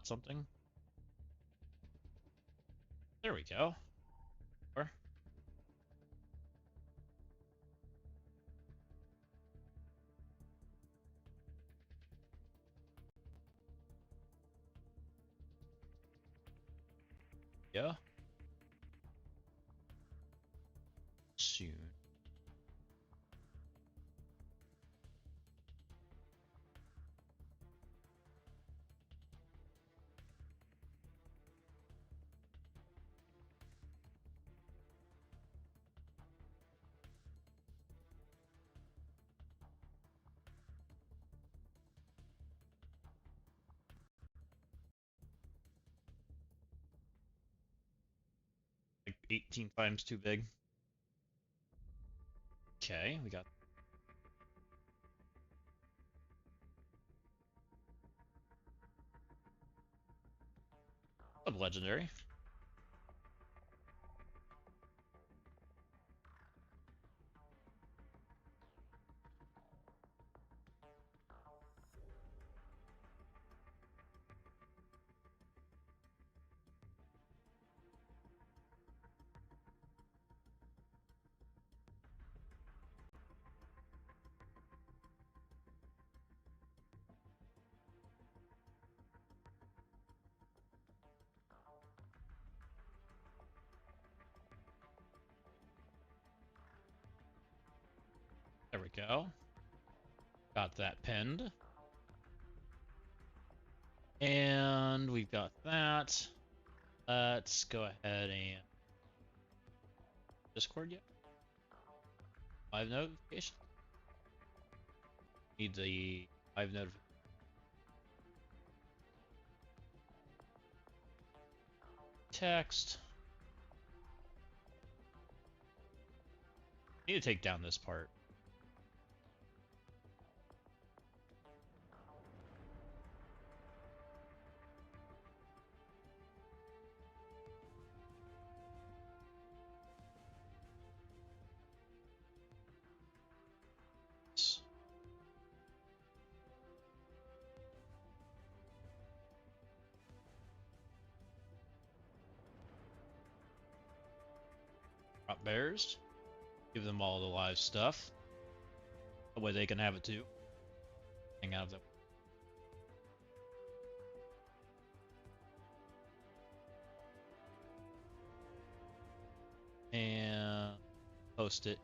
got something. There we go. Or yeah. Soon. Like 18 times too big. Okay, we got a legendary. There we go. Got that pinned. And we've got that. Let's go ahead and Discord yet? Live notification. Need the live notification. Text. Need to take down this part. Drop bears. Give them all the live stuff. That way they can have it too. Hang out of them. And post it.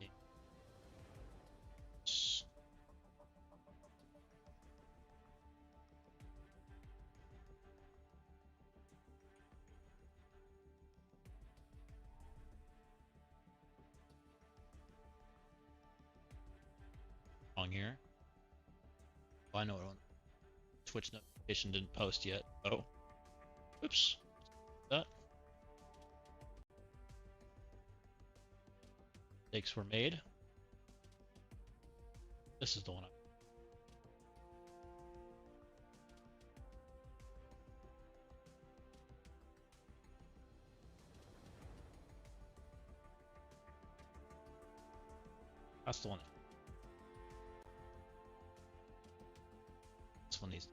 On here. Oh, I know what Twitch notification didn't post yet. Oh. Oops. That. Mistakes were made. This is the one. That's the one. This one needs.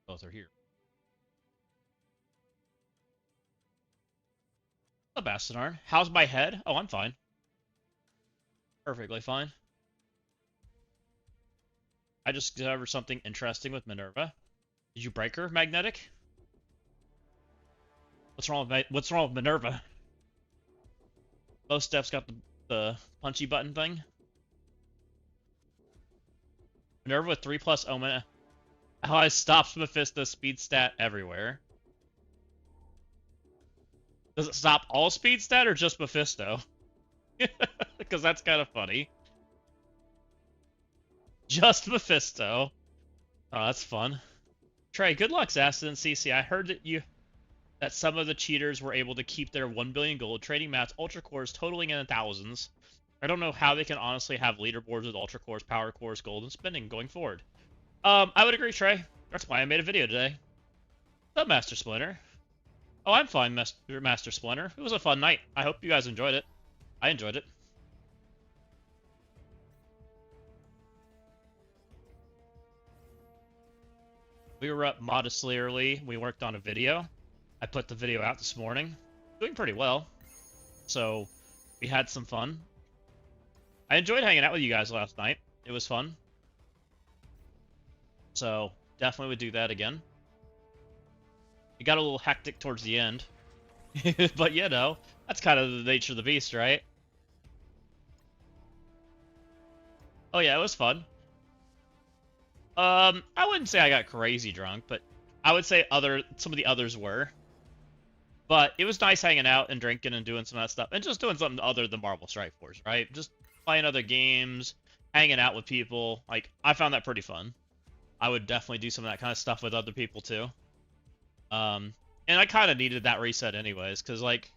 Both are here. A Bastinarn. How's my head? Oh, I'm fine. Perfectly fine. I just discovered something interesting with Minerva. Did you break her, Magnetic? What's wrong with Minerva? Most Steph's got the punchy button thing. Minerva with 3+ Omen. How I stopped Mephisto speed stat everywhere. Does it stop all speed stat or just Mephisto? Because that's kind of funny. Just Mephisto. Oh, that's fun. Trey, good luck, Zastin and CC. I heard that some of the cheaters were able to keep their 1 billion gold, trading mats, ultra cores totaling in the thousands. I don't know how they can honestly have leaderboards with ultra cores, power cores, gold, and spending going forward. I would agree, Trey. That's why I made a video today. The Master Splinter. Oh, I'm fine, Master Splinter. It was a fun night. I hope you guys enjoyed it. I enjoyed it. We were up modestly early. We worked on a video. I put the video out this morning. Doing pretty well. So, we had some fun. I enjoyed hanging out with you guys last night. It was fun. So, definitely would do that again. It got a little hectic towards the end. But, you know, that's kind of the nature of the beast, right? Oh yeah, it was fun. I wouldn't say I got crazy drunk, but I would say some of the others were. But it was nice hanging out and drinking and doing some of that stuff, and just doing something other than Marvel Strike Force, right? Just playing other games, hanging out with people. Like, I found that pretty fun. I would definitely do some of that kind of stuff with other people too. And I kind of needed that reset anyways, because like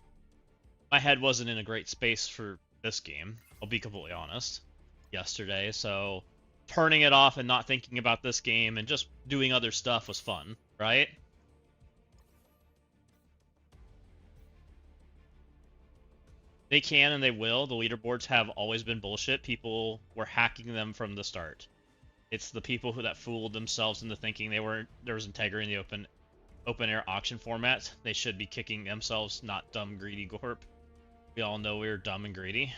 my head wasn't in a great space for this game. I'll be completely honest. Yesterday, so turning it off and not thinking about this game and just doing other stuff was fun, right? They can and they will. The leaderboards have always been bullshit. People were hacking them from the start. It's the people that fooled themselves into thinking there was integrity in the open air auction format. They should be kicking themselves, not dumb greedy gorp. We all know we're dumb and greedy.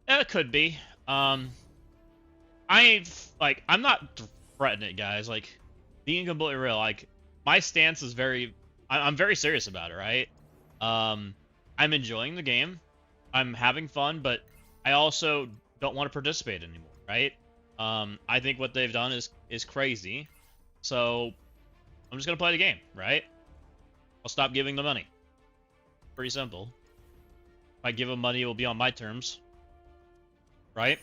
It could be. I'm not threatening it, guys. Like, being completely real, like, my stance is I'm very serious about it, right? I'm enjoying the game. I'm having fun, but I also don't want to participate anymore, right? I think what they've done is crazy. So, I'm just gonna play the game, right? I'll stop giving them money. Pretty simple. If I give them money, it will be on my terms. Right?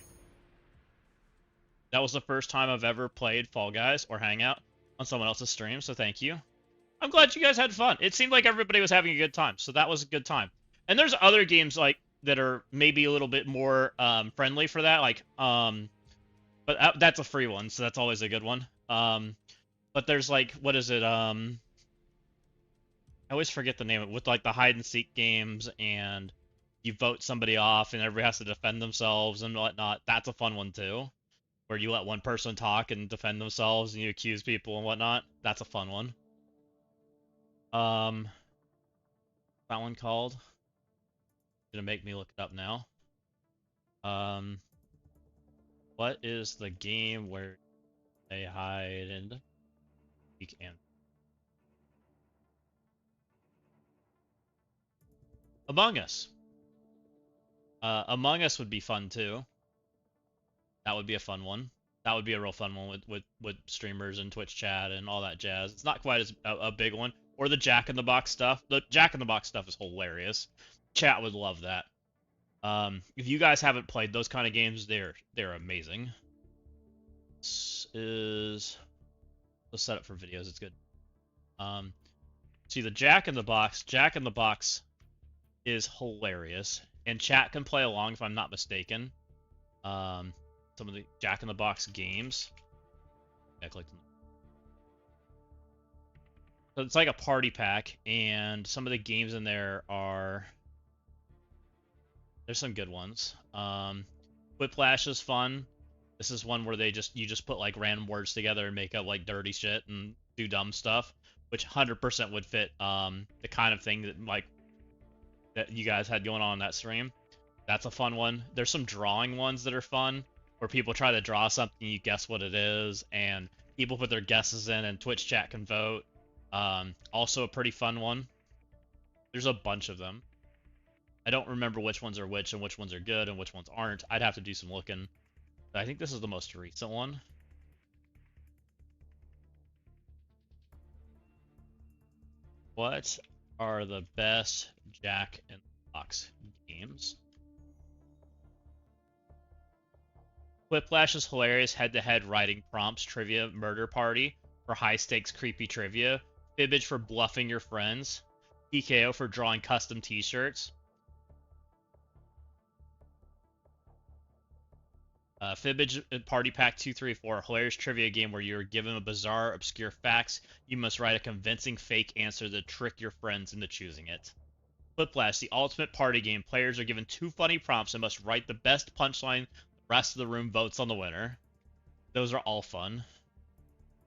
That was the first time I've ever played Fall Guys or Hangout on someone else's stream, so thank you. I'm glad you guys had fun. It seemed like everybody was having a good time, so that was a good time. And there's other games like that are maybe a little bit more friendly for that, like but that's a free one, so that's always a good one. But there's like, what is it? I always forget the name of it, with like the hide and seek games, and you vote somebody off and everybody has to defend themselves and whatnot. That's a fun one too, where you let one person talk and defend themselves and you accuse people and whatnot. That's a fun one. That one called? Gonna make me look it up now. What is the game where they hide and seek and Among Us. Among Us would be fun too. That would be a fun one. That would be a real fun one with streamers and Twitch chat and all that jazz. It's not quite as a big one. Or the Jack in the Box stuff. The Jack in the Box stuff is hilarious. Chat would love that. If you guys haven't played those kind of games, they're amazing. This is the setup for videos. It's good. See the Jack in the Box. Jack in the Box is hilarious, and chat can play along if I'm not mistaken. Some of the Jack in the Box games. I clicked. So it's like a party pack, and some of the games in there are. There's some good ones. Whiplash is fun. This is one where you just put like random words together and make up like dirty shit and do dumb stuff, which 100% would fit the kind of thing that you guys had going on in that stream. That's a fun one. There's some drawing ones that are fun, where people try to draw something, you guess what it is, and people put their guesses in, and Twitch chat can vote. Also a pretty fun one. There's a bunch of them. I don't remember which ones are which, and which ones are good, and which ones aren't. I'd have to do some looking. But I think this is the most recent one. What are the best Jack in the Box games? Whiplash is hilarious head-to-head writing prompts, trivia, murder party for high-stakes creepy trivia, Fibbage for bluffing your friends, TKO for drawing custom t-shirts. Fibbage Party Pack 234, hilarious trivia game where you're given a bizarre, obscure facts. You must write a convincing fake answer to trick your friends into choosing it. Whiplash, the ultimate party game. Players are given 2 funny prompts and must write the best punchline. The rest of the room votes on the winner. Those are all fun.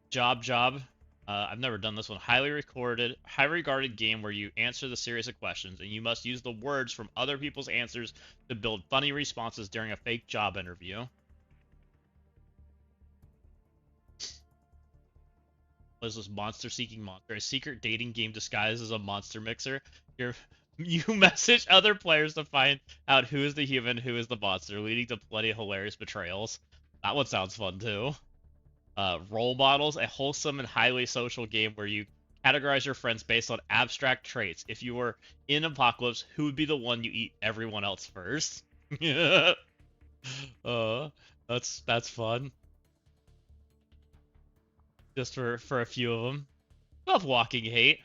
Job. I've never done this one. Highly regarded game where you answer the series of questions, and you must use the words from other people's answers to build funny responses during a fake job interview. What is this? Monster Seeking Monster, a secret dating game disguised as a monster mixer. You message other players to find out who is the human, who is the monster, leading to plenty of hilarious betrayals. That one sounds fun too. Role Models, a wholesome and highly social game where you categorize your friends based on abstract traits. If you were in Apocalypse, who would be the one you eat everyone else first? That's fun. Just for a few of them. Love Walking Hate.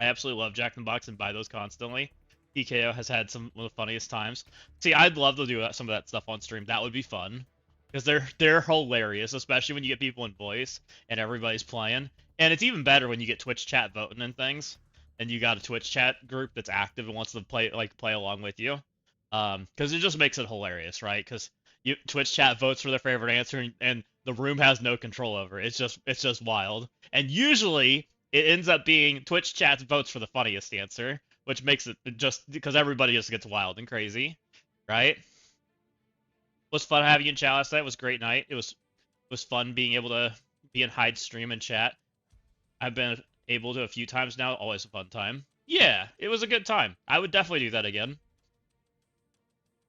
I absolutely love Jack in the Box and buy those constantly. TKO has had some of the funniest times. See, I'd love to do some of that stuff on stream. That would be fun. Because they're hilarious, especially when you get people in voice and everybody's playing. And it's even better when you get Twitch chat voting and things, and you got a Twitch chat group that's active and wants to play along with you. Because it just makes it hilarious, right? Because Twitch chat votes for their favorite answer, and the room has no control over it. It's just wild. And usually it ends up being Twitch chat votes for the funniest answer, which makes it just because everybody just gets wild and crazy, right? Was fun having you in chat last night. It was a great night. It was fun being able to be in Hyde stream and chat. I've been able to a few times now. Always a fun time. Yeah, it was a good time. I would definitely do that again.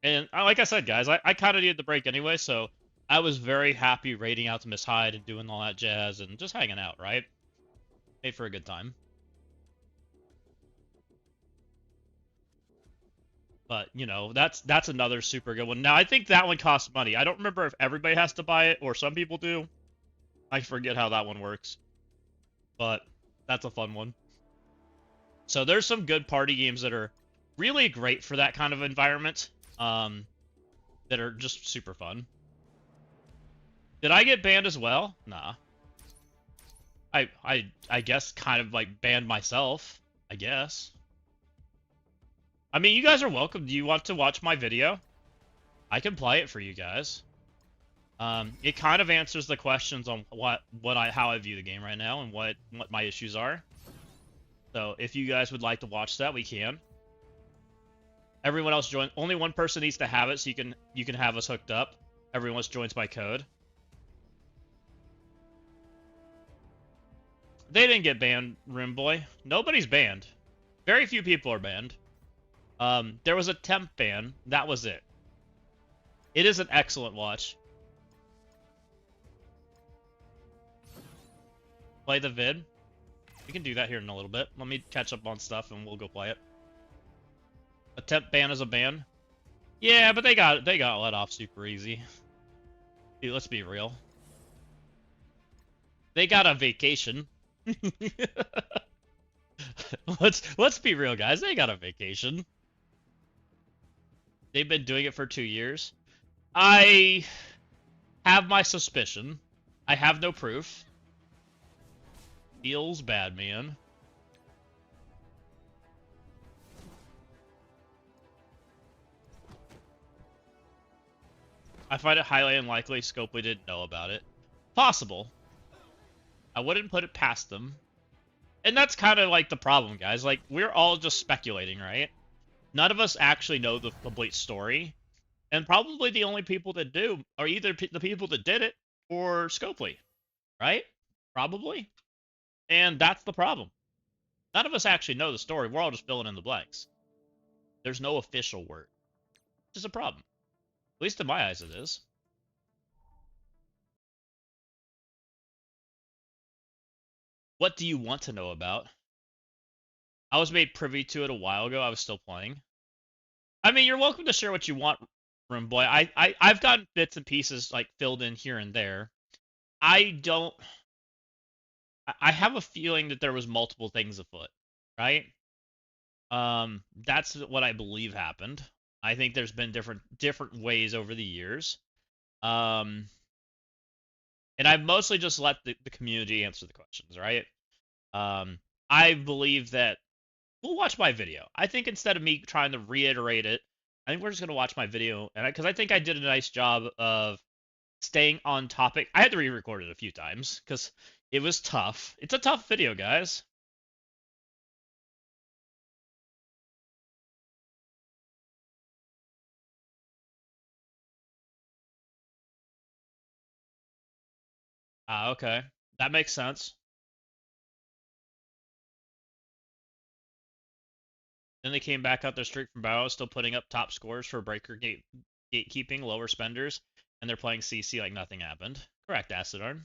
And like I said, guys, I kind of needed the break anyway, so I was very happy raiding out to Miss Hyde and doing all that jazz and just hanging out, right? Made for a good time. But, you know, that's another super good one. Now, I think that one costs money. I don't remember if everybody has to buy it or some people do. I forget how that one works. But that's a fun one. So there's some good party games that are really great for that kind of environment. That are just super fun. Did I get banned as well? Nah. I guess kind of like banned myself, I guess. I mean, you guys are welcome. Do you want to watch my video? I can play it for you guys. It kind of answers the questions on how I view the game right now and what my issues are. So if you guys would like to watch that, we can. Everyone else join. Only one person needs to have it, so you can have us hooked up. Everyone else joins by code. They didn't get banned, Rimboy. Nobody's banned. Very few people are banned. There was a temp ban. That was it. It is an excellent watch. Play the vid. We can do that here in a little bit. Let me catch up on stuff and we'll go play it. A temp ban is a ban. Yeah, but they got let off super easy. Dude, let's be real. They got a vacation. Let's be real, guys. They got a vacation. They've been doing it for 2 years. I have my suspicion. I have no proof. Feels bad, man. I find it highly unlikely Scopely didn't know about it. Possible. I wouldn't put it past them. And that's kind of like the problem, guys. Like, we're all just speculating, right? None of us actually know the complete story. And probably the only people that do are either the people that did it or Scopely. Right? Probably. And that's the problem. None of us actually know the story. We're all just filling in the blanks. There's no official word. Which is a problem. At least in my eyes it is. What do you want to know about? I was made privy to it a while ago. I was still playing. I mean, you're welcome to share what you want, Room Boy. I've gotten bits and pieces like filled in here and there. I don't. I have a feeling that there was multiple things afoot, right? That's what I believe happened. I think there's been different ways over the years. Um, and I've mostly just let the community answer the questions, right? Um, I believe that we'll watch my video. I think instead of me trying to reiterate it, I think we're just gonna watch my video, and because I think I did a nice job of staying on topic. I had to re-record it a few times because it was tough. It's a tough video, guys. Ah, okay, that makes sense. Then they came back out their streak from Bow, still putting up top scores for breaker gatekeeping, lower spenders, and they're playing CC like nothing happened. Correct, Acidarn.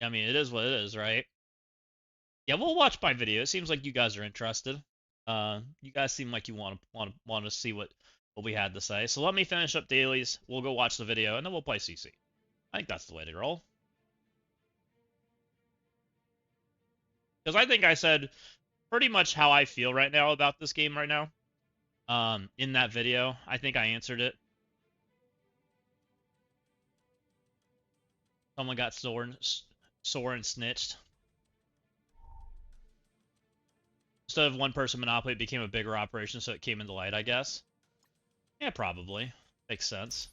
I mean, it is what it is, right? Yeah, we'll watch my video. It seems like you guys are interested. You guys seem like you want to see what we had to say. So let me finish up dailies. We'll go watch the video, and then we'll play CC. I think that's the way to roll. Because I think I said pretty much how I feel right now about this game right now. In that video, I think I answered it. Someone got sore and snitched. Instead of one person monopoly, it became a bigger operation, so it came into light, I guess. Yeah, probably. Makes sense.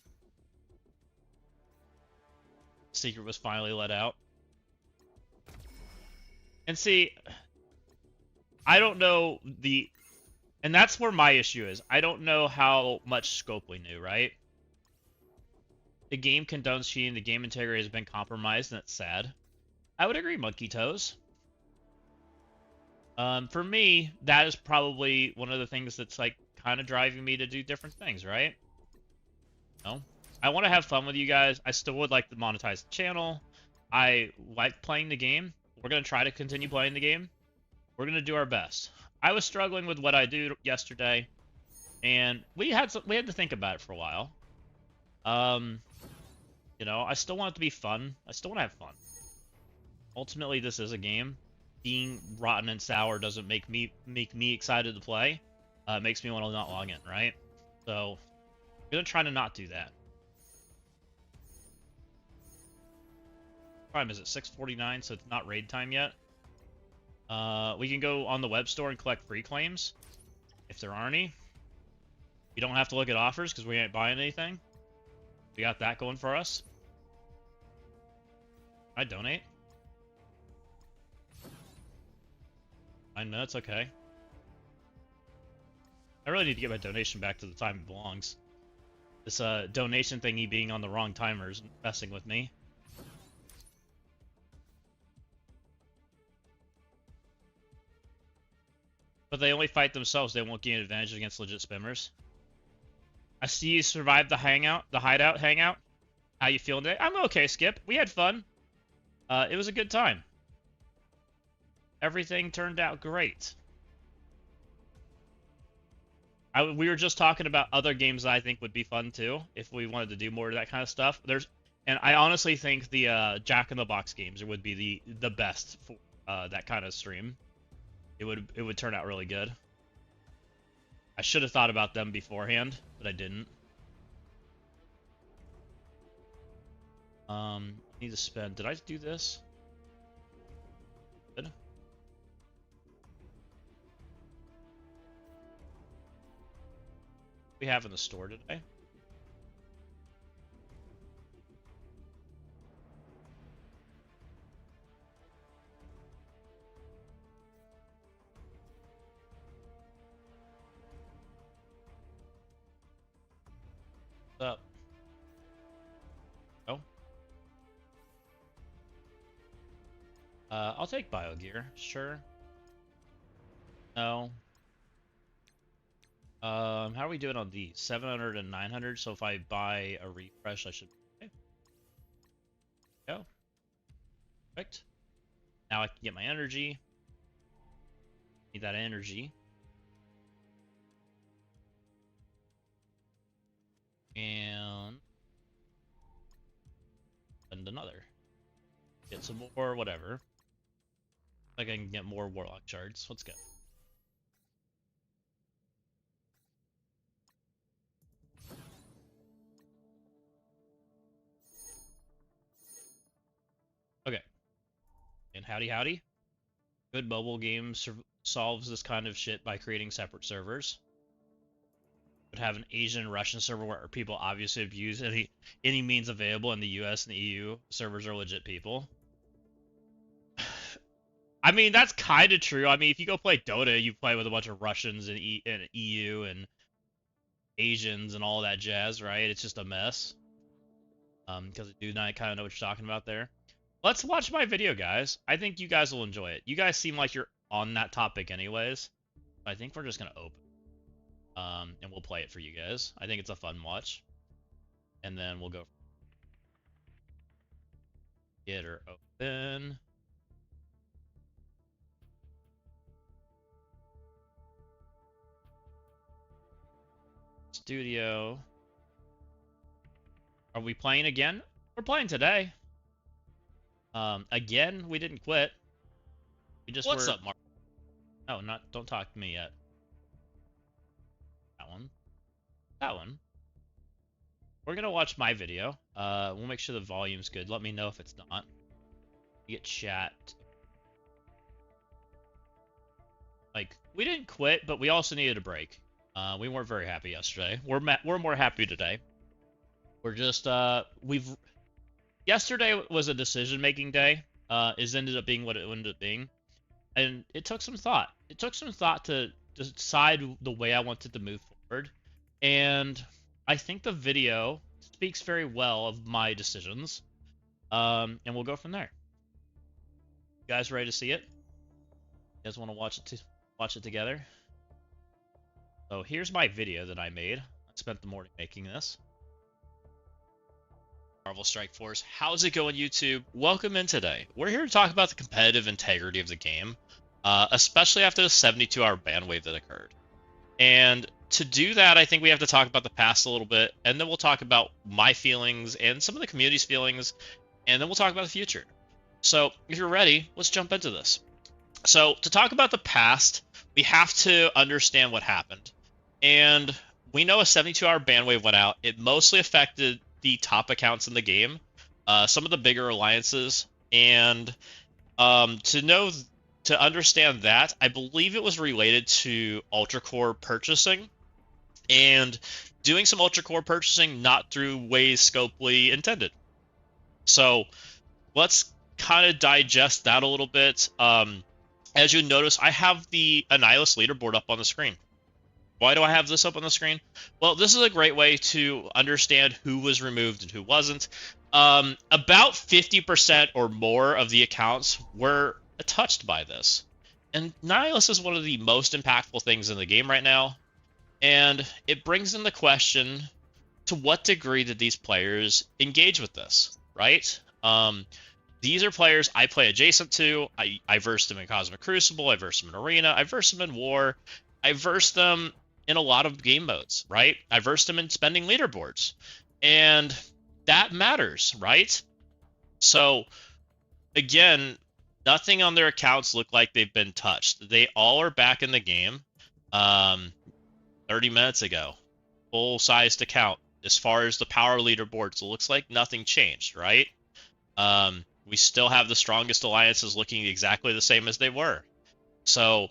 Secret was finally let out. And see, I don't know and that's where my issue is. I don't know how much scope we knew, right? The game condones cheating, the game integrity has been compromised, and it's sad. I would agree, Monkey Toes. For me, that is probably one of the things that's like kind of driving me to do different things, right? No, I want to have fun with you guys. I still would like to monetize the channel. I like playing the game. We're gonna try to continue playing the game. We're gonna do our best. I was struggling with what I do yesterday, and we had to think about it for a while. You know, I still want it to be fun. I still want to have fun. Ultimately, this is a game. Being rotten and sour doesn't make me excited to play. It makes me want to not log in, right? So, I'm gonna try to not do that. Time is it 6:49, so it's not raid time yet. We can go on the web store and collect free claims, if there are any. We don't have to look at offers because we ain't buying anything. We got that going for us. I donate. I know, it's okay. I really need to get my donation back to the time it belongs. This donation thingy being on the wrong timers messing with me. But they only fight themselves. They won't gain advantage against legit spammers. I see you survived the hideout hangout. How you feeling today? I'm okay, Skip. We had fun. It was a good time. Everything turned out great. We were just talking about other games that I think would be fun too, if we wanted to do more of that kind of stuff. And I honestly think the Jack in the Box games would be the best for that kind of stream. It would turn out really good. I should have thought about them beforehand, but I didn't. I need to spend. Did I do this? Good. We have in the store today. What's up? Oh. I'll take BioGear. Sure. No. How are we doing on these? 700 and 900. So if I buy a refresh, I should. Okay. Go. Perfect. Now I can get my energy. Need that energy. And another. Get some more, whatever. I can get more Warlock shards. Let's go. Okay. And howdy. Good mobile game solves this kind of shit by creating separate servers. Would have an Asian and Russian server where people obviously abuse any means available. In the US and the EU, servers are legit people. I mean, that's kind of true. I mean, if you go play Dota, you play with a bunch of Russians and EU and Asians and all that jazz, right? It's just a mess. Because I do not kind of know what you're talking about there. Let's watch my video, guys. I think you guys will enjoy it. You guys seem like you're on that topic anyways. I think we're just going to open. And we'll play it for you guys. I think it's a fun watch. And then we'll go. Get her open. Studio. Are we playing again? We're playing today. Again, we didn't quit. We just What's up, Mark? Oh, don't talk to me yet. That one. That one. We're gonna watch my video. We'll make sure the volume's good. Let me know if it's not. Get chat. Like, we didn't quit, but we also needed a break. We weren't very happy yesterday. We're more happy today. We're just yesterday was a decision-making day. It ended up being what it ended up being, and it took some thought. It took some thought to decide the way I wanted to move forward, and I think the video speaks very well of my decisions. And we'll go from there. You guys ready to see it? You guys want to watch it together? So here's my video that I made. I spent the morning making this. Marvel Strike Force, how's it going, YouTube? Welcome in today. We're here to talk about the competitive integrity of the game, especially after the 72-hour ban wave that occurred. And to do that, I think we have to talk about the past a little bit, and then we'll talk about my feelings and some of the community's feelings, and then we'll talk about the future. So if you're ready, let's jump into this. So to talk about the past, we have to understand what happened. And we know a 72-hour ban wave went out. It mostly affected the top accounts in the game, some of the bigger alliances, and to understand that, I believe it was related to Ultra Core purchasing, and doing some Ultra Core purchasing not through ways Scopely intended. So let's kind of digest that a little bit. As you notice, I have the Annihilus leaderboard up on the screen. Why do I have this up on the screen? Well, this is a great way to understand who was removed and who wasn't. About 50% or more of the accounts were touched by this. And Annihilus is one of the most impactful things in the game right now. And it brings in the question, to what degree did these players engage with this, right? These are players I play adjacent to. I versed them in Cosmic Crucible, I versed them in Arena, I versed them in War, I versed them in a lot of game modes, right? I versed them in spending leaderboards. And that matters, right? So, again, nothing on their accounts look like they've been touched. They all are back in the game 30 minutes ago. Full-sized account. As far as the power leaderboards, it looks like nothing changed, right? We still have the strongest alliances looking exactly the same as they were. So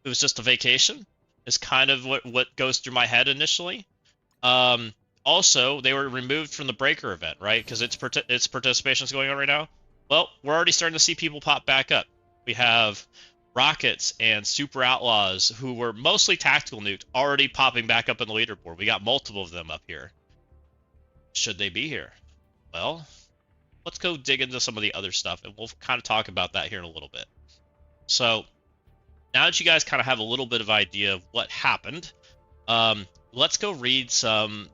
it was just a vacation is kind of what goes through my head initially. Also, they were removed from the Breaker event, right? Because its participation is going on right now. Well, we're already starting to see people pop back up. We have Rockets and Super Outlaws, who were mostly tactical nuked, already popping back up in the leaderboard. We got multiple of them up here. Should they be here? Well, let's go dig into some of the other stuff, and we'll kind of talk about that here in a little bit. So, now that you guys kind of have a little bit of idea of what happened, let's go read some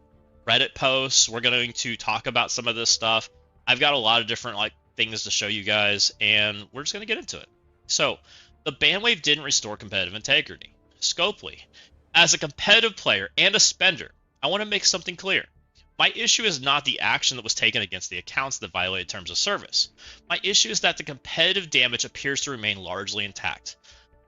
Reddit posts. We're going to talk about some of this stuff. I've got a lot of different things to show you guys, and we're just going to get into it. So, the ban wave didn't restore competitive integrity. Scopely, as a competitive player and a spender, I want to make something clear. My issue is not the action that was taken against the accounts that violated terms of service. My issue is that the competitive damage appears to remain largely intact.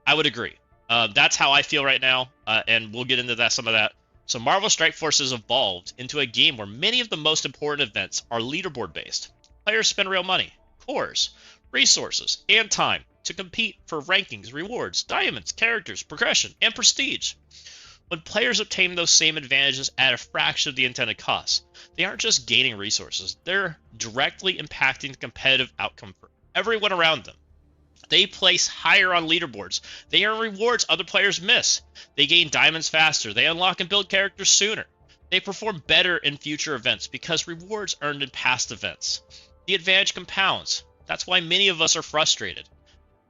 I would agree. That's how I feel right now, and we'll get into some of that. So Marvel Strike Force has evolved into a game where many of the most important events are leaderboard based. Players spend real money, cores, resources, and time to compete for rankings, rewards, diamonds, characters, progression, and prestige. When players obtain those same advantages at a fraction of the intended cost, they aren't just gaining resources, they're directly impacting the competitive outcome for everyone around them. They place higher on leaderboards. They earn rewards other players miss. They gain diamonds faster. They unlock and build characters sooner. They perform better in future events because rewards earned in past events. The advantage compounds. That's why many of us are frustrated.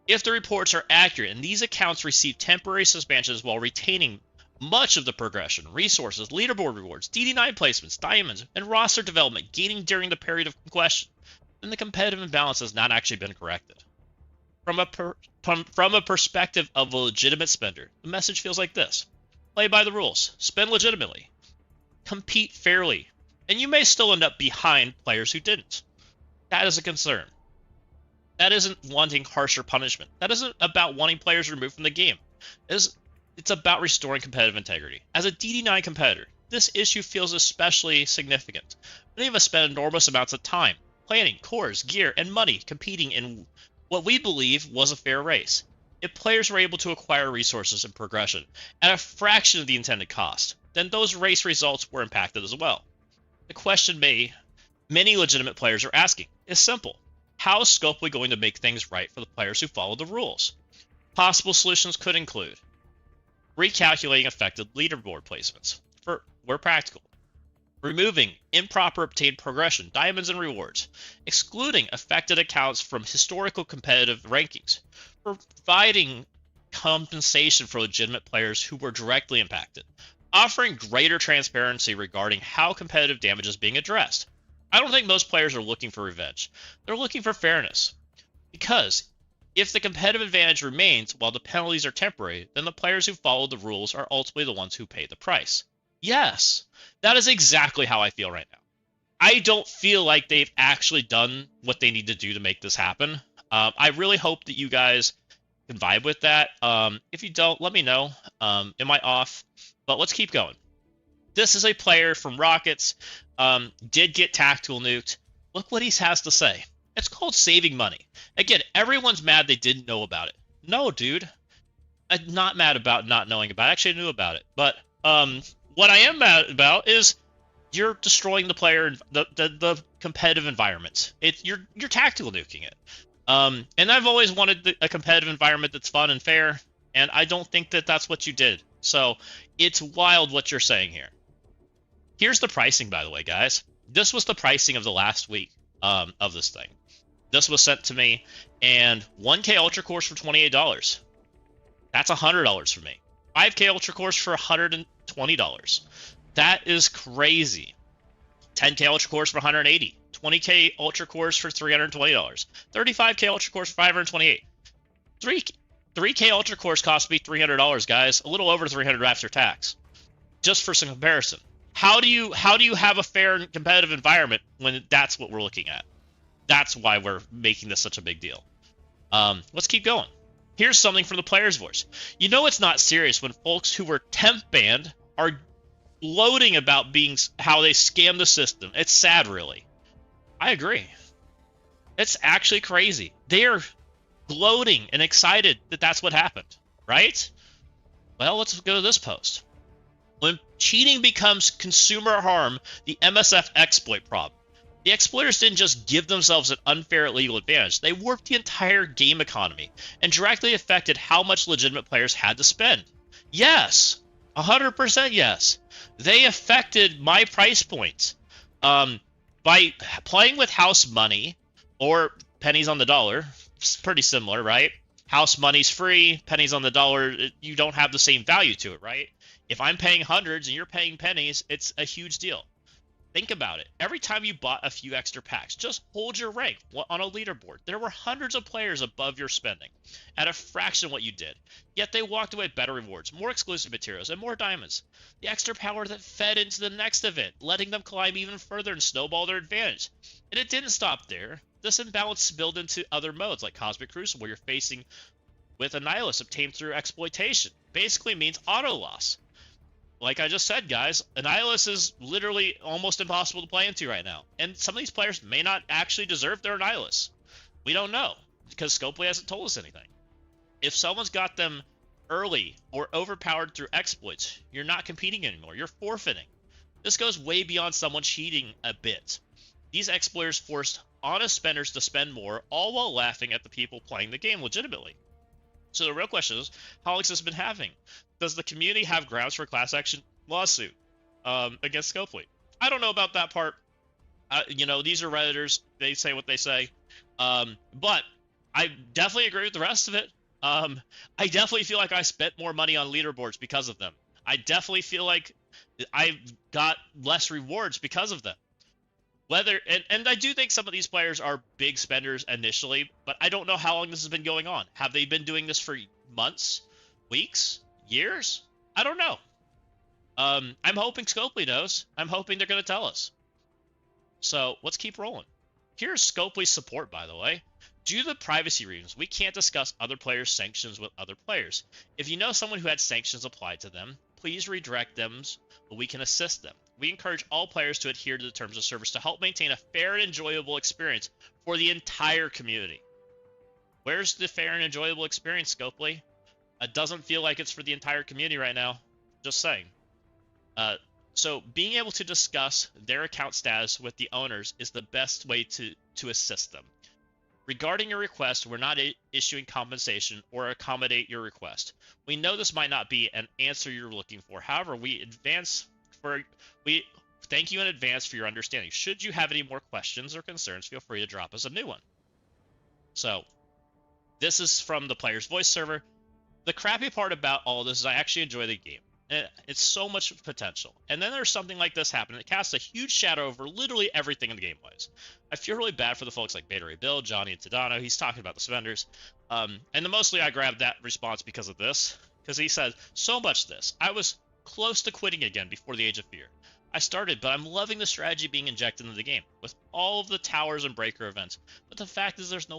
If the reports are accurate and these accounts receive temporary suspensions while retaining much of the progression, resources, leaderboard rewards, DD9 placements, diamonds, and roster development gaining during the period of question, then the competitive imbalance has not actually been corrected. From a perspective of a legitimate spender, the message feels like this. Play by the rules, spend legitimately, compete fairly, and you may still end up behind players who didn't. That is a concern. That isn't wanting harsher punishment. That isn't about wanting players removed from the game. It's about restoring competitive integrity. As a DD9 competitor, this issue feels especially significant. Many of us spend enormous amounts of time, planning, cores, gear, and money competing in what we believe was a fair race. If players were able to acquire resources and progression at a fraction of the intended cost, then those race results were impacted as well. The question many legitimate players are asking is simple. How is Scopely going to make things right for the players who follow the rules? Possible solutions could include recalculating affected leaderboard placements where practical, removing improper obtained progression, diamonds, and rewards, excluding affected accounts from historical competitive rankings, providing compensation for legitimate players who were directly impacted, offering greater transparency regarding how competitive damage is being addressed. I don't think most players are looking for revenge. They're looking for fairness. Because if the competitive advantage remains while the penalties are temporary, then the players who follow the rules are ultimately the ones who pay the price. Yes, that is exactly how I feel right now. I don't feel like they've actually done what they need to do to make this happen. I really hope that you guys can vibe with that. If you don't, let me know. Am I off? But let's keep going. This is a player from Rockets, did get tactical nuked. Look what he has to say. It's called saving money. Again, everyone's mad they didn't know about it. No, dude. I'm not mad about not knowing about it. I actually knew about it. But what I am mad about is you're destroying the player, the competitive environment. You're tactical nuking it. And I've always wanted a competitive environment that's fun and fair, and I don't think that that's what you did. So it's wild what you're saying here. Here's the pricing, by the way, guys. This was the pricing of the last week of this thing. This was sent to me, and 1K Ultra Course for $28. That's $100 for me. 5K Ultra Course for $120. That is crazy. 10K Ultra Course for $180. 20K Ultra Course for $320. 35K Ultra Course for $528. 3K Ultra Course cost me $300, guys. A little over $300 after tax. Just for some comparison. How do you have a fair and competitive environment when that's what we're looking at? That's why we're making this such a big deal. Let's keep going. Here's something from the player's voice. You know it's not serious when folks who were temp banned are gloating about how they scam the system. It's sad, really. I agree. It's actually crazy. They are gloating and excited that that's what happened, right? Well, let's go to this post. When cheating becomes consumer harm, the MSF exploit problem. The exploiters didn't just give themselves an unfair illegal advantage, they warped the entire game economy and directly affected how much legitimate players had to spend. Yes, 100% yes. They affected my price points. By playing with house money, or pennies on the dollar, it's pretty similar, right? House money's free, pennies on the dollar, you don't have the same value to it, right? If I'm paying hundreds and you're paying pennies, it's a huge deal. Think about it. Every time you bought a few extra packs, just hold your rank on a leaderboard. There were hundreds of players above your spending at a fraction of what you did. Yet they walked away with better rewards, more exclusive materials, and more diamonds. The extra power that fed into the next event, letting them climb even further and snowball their advantage. And it didn't stop there. This imbalance spilled into other modes like Cosmic Crucible, where you're facing with a Nihilus obtained through exploitation. Basically means auto loss. Like I just said, guys, Annihilus is literally almost impossible to play into right now. And some of these players may not actually deserve their Annihilus. We don't know, because Scopely hasn't told us anything. If someone's got them early or overpowered through exploits, you're not competing anymore. You're forfeiting. This goes way beyond someone cheating a bit. These exploiters forced honest spenders to spend more, all while laughing at the people playing the game legitimately. So the real question is, how long has this been happening? Does the community have grounds for a class action lawsuit against Scopely? I don't know about that part. You know, these are Redditors. They say what they say. But I definitely agree with the rest of it. I definitely feel like I spent more money on leaderboards because of them. I definitely feel like I got less rewards because of them. And I do think some of these players are big spenders initially, but I don't know how long this has been going on. Have they been doing this for months, weeks, years? I don't know. I'm hoping Scopely knows. I'm hoping they're going to tell us. So let's keep rolling. Here's Scopely's support, by the way. Due to the privacy reasons, we can't discuss other players' sanctions with other players. If you know someone who had sanctions applied to them, please redirect them so we can assist them. We encourage all players to adhere to the terms of service to help maintain a fair and enjoyable experience for the entire community. Where's the fair and enjoyable experience, Scopely? It doesn't feel like it's for the entire community right now. Just saying. So being able to discuss their account status with the owners is the best way to assist them. Regarding your request, we're not issuing compensation or accommodate your request. We know this might not be an answer you're looking for. However, we thank you in advance for your understanding. Should you have any more questions or concerns, feel free to drop us a new one. So, this is from the Player's Voice server. The crappy part about all this is I actually enjoy the game. It's so much potential. And then there's something like this happening that casts a huge shadow over literally everything in the game wise. I feel really bad for the folks like Beta Ray Bill, Johnny, and Tadano. He's talking about the spenders. And mostly I grabbed that response because of this. Because he said, so much this. I was close to quitting again before the Age of Fear. I started, but I'm loving the strategy being injected into the game, with all of the towers and breaker events. But the fact is there's no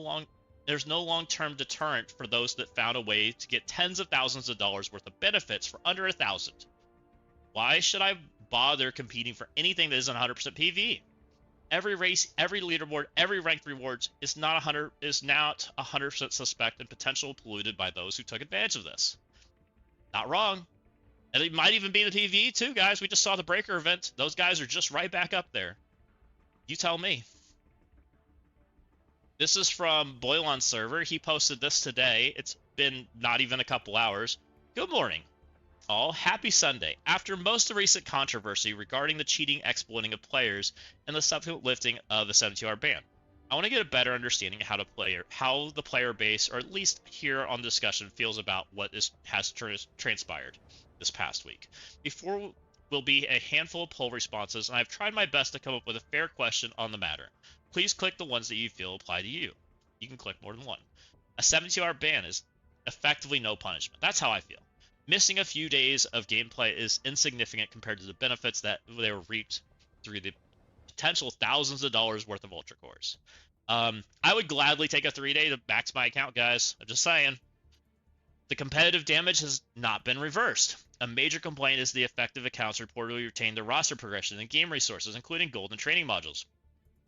long-term deterrent for those that found a way to get tens of thousands of dollars worth of benefits for under 1,000. Why should I bother competing for anything that isn't 100% PvE? Every race, every leaderboard, every ranked rewards is not 100% suspect and potential polluted by those who took advantage of this. Not wrong. And it might even be in the PvE too, guys. We just saw the breaker event. Those guys are just right back up there. You tell me. This is from Boylon server. He posted this today. It's been not even a couple hours. Good morning, all. Happy Sunday. After most of the recent controversy regarding the cheating exploiting of players and the subsequent lifting of the 72-hour ban, I want to get a better understanding of how the player base, or at least here on the discussion, feels about what has transpired this past week. Before will be a handful of poll responses, and I've tried my best to come up with a fair question on the matter. Please click the ones that you feel apply to you. You can click more than one. A 72-hour ban is effectively no punishment. That's how I feel. Missing a few days of gameplay is insignificant compared to the benefits that they were reaped through the potential thousands of dollars worth of Ultra Cores. I would gladly take a 3-day to max my account, guys. I'm just saying. The competitive damage has not been reversed. A major complaint is the effective accounts reportedly retain their roster progression and game resources, including gold and training modules.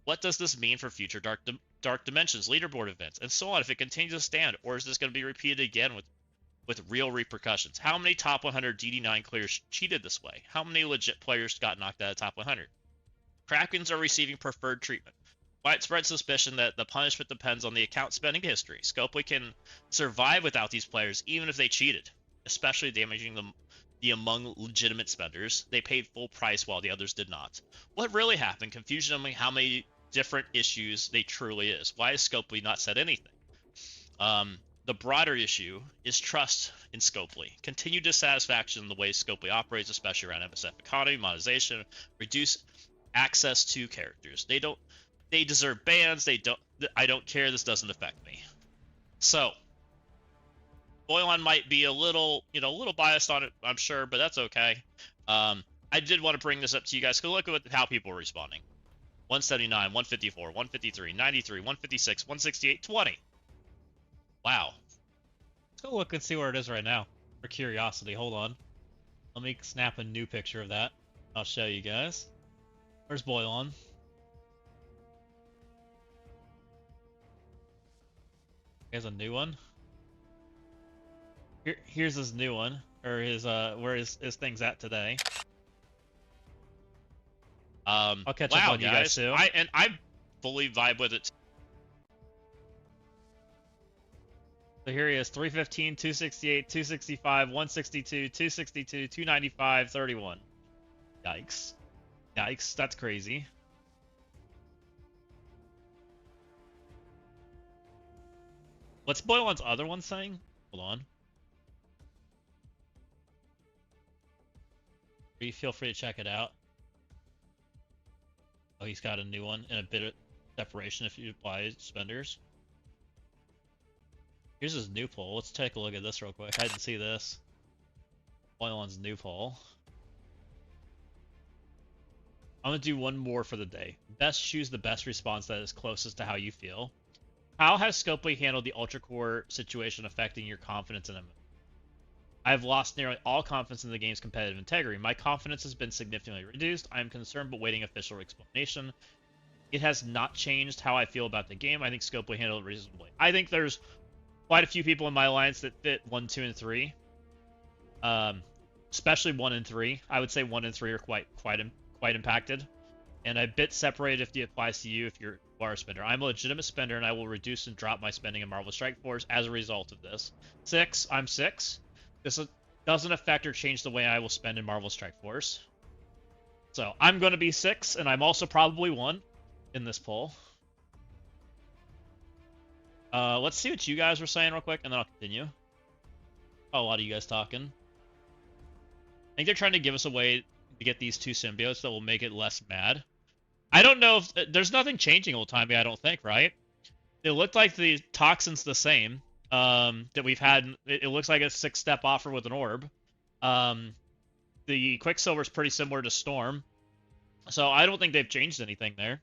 What does this mean for future Dark Dimensions, leaderboard events, and so on if it continues to stand, or is this going to be repeated again with real repercussions? How many top 100 DD9 clears cheated this way? How many legit players got knocked out of top 100? Krakens are receiving preferred treatment. Widespread suspicion that the punishment depends on the account spending history. Scopely can survive without these players even if they cheated, especially damaging the among legitimate spenders. They paid full price while the others did not. What really happened? Confusion among how many different issues they truly is. Why has Scopely not said anything? The broader issue is trust in Scopely. Continued dissatisfaction in the way Scopely operates, especially around MSF economy, monetization, reduce access to characters. They deserve bans. I don't care. This doesn't affect me. So, Boylon might be a little biased on it, I'm sure, but that's okay. I did want to bring this up to you guys because look at how people are responding. 179, 154, 153, 93, 156, 168, 20. Wow. Let's go look and see where it is right now. For curiosity, hold on. Let me snap a new picture of that. I'll show you guys. Where's Boylon? Here's a new one. Here's his new one, or his where his thing's at today. I'll catch up on you guys too. I fully vibe with it. So here he is, 315, 268, 265, 162, 262, 295, 31. Yikes. Yikes, that's crazy. What's Boylon's other one saying? Hold on. Feel free to check it out. Oh, he's got a new one and a bit of separation if you apply spenders. Here's his new poll. Let's take a look at this real quick. I didn't see this. Boylon's new poll. I'm gonna do one more for the day. Best choose the best response that is closest to how you feel. How has Scopely handled the Ultra Core situation affecting your confidence in him? I've lost nearly all confidence in the game's competitive integrity. My confidence has been significantly reduced. I am concerned but waiting official explanation. It has not changed how I feel about the game. I think Scopely handled it reasonably. I think there's quite a few people in my alliance that fit 1, 2, and 3. Especially 1 and 3. I would say 1 and 3 are quite impacted. And a bit separated if it applies to you if you are a spender. I'm a legitimate spender and I will reduce and drop my spending in Marvel Strike Force as a result of this. 6. I'm 6. This doesn't affect or change the way I will spend in Marvel Strike Force. So I'm going to be 6, and I'm also probably 1 in this poll. Let's see what you guys were saying real quick, and then I'll continue. Oh, a lot of you guys talking. I think they're trying to give us a way to get these 2 symbiotes that will make it less mad. I don't know if... There's nothing changing old-timey, I don't think, right? It looked like the toxin's the same. That we've had. It looks like a 6-step offer with an orb. The Quicksilver's pretty similar to Storm, so I don't think they've changed anything there.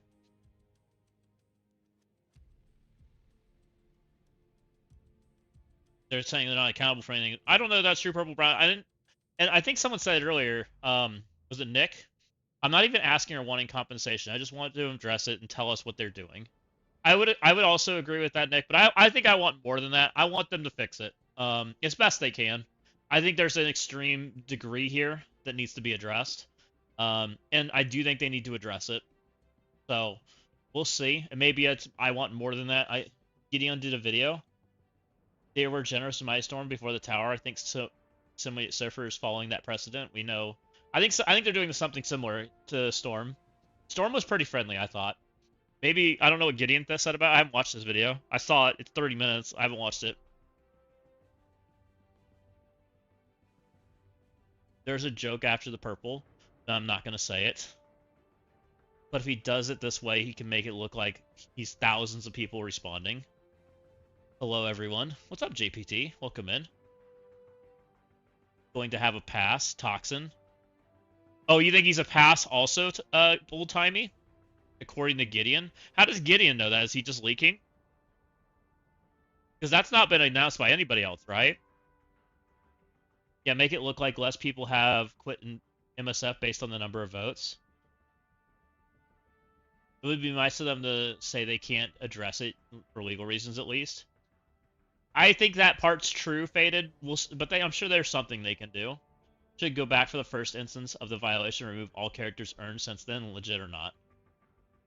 They're saying they're not accountable for anything. I don't know if that's true, Purple Brown. I didn't, and I think someone said it earlier. Was it Nick? I'm not even asking or wanting compensation. I just want to address it and tell us what they're doing. I would also agree with that, Nick, but I think I want more than that. I want them to fix it as best they can. I think there's an extreme degree here that needs to be addressed, and I do think they need to address it. So we'll see. And maybe I want more than that. Gideon did a video. They were generous in my storm before the tower. I think Simulate Surfer is following that precedent. We know. I think they're doing something similar to Storm. Storm was pretty friendly, I thought. Maybe, I don't know what Gideon said about it. I haven't watched this video. I saw it. It's 30 minutes. I haven't watched it. There's a joke after the purple. I'm not going to say it. But if he does it this way, he can make it look like he's thousands of people responding. Hello, everyone. What's up, JPT? Welcome in. Going to have a pass. Toxin. Oh, you think he's a pass also, old-timey? According to Gideon? How does Gideon know that? Is he just leaking? Because that's not been announced by anybody else, right? Yeah, make it look like less people have quit in MSF based on the number of votes. It would be nice of them to say they can't address it for legal reasons, at least. I think that part's true, Faded. But I'm sure there's something they can do. Should go back for the first instance of the violation, remove all characters earned since then, legit or not.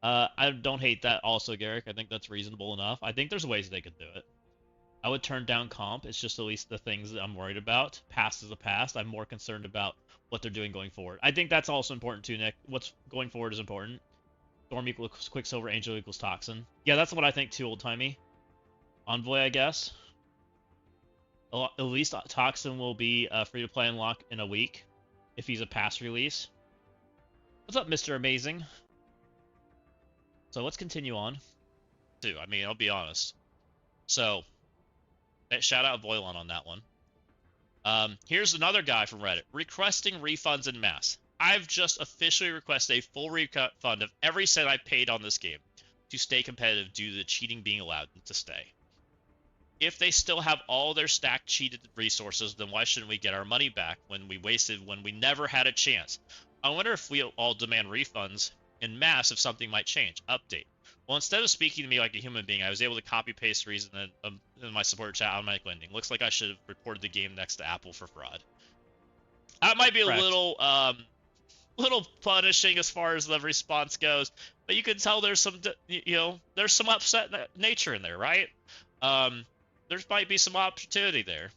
I don't hate that also, Garrick. I think that's reasonable enough. I think there's ways they could do it. I would turn down comp. It's just at least the things that I'm worried about. Past is the past. I'm more concerned about what they're doing going forward. I think that's also important too, Nick. What's going forward is important. Storm equals Quicksilver, Angel equals Toxin. Yeah, that's what I think too, old-timey. Envoy, I guess. At least Toxin will be free-to-play unlock in a week if he's a pass release. What's up, Mr. Amazing? So let's continue on. Too. I mean, I'll be honest. So, shout out Voilon on that one. Here's another guy from Reddit requesting refunds en masse. I've just officially requested a full refund of every cent I paid on this game to stay competitive due to the cheating being allowed to stay. If they still have all their stacked cheated resources, then why shouldn't we get our money back when we never had a chance? I wonder if we all demand refunds en masse if something might change. Update. Well, instead of speaking to me like a human being, I was able to copy-paste the reason in my support chat automatic ending. Looks like I should have reported the game next to Apple for fraud. That might be Correct. a little punishing as far as the response goes, but you can tell there's some, there's some upset nature in there, right? There might be some opportunity there.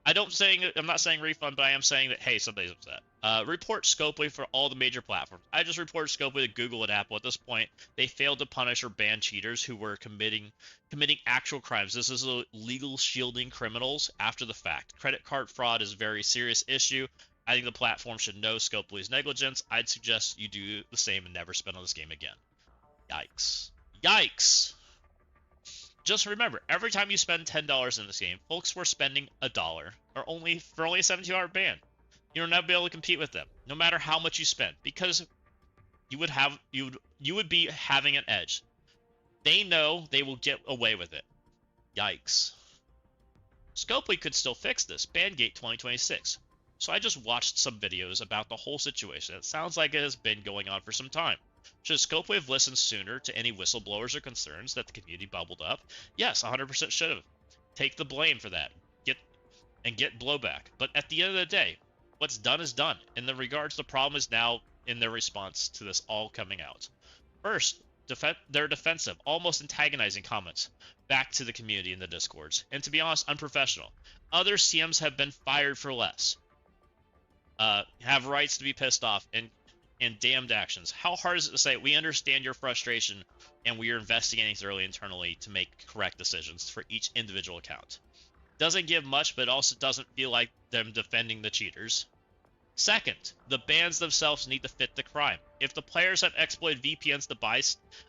I'm not saying refund, but I am saying that, hey, somebody's upset. Report Scopely for all the major platforms. I just reported Scopely to Google and Apple. At this point, they failed to punish or ban cheaters who were committing actual crimes. This is legal shielding criminals after the fact. Credit card fraud is a very serious issue. I think the platform should know Scopely's negligence. I'd suggest you do the same and never spend on this game again. Yikes. Yikes! Just remember, every time you spend $10 in this game, folks were spending $1 for only a 72-hour ban. You'll never be able to compete with them, no matter how much you spend, because you would be having an edge. They know they will get away with it. Yikes. Scopely could still fix this. Bangate 2026. So I just watched some videos about the whole situation. It sounds like it has been going on for some time. Should Scopely have listened sooner to any whistleblowers or concerns that the community bubbled up? Yes, 100% should have. Take the blame for that. Get blowback. But at the end of the day, what's done is done. In the regards, the problem is now in their response to this all coming out. First, they're defensive, almost antagonizing comments back to the community in the Discords. And to be honest, unprofessional. Other CMs have been fired for less. Have rights to be pissed off and damned actions. How hard is it to say, we understand your frustration and we are investigating thoroughly internally to make correct decisions for each individual account? Doesn't give much, but it also doesn't feel like them defending the cheaters. Second, the bans themselves need to fit the crime. If the players have exploited VPNs to buy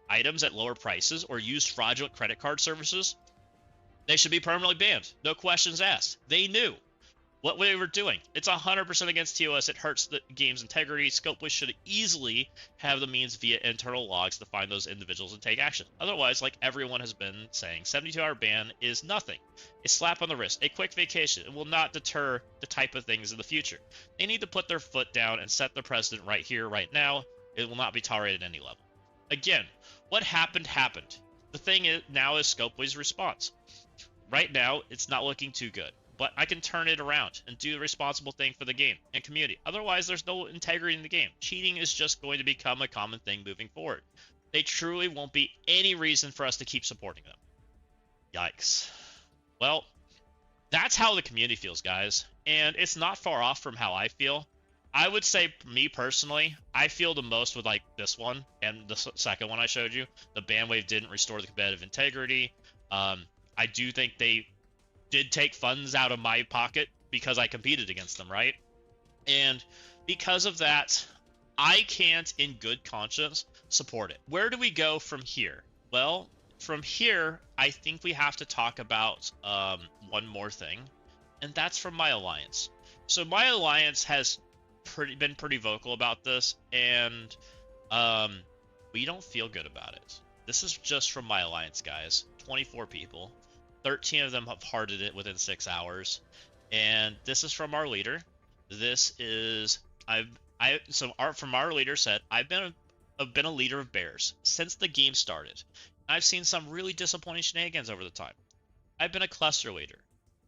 items at lower prices or used fraudulent credit card services, they should be permanently banned. No questions asked. They knew what they were doing. It's 100% against TOS. It hurts the game's integrity. Scopely should easily have the means via internal logs to find those individuals and take action. Otherwise, like everyone has been saying, 72-hour ban is nothing. A slap on the wrist, a quick vacation. It will not deter the type of things in the future. They need to put their foot down and set the precedent right here, right now. It will not be tolerated at any level. Again, what happened, happened. The thing now is Scopely's response. Right now, it's not looking too good. But I can turn it around and do the responsible thing for the game and community. Otherwise, there's no integrity in the game. Cheating is just going to become a common thing moving forward. They truly won't be any reason for us to keep supporting them. Yikes. Well, that's how the community feels, guys. And it's not far off from how I feel. I would say, me personally, I feel the most with like this one and the second one I showed you. The ban wave didn't restore the competitive integrity. I do think they did take funds out of my pocket because I competed against them, right? And because of that, I can't in good conscience support it. Where do we go from here? Well, from here, I think we have to talk about one more thing, and that's from my alliance. So my alliance has been pretty vocal about this, and we don't feel good about it. This is just from my alliance, guys. 24 people. 13 of them have hearted it within 6 hours, and this is from our leader. This is from our leader said, I've been a leader of bears since the game started. I've seen some really disappointing shenanigans over the time. I've been a cluster leader,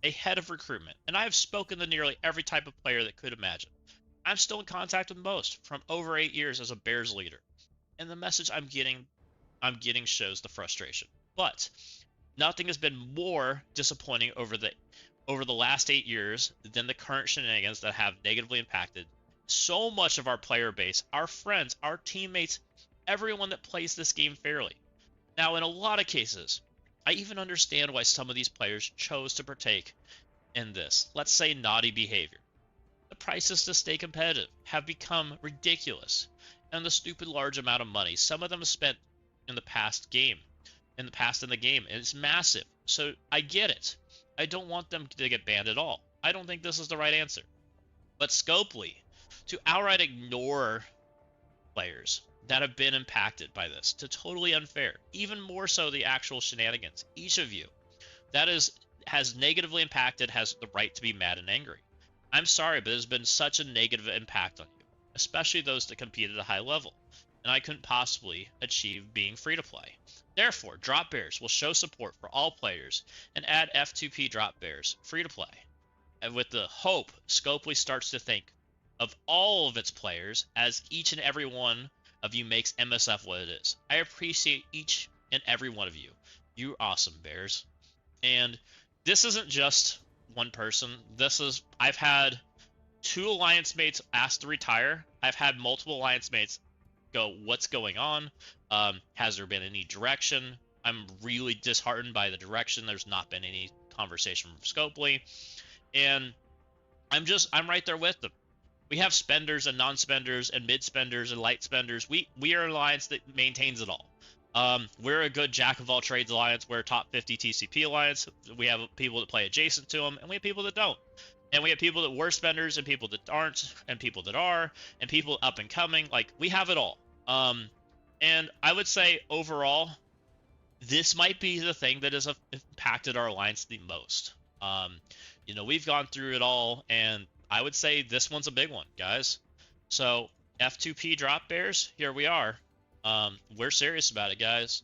a head of recruitment, and I have spoken to nearly every type of player that could imagine. I'm still in contact with most from over 8 years as a bears leader, and the message I'm getting shows the frustration. But nothing has been more disappointing over the last 8 years than the current shenanigans that have negatively impacted so much of our player base, our friends, our teammates, everyone that plays this game fairly. Now, in a lot of cases, I even understand why some of these players chose to partake in this, let's say, naughty behavior. The prices to stay competitive have become ridiculous, and the stupid large amount of money some of them spent in the past game, in the game, and it's massive. So I get it. I don't want them to get banned at all. I don't think this is the right answer. But Scopely, to outright ignore players that have been impacted by this, to totally unfair, even more so the actual shenanigans, each of you, that has negatively impacted, has the right to be mad and angry. I'm sorry, but there's been such a negative impact on you, especially those that compete at a high level, and I couldn't possibly achieve being free to play. Therefore, drop bears will show support for all players and add F2P drop bears free to play. And with the hope Scopely starts to think of all of its players as each and every one of you makes MSF what it is. I appreciate each and every one of you. You're awesome, bears. And this isn't just one person. I've had 2 alliance mates ask to retire. I've had multiple alliance mates go, what's going on? Has there been any direction? I'm really disheartened by the direction. There's not been any conversation from Scopely. And I'm right there with them. We have spenders and non-spenders and mid-spenders and light spenders. We are an alliance that maintains it all. We're a good jack-of-all-trades alliance. We're a top 50 TCP alliance. We have people that play adjacent to them, and we have people that don't. And we have people that were spenders and people that aren't, and people that are, and people up and coming. Like, we have it all. And I would say, overall, this might be the thing that has impacted our alliance the most. You know, we've gone through it all, and I would say this one's a big one, guys. So, F2P drop bears, here we are. We're serious about it, guys.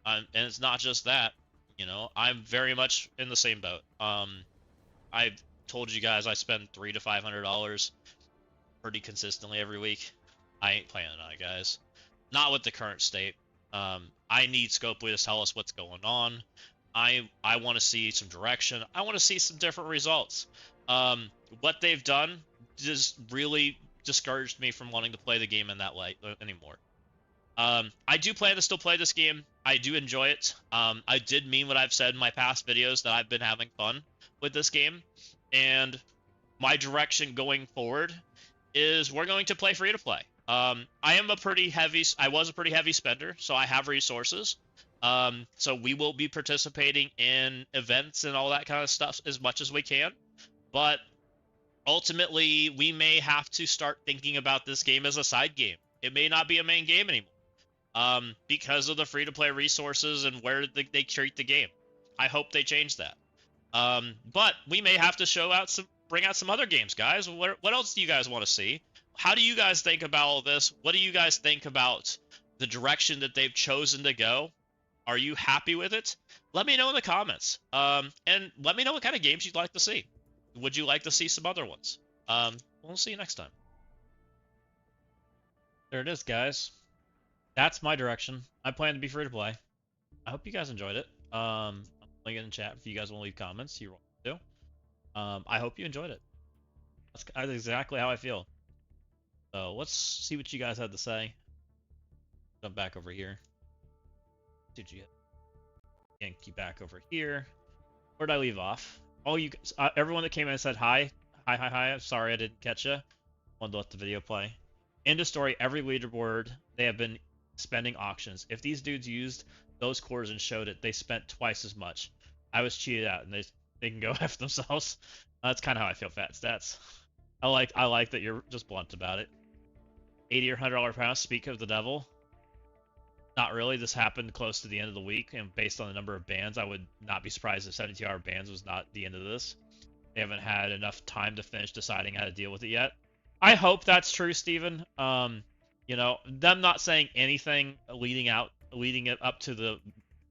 And it's not just that. You know, I'm very much in the same boat. I've told you guys I spend $300 to $500 pretty consistently every week. I ain't planning on it, guys. Not with the current state. I need Scopely to tell us what's going on. I want to see some direction. I want to see some different results. What they've done just really discouraged me from wanting to play the game in that light anymore. I do plan to still play this game. I do enjoy it. I did mean what I've said in my past videos, that I've been having fun with this game. And my direction going forward is we're going to play free to play. I was a pretty heavy spender, so I have resources. So we will be participating in events and all that kind of stuff as much as we can. But ultimately, we may have to start thinking about this game as a side game. It may not be a main game anymore, because of the free-to-play resources and where they treat the game. I hope they change that. But we may have to bring out some other games, guys. What else do you guys want to see? How do you guys think about all this? What do you guys think about the direction that they've chosen to go? Are you happy with it? Let me know in the comments. And let me know what kind of games you'd like to see. Would you like to see some other ones? We'll see you next time. There it is, guys. That's my direction. I plan to be free to play. I hope you guys enjoyed it. I'm putting it in chat if you guys want to leave comments. You want to do. I hope you enjoyed it. That's exactly how I feel. So let's see what you guys had to say. Jump back over here. Did you yank you back over here? Where'd I leave off? Oh, you guys, everyone that came in and said hi. Hi. Sorry I didn't catch you. Wanted to let the video play. End of story. Every leaderboard, they have been spending auctions. If these dudes used those cores and showed it, they spent twice as much. I was cheated out, and they can go F themselves. That's kind of how I feel, Fat Stats. I like that you're just blunt about it. $80 or $100 pounds. Speak of the devil. Not really. This happened close to the end of the week, and based on the number of bans, I would not be surprised if 72-hour bans was not the end of this. They haven't had enough time to finish deciding how to deal with it yet. I hope that's true, Steven. You know, them not saying anything leading it up to the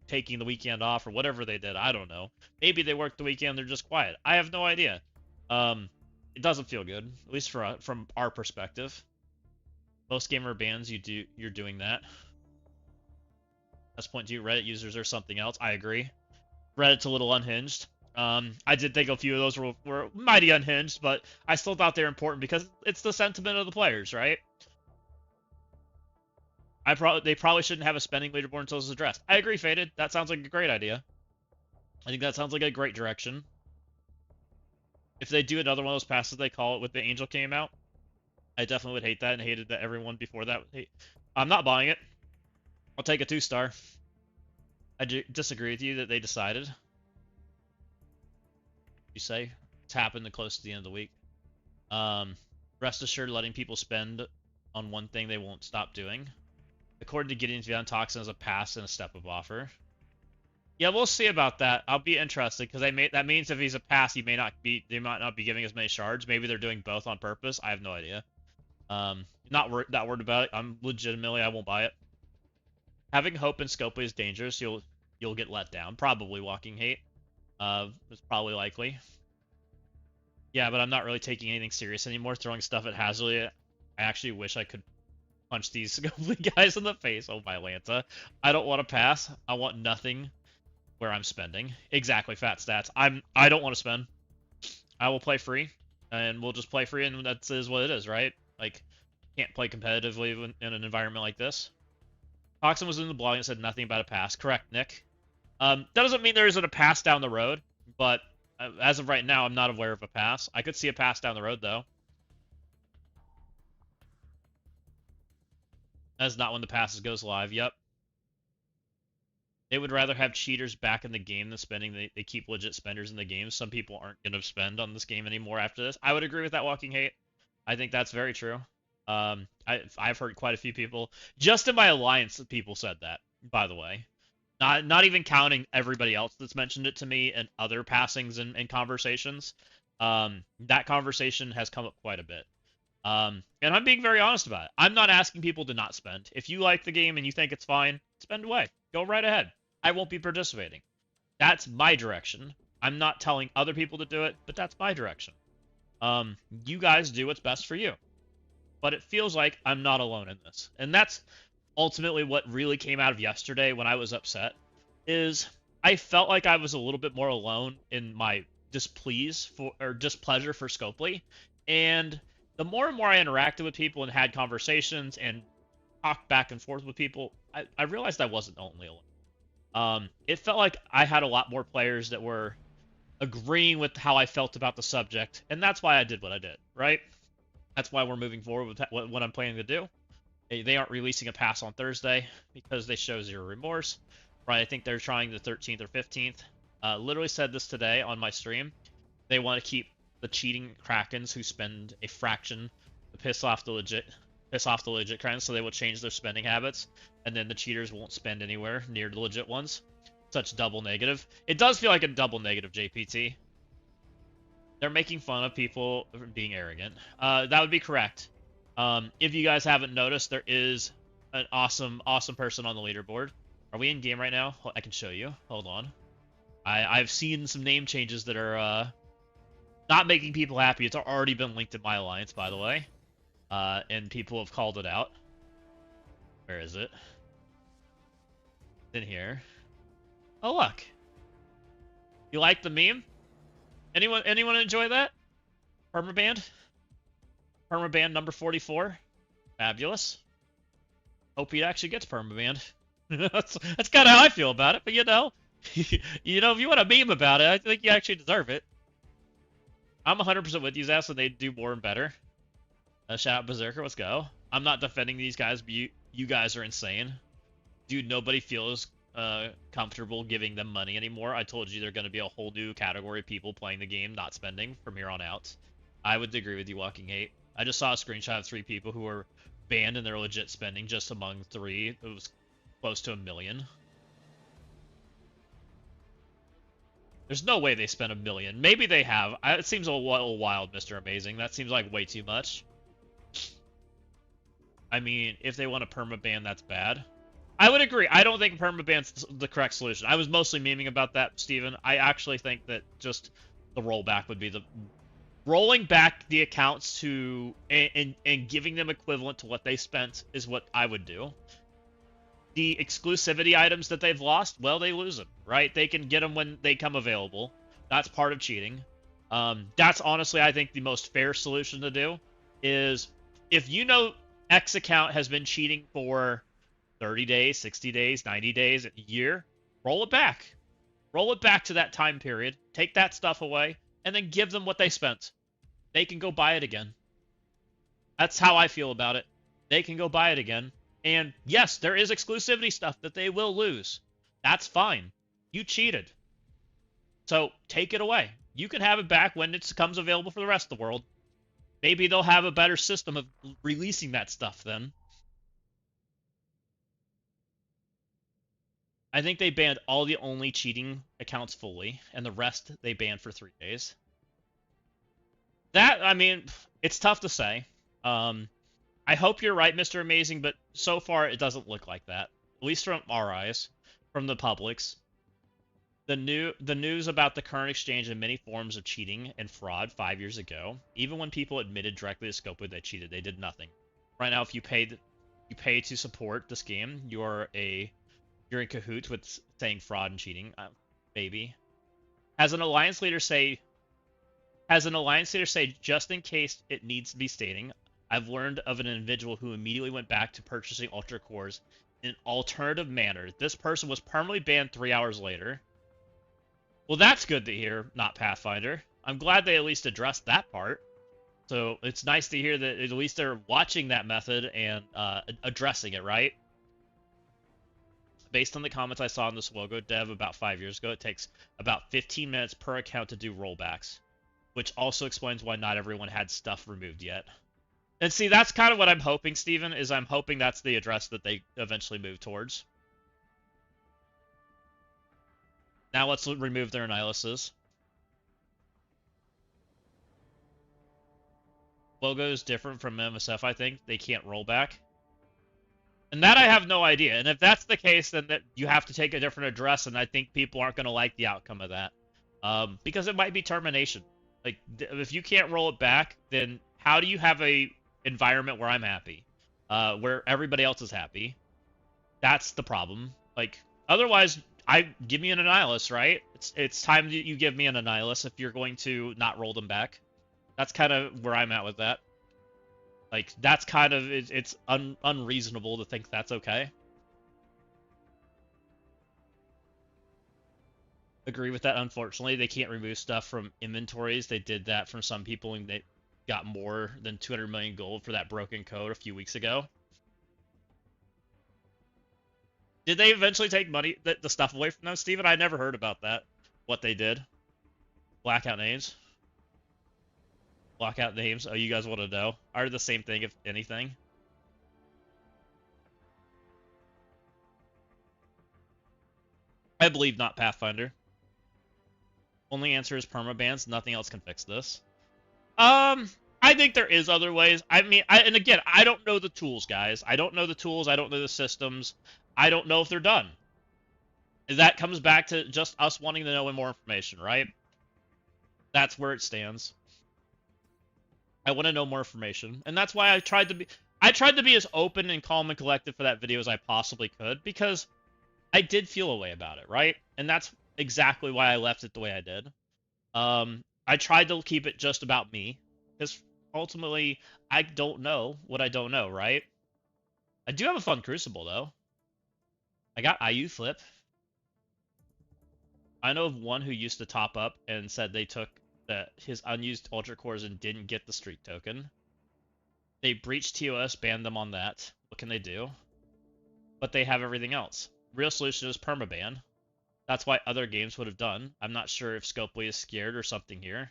taking the weekend off or whatever they did, I don't know. Maybe they worked the weekend, they're just quiet. I have no idea. It doesn't feel good, at least from our perspective. Most gamer bans, you're doing that. That's point to you. Reddit users or something else. I agree. Reddit's a little unhinged. I did think a few of those were mighty unhinged, but I still thought they were important because it's the sentiment of the players, right? They probably shouldn't have a spending leaderboard until it's addressed. I agree, Faded. That sounds like a great idea. I think that sounds like a great direction. If they do another one of those passes they call it with the Angel came out, I definitely would hate that and hated that everyone before that would hate. I'm not buying it. I'll take a 2-star. I disagree with you that they decided. You say it's happened close to the end of the week. Rest assured, letting people spend on one thing they won't stop doing. According to Gideon's Beyond, Toxin is a pass and a step-up offer. Yeah, we'll see about that. I'll be interested because that means if he's a pass, they might not be giving as many shards. Maybe they're doing both on purpose. I have no idea. Not worried about it. I'm legitimately, I won't buy it. Having hope in Scopely is dangerous. You'll get let down. Probably Walking Hate. It's probably likely. Yeah, but I'm not really taking anything serious anymore. Throwing stuff at Hazily. I actually wish I could punch these Scopely guys in the face. Oh my Lanta. I don't want to pass. I want nothing where I'm spending. Exactly, fat stats. I don't want to spend. I will play free, and we'll just play free, and that is what it is, right? Like, can't play competitively in an environment like this. Toxin was in the blog and said nothing about a pass. Correct, Nick. That doesn't mean there isn't a pass down the road, but as of right now, I'm not aware of a pass. I could see a pass down the road, though. That's not when the passes goes live. Yep. They would rather have cheaters back in the game than spending. They keep legit spenders in the game. Some people aren't going to spend on this game anymore after this. I would agree with that, Walking Hate. I think that's very true. I've heard quite a few people, just in my alliance, people said that, by the way. Not even counting everybody else that's mentioned it to me and other passings and conversations. That conversation has come up quite a bit. And I'm being very honest about it. I'm not asking people to not spend. If you like the game and you think it's fine, spend away. Go right ahead. I won't be participating. That's my direction. I'm not telling other people to do it, but that's my direction. You guys do what's best for you. But it feels like I'm not alone in this. And that's ultimately what really came out of yesterday when I was upset, is I felt like I was a little bit more alone in my displeasure for Scopely. And the more and more I interacted with people and had conversations and talked back and forth with people, I realized I wasn't only alone. It felt like I had a lot more players that were agreeing with how I felt about the subject, and that's why I did what I did, right? That's why we're moving forward with what I'm planning to do. They aren't releasing a pass on Thursday because they show zero remorse, right? I think they're trying the 13th or 15th. Literally said this today on my stream. They want to keep the cheating Krakens who spend a fraction to piss off the legit Krakens, so they will change their spending habits, and then the cheaters won't spend anywhere near the legit ones. Such double negative. It does feel like a double negative, JPT. They're making fun of people being arrogant. That would be correct. If you guys haven't noticed, there is an awesome person on the leaderboard. Are we in game right now? I can show you. Hold on. I've seen some name changes that are not making people happy. It's already been linked in my alliance, by the way. And people have called it out. Where is it? It's in here. Oh, look. You like the meme? Anyone enjoy that? Permaband? Permaband number 44. Fabulous. Hope he actually gets permaband. that's kind of how I feel about it, but you know, if you want a meme about it, I think you actually deserve it. I'm 100% with you, Zess, and they do more and better. Shout out Berserker, let's go. I'm not defending these guys, but you guys are insane. Dude, nobody feels comfortable giving them money anymore. I told you they're going to be a whole new category of people playing the game, not spending from here on out. I would agree with you, Walking Hate. I just saw a screenshot of 3 people who were banned and they're legit spending just among 3. It was close to 1 million. There's no way they spent 1 million. Maybe they have. It seems a little wild, Mr. Amazing. That seems like way too much. I mean, if they want to permaban, that's bad. I would agree. I don't think permaban's the correct solution. I was mostly memeing about that, Steven. I actually think that just the rollback would be the... Rolling back the accounts to... And giving them equivalent to what they spent is what I would do. The exclusivity items that they've lost, well, they lose them, right? They can get them when they come available. That's part of cheating. That's honestly, I think, the most fair solution to do is if you know X account has been cheating for 30 days, 60 days, 90 days, a year, roll it back. Roll it back to that time period. Take that stuff away, and then give them what they spent. They can go buy it again. That's how I feel about it. They can go buy it again. And yes, there is exclusivity stuff that they will lose. That's fine. You cheated. So take it away. You can have it back when it becomes available for the rest of the world. Maybe they'll have a better system of releasing that stuff then. I think they banned all the only cheating accounts fully, and the rest they banned for 3 days. That, I mean, it's tough to say. I hope you're right, Mr. Amazing, but so far it doesn't look like that. At least from our eyes, from the public's. The news about the current exchange and many forms of cheating and fraud 5 years ago, even when people admitted directly to Scopely they cheated, they did nothing. Right now, if you pay to support this game, you're in cahoots with saying fraud and cheating. Maybe. Has an alliance leader say, just in case it needs to be stating, I've learned of an individual who immediately went back to purchasing Ultra Cores in an alternative manner. This person was permanently banned 3 hours later. Well, that's good to hear, not Pathfinder. I'm glad they at least addressed that part. So it's nice to hear that at least they're watching that method and addressing it, right? Based on the comments I saw in this logo dev about 5 years ago, it takes about 15 minutes per account to do rollbacks, which also explains why not everyone had stuff removed yet. And see, that's kind of what I'm hoping, Steven, is I'm hoping that's the address that they eventually move towards. Now let's remove their Annihiluses. Logo is different from MSF, I think. They can't roll back. And that I have no idea. And if that's the case, then you have to take a different address, and I think people aren't going to like the outcome of that. Because it might be termination. Like, if you can't roll it back, then how do you have a environment where I'm happy? Where everybody else is happy? That's the problem. Like, otherwise, give me an Annihilus, right? It's time that you give me an Annihilus if you're going to not roll them back. That's kind of where I'm at with that. Like, that's kind of, it's unreasonable to think that's okay. Agree with that, unfortunately. They can't remove stuff from inventories. They did that from some people, and they got more than 200 million gold for that broken code a few weeks ago. Did they eventually take the stuff away from them, Steven? I never heard about that. What they did. Blackout names. Blackout names. Oh, you guys want to know? Are the same thing, if anything? I believe not Pathfinder. Only answer is permabans. Nothing else can fix this. I think there is other ways. I mean, and again, I don't know the tools, guys. I don't know the tools. I don't know the systems. I don't know if they're done. That comes back to just us wanting to know more information, right? That's where it stands. I want to know more information, and that's why I tried to be as open and calm and collected for that video as I possibly could, because I did feel a way about it, right? And that's exactly why I left it the way I did. I tried to keep it just about me, because ultimately, I don't know what I don't know, right? I do have a fun Crucible, though. I got IU Flip. I know of one who used to top up and said they took his unused Ultra Cores and didn't get the streak token. They breached TOS, banned them on that. What can they do? But they have everything else. Real solution is permaban. That's why other games would have done. I'm not sure if Scopely is scared or something here.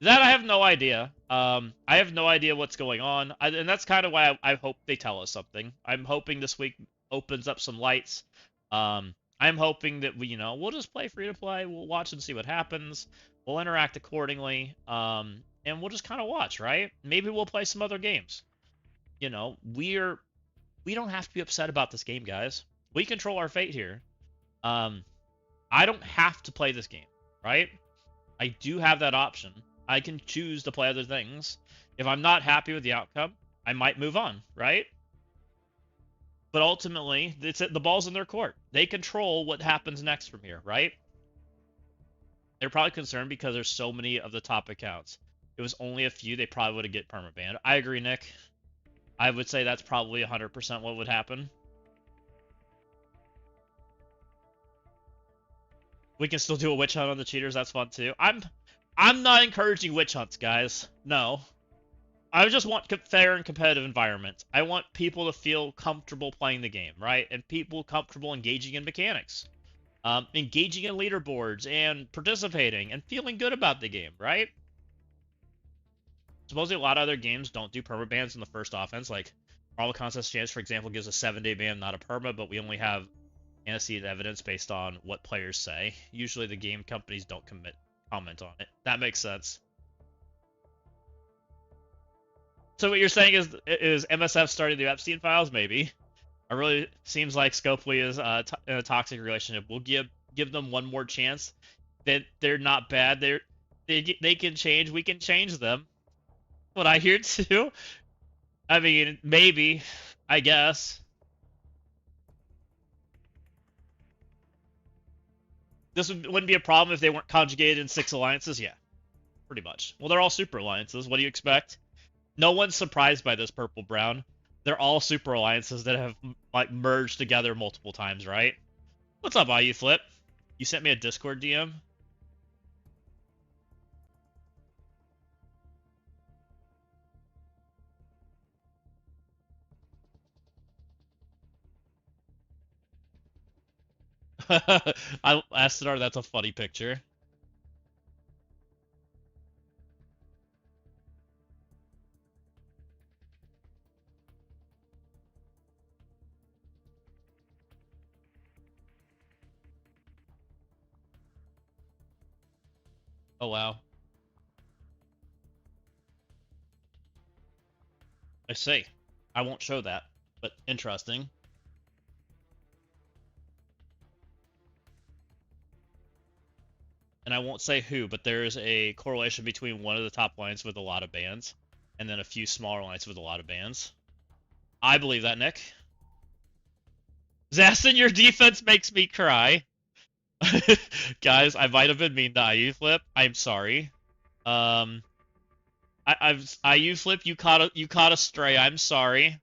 That I have no idea. I have no idea what's going on, and that's kind of why I hope they tell us something. I'm hoping this week opens up some lights. I'm hoping that we'll just play free to play. We'll watch and see what happens. We'll interact accordingly, and we'll just kind of watch, right? Maybe we'll play some other games. We don't have to be upset about this game, guys. We control our fate here. I don't have to play this game, right? I do have that option. I can choose to play other things. If I'm not happy with the outcome, I might move on, right? But ultimately, the ball's in their court. They control what happens next from here, right? They're probably concerned because there's so many of the top accounts. If it was only a few, they probably would have get permabanned. I agree, Nick. I would say that's probably 100% what would happen. We can still do a witch hunt on the cheaters. That's fun too. I'm not encouraging witch hunts, guys. No. I just want fair and competitive environments. I want people to feel comfortable playing the game, right? And people comfortable engaging in mechanics, engaging in leaderboards and participating and feeling good about the game, right? Supposedly a lot of other games don't do permabans in the first offense. Like Marvel Contest Chance, for example, gives a 7-day ban, not a perma, but we only have antecedent evidence based on what players say. Usually the game companies don't comment on it. That makes sense. So what you're saying is MSF starting the Epstein files? Maybe. It really seems like Scopely is in a toxic relationship. We'll give them one more chance. They're not bad. They can change. We can change them. What I hear too. I mean, maybe. I guess. This wouldn't be a problem if they weren't conjugated in 6 alliances. Yeah, pretty much. Well, they're all super alliances. What do you expect? No one's surprised by this purple brown. They're all super alliances that have like merged together multiple times, right? What's up, IU Flip? You sent me a Discord DM. I Astrodar, that's a funny picture. Oh wow. I see. I won't show that, but interesting. And I won't say who, but there is a correlation between one of the top lines with a lot of bans, and then a few smaller lines with a lot of bans. I believe that, Nick. Zastin, your defense makes me cry. Guys, I might have been mean to IU Flip. I'm sorry. I've IU Flip, you caught a stray. I'm sorry.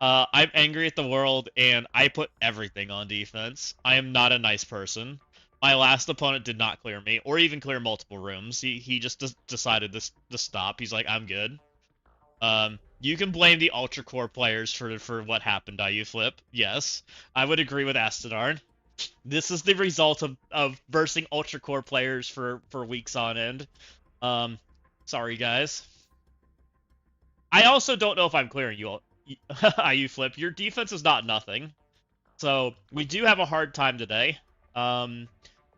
I'm angry at the world, and I put everything on defense. I am not a nice person. My last opponent did not clear me, or even clear multiple rooms. He just decided to stop. He's like, I'm good. You can blame the Ultra Core players for what happened, IU Flip. Yes, I would agree with Astrodar. This is the result of bursting Ultra Core players for weeks on end. Sorry, guys. I also don't know if I'm clearing you, IU Flip. Your defense is not nothing. So, we do have a hard time today.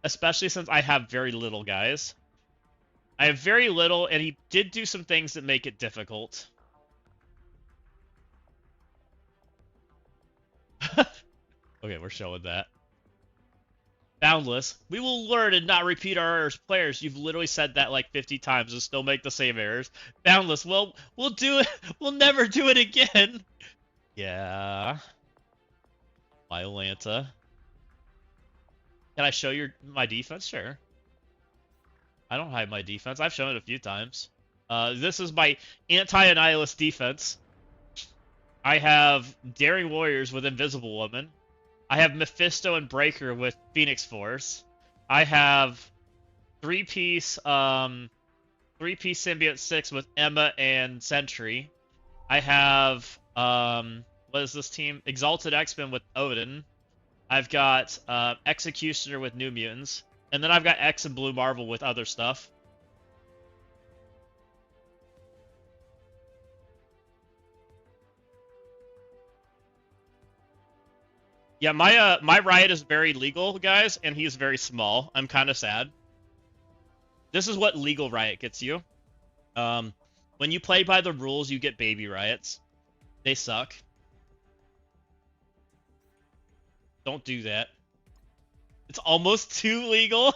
Especially since I have very little, guys. I have very little, and he did do some things that make it difficult. Okay, we're showing that. Boundless. We will learn and not repeat our errors. Players, you've literally said that like 50 times and still make the same errors. Boundless. Well, we'll do it. We'll never do it again. Yeah. Violanta. Can I show my defense? Sure. I don't hide my defense. I've shown it a few times. This is my anti-annihilist defense. I have Daring Warriors with Invisible Woman. I have Mephisto and Breaker with Phoenix Force. I have three-piece Symbiote 6 with Emma and Sentry. I have what is this team? Exalted X-Men with Odin. I've got Executioner with New Mutants. And then I've got X and Blue Marvel with other stuff. Yeah, my Riot is very legal, guys, and he's very small. I'm kind of sad. This is what legal Riot gets you. When you play by the rules, you get baby Riots. They suck. Don't do that. It's almost too legal.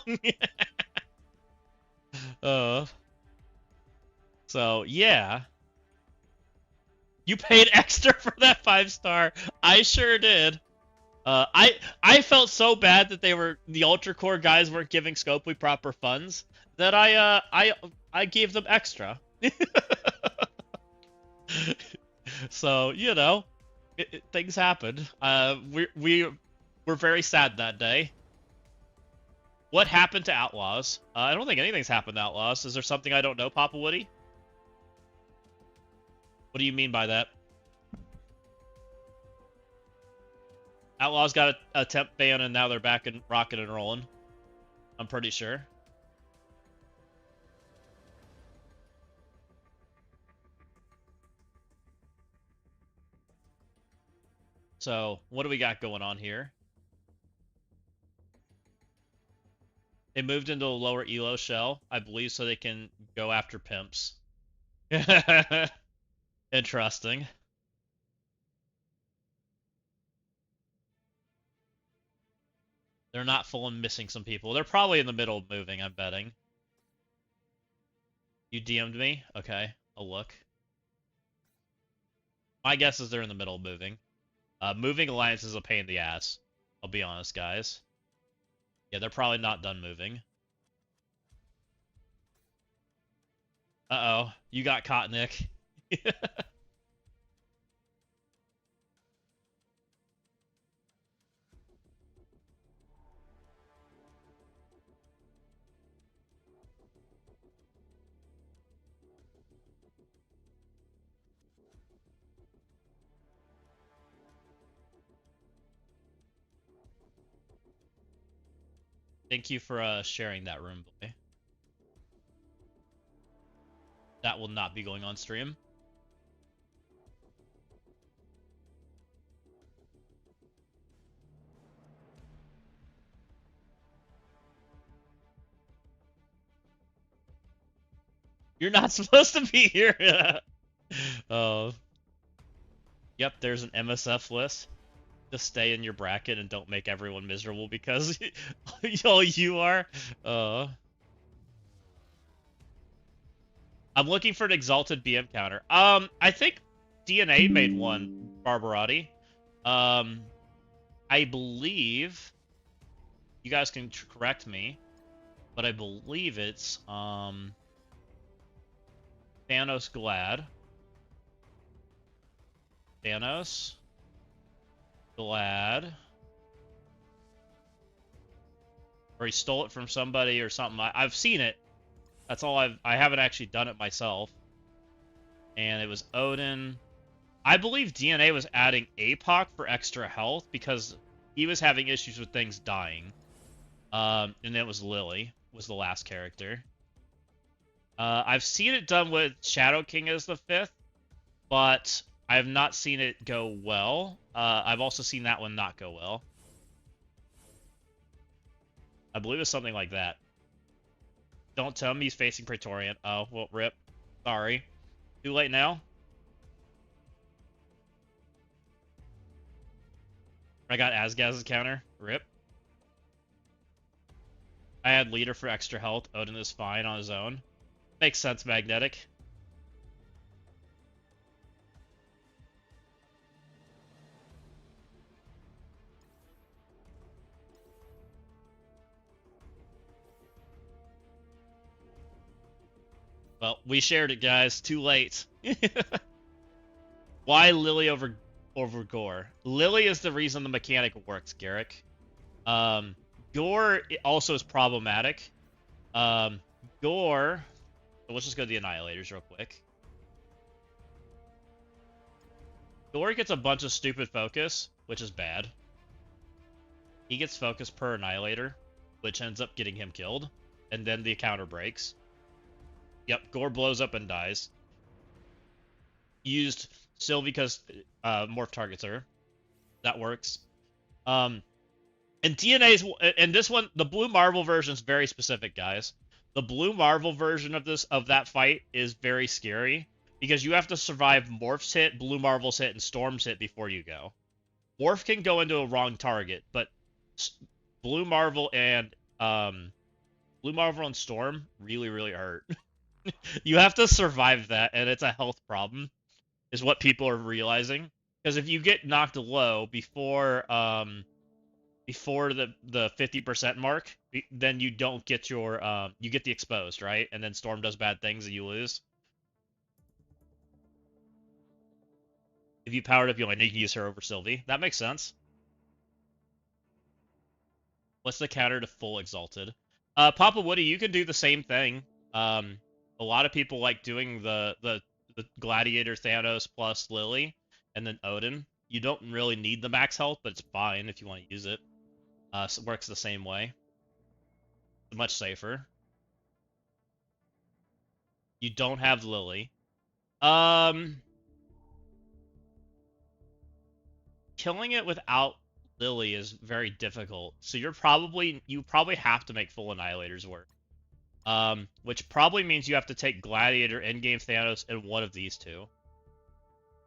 So, yeah. You paid extra for that 5-star. I sure did. I felt so bad that the Ultra Core guys weren't giving Scopely proper funds that I gave them extra. So, you know, things happened. We were very sad that day. What happened to Outlaws? I don't think anything's happened to Outlaws. Is there something I don't know, Papa Woody? What do you mean by that? Outlaws got a temp ban and now they're back and rocking and rolling. I'm pretty sure. So, what do we got going on here? They moved into a lower elo shell, I believe, so they can go after pimps. Interesting. They're not full and missing some people. They're probably in the middle of moving, I'm betting. You DM'd me? Okay, I'll look. My guess is they're in the middle of moving. Moving alliance is a pain in the ass. I'll be honest, guys. Yeah, they're probably not done moving. Uh-oh, you got caught, Nick. Thank you for sharing that room, boy. That will not be going on stream. You're not supposed to be here. Oh. Yep, there's an MSF list. Just stay in your bracket and don't make everyone miserable because yo, you are. I'm looking for an exalted BM counter. I think DNA made one, Barbarotti. I believe you guys can correct me, but I believe it's Thanos Glad. Thanos Glad. Or he stole it from somebody or something. I've seen it. That's all I haven't actually done it myself. And it was Odin. I believe DNA was adding APOC for extra health because he was having issues with things dying. And it was Lily was the last character. I've seen it done with Shadow King as the 5th, but I have not seen it go well. I've also seen that one not go well. I believe it's something like that. Don't tell me he's facing Praetorian. Oh, well, rip. Sorry. Too late now? I got Asgaz's counter. Rip. I had leader for extra health. Odin is fine on his own. Makes sense, Magnetic. Well, we shared it, guys. Too late. Why Lily over Gore? Lily is the reason the mechanic works, Garrick. Gore also is problematic. Gore... So let's just go to the Annihilators real quick. Gore gets a bunch of stupid focus, which is bad. He gets focus per Annihilator, which ends up getting him killed. And then the counter breaks. Yep, Gore blows up and dies. Used Sylvie because morph targets her. That works. And DNA's and this one, the Blue Marvel version is very specific, guys. The Blue Marvel version of that fight is very scary because you have to survive Morph's hit, Blue Marvel's hit, and Storm's hit before you go. Morph can go into a wrong target, but Blue Marvel and Storm really hurt. You have to survive that, and it's a health problem, is what people are realizing. Because if you get knocked low before the 50% mark, then you don't get your you get the exposed, right? And then Storm does bad things and you lose. If you powered up, you only need to use her over Sylvie. That makes sense. What's the counter to full exalted? Papa Woody, you can do the same thing. A lot of people like doing the the Gladiator, Thanos plus Lily, and then Odin. You don't really need the max health, but it's fine if you want to use it. So it works the same way. Much safer. You don't have Lily. Killing it without Lily is very difficult. So you probably have to make full Annihilators work. Which probably means you have to take Gladiator, Endgame Thanos, and one of these two.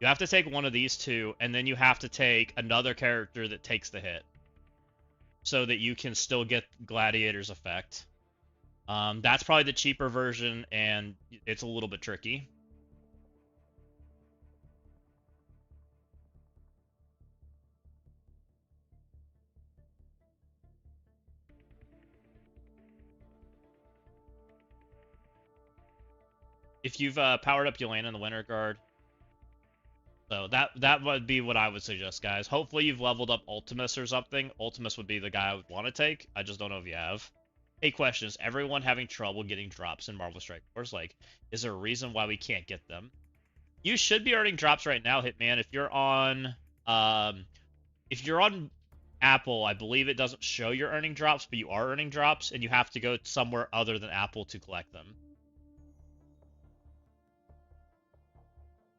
You have to take one of these two, and then you have to take another character that takes the hit, so that you can still get Gladiator's effect. That's probably the cheaper version, and it's a little bit tricky. If you've powered up Yelena in the Winter Guard, so that would be what I would suggest, guys. Hopefully you've leveled up Ultimus or something. Ultimus would be the guy I would want to take. I just don't know if you have. Hey, question, is everyone having trouble getting drops in Marvel Strike Force? Like, is there a reason why we can't get them? You should be earning drops right now, Hitman. If you're on Apple, I believe it doesn't show you're earning drops, but you are earning drops, and you have to go somewhere other than Apple to collect them.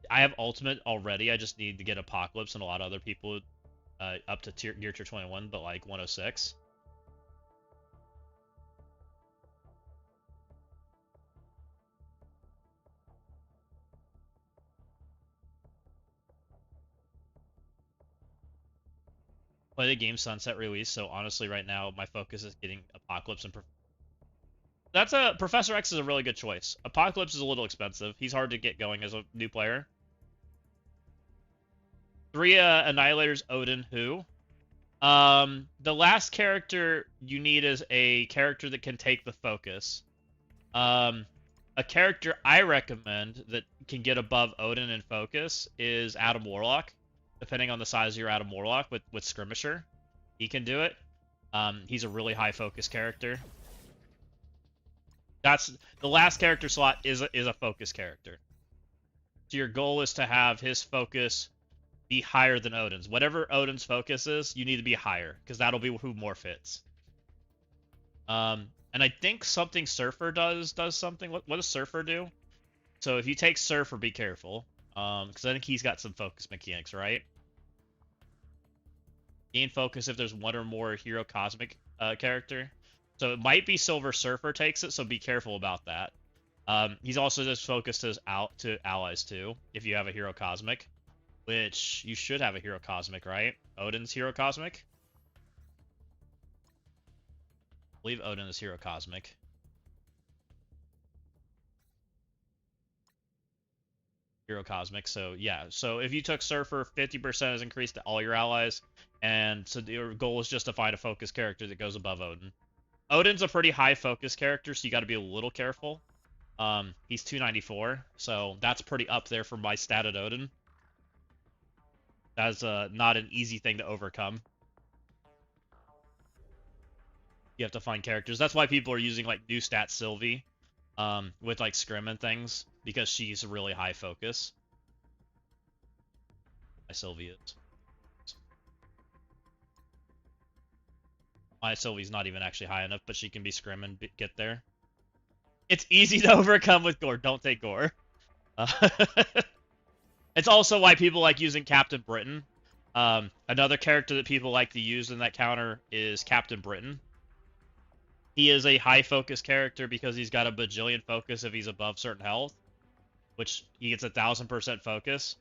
I have Ultimate already. I just need to get Apocalypse and a lot of other people up to Gear Tier 21, but like 106. Play the game Sunset release, so honestly right now my focus is getting Apocalypse and Professor X is a really good choice. Apocalypse is a little expensive. He's hard to get going as a new player. 3 Annihilators, Odin, who? The last character you need is a character that can take the focus. A character I recommend that can get above Odin in focus is Adam Warlock. Depending on the size of your Adam Warlock with Skirmisher, he can do it. He's a really high focus character. That's the last character slot is a focus character. So your goal is to have his focus be higher than Odin's. Whatever Odin's focus is, you need to be higher, because that'll be who more fits. And I think something Surfer does something. What does Surfer do? So if you take Surfer, be careful. Because I think he's got some focus mechanics, right? Gain focus if there's one or more Hero Cosmic character. So it might be Silver Surfer takes it, so be careful about that. He's also just focused to allies too, if you have a Hero Cosmic. Which, you should have a Hero Cosmic, right? Odin's Hero Cosmic? I believe Odin is Hero Cosmic. Hero Cosmic, so yeah. So if you took Surfer, 50% is increased to all your allies, and so your goal is just to find a focus character that goes above Odin. Odin's a pretty high focus character, so you got to be a little careful. He's 294, so that's pretty up there for my statted Odin. That's not an easy thing to overcome. You have to find characters. That's why people are using like new stat Sylvie with like Scrim and things, because she's really high focus. My Sylvie is. My Sylvie's not even actually high enough, but she can be Scrim and get there. It's easy to overcome with Gore. Don't take Gore. It's also why people like using Captain Britain. Another character that people like to use in that counter is Captain Britain. He is a high focus character because he's got a bajillion focus if he's above certain health, which he gets 1000% focus.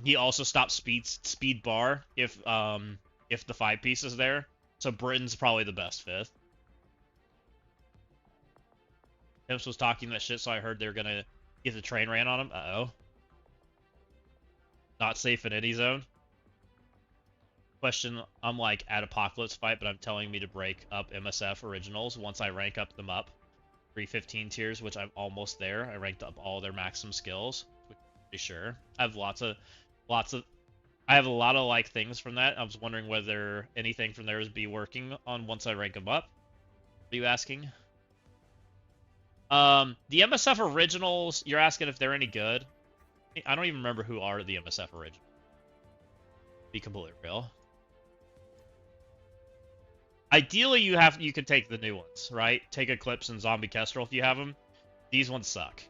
He also stops speed bar if the 5 piece is there. So Britain's probably the best 5th. Pimps was talking that shit, so I heard they were gonna get the train ran on him. Uh-oh. Not safe in any zone. Question, I'm like at Apocalypse fight, but I'm telling me to break up MSF originals once I rank up them up. 315 tiers, which I'm almost there. I ranked up all their maximum skills, which I'm pretty sure. I have I have a lot of like things from that. I was wondering whether anything from there would be working on once I rank them up. Are you asking? The MSF originals, you're asking if they're any good. I don't even remember who are the MSF original. Be completely real. Ideally, you could take the new ones, right? Take Eclipse and Zombie Kestrel if you have them. These ones suck.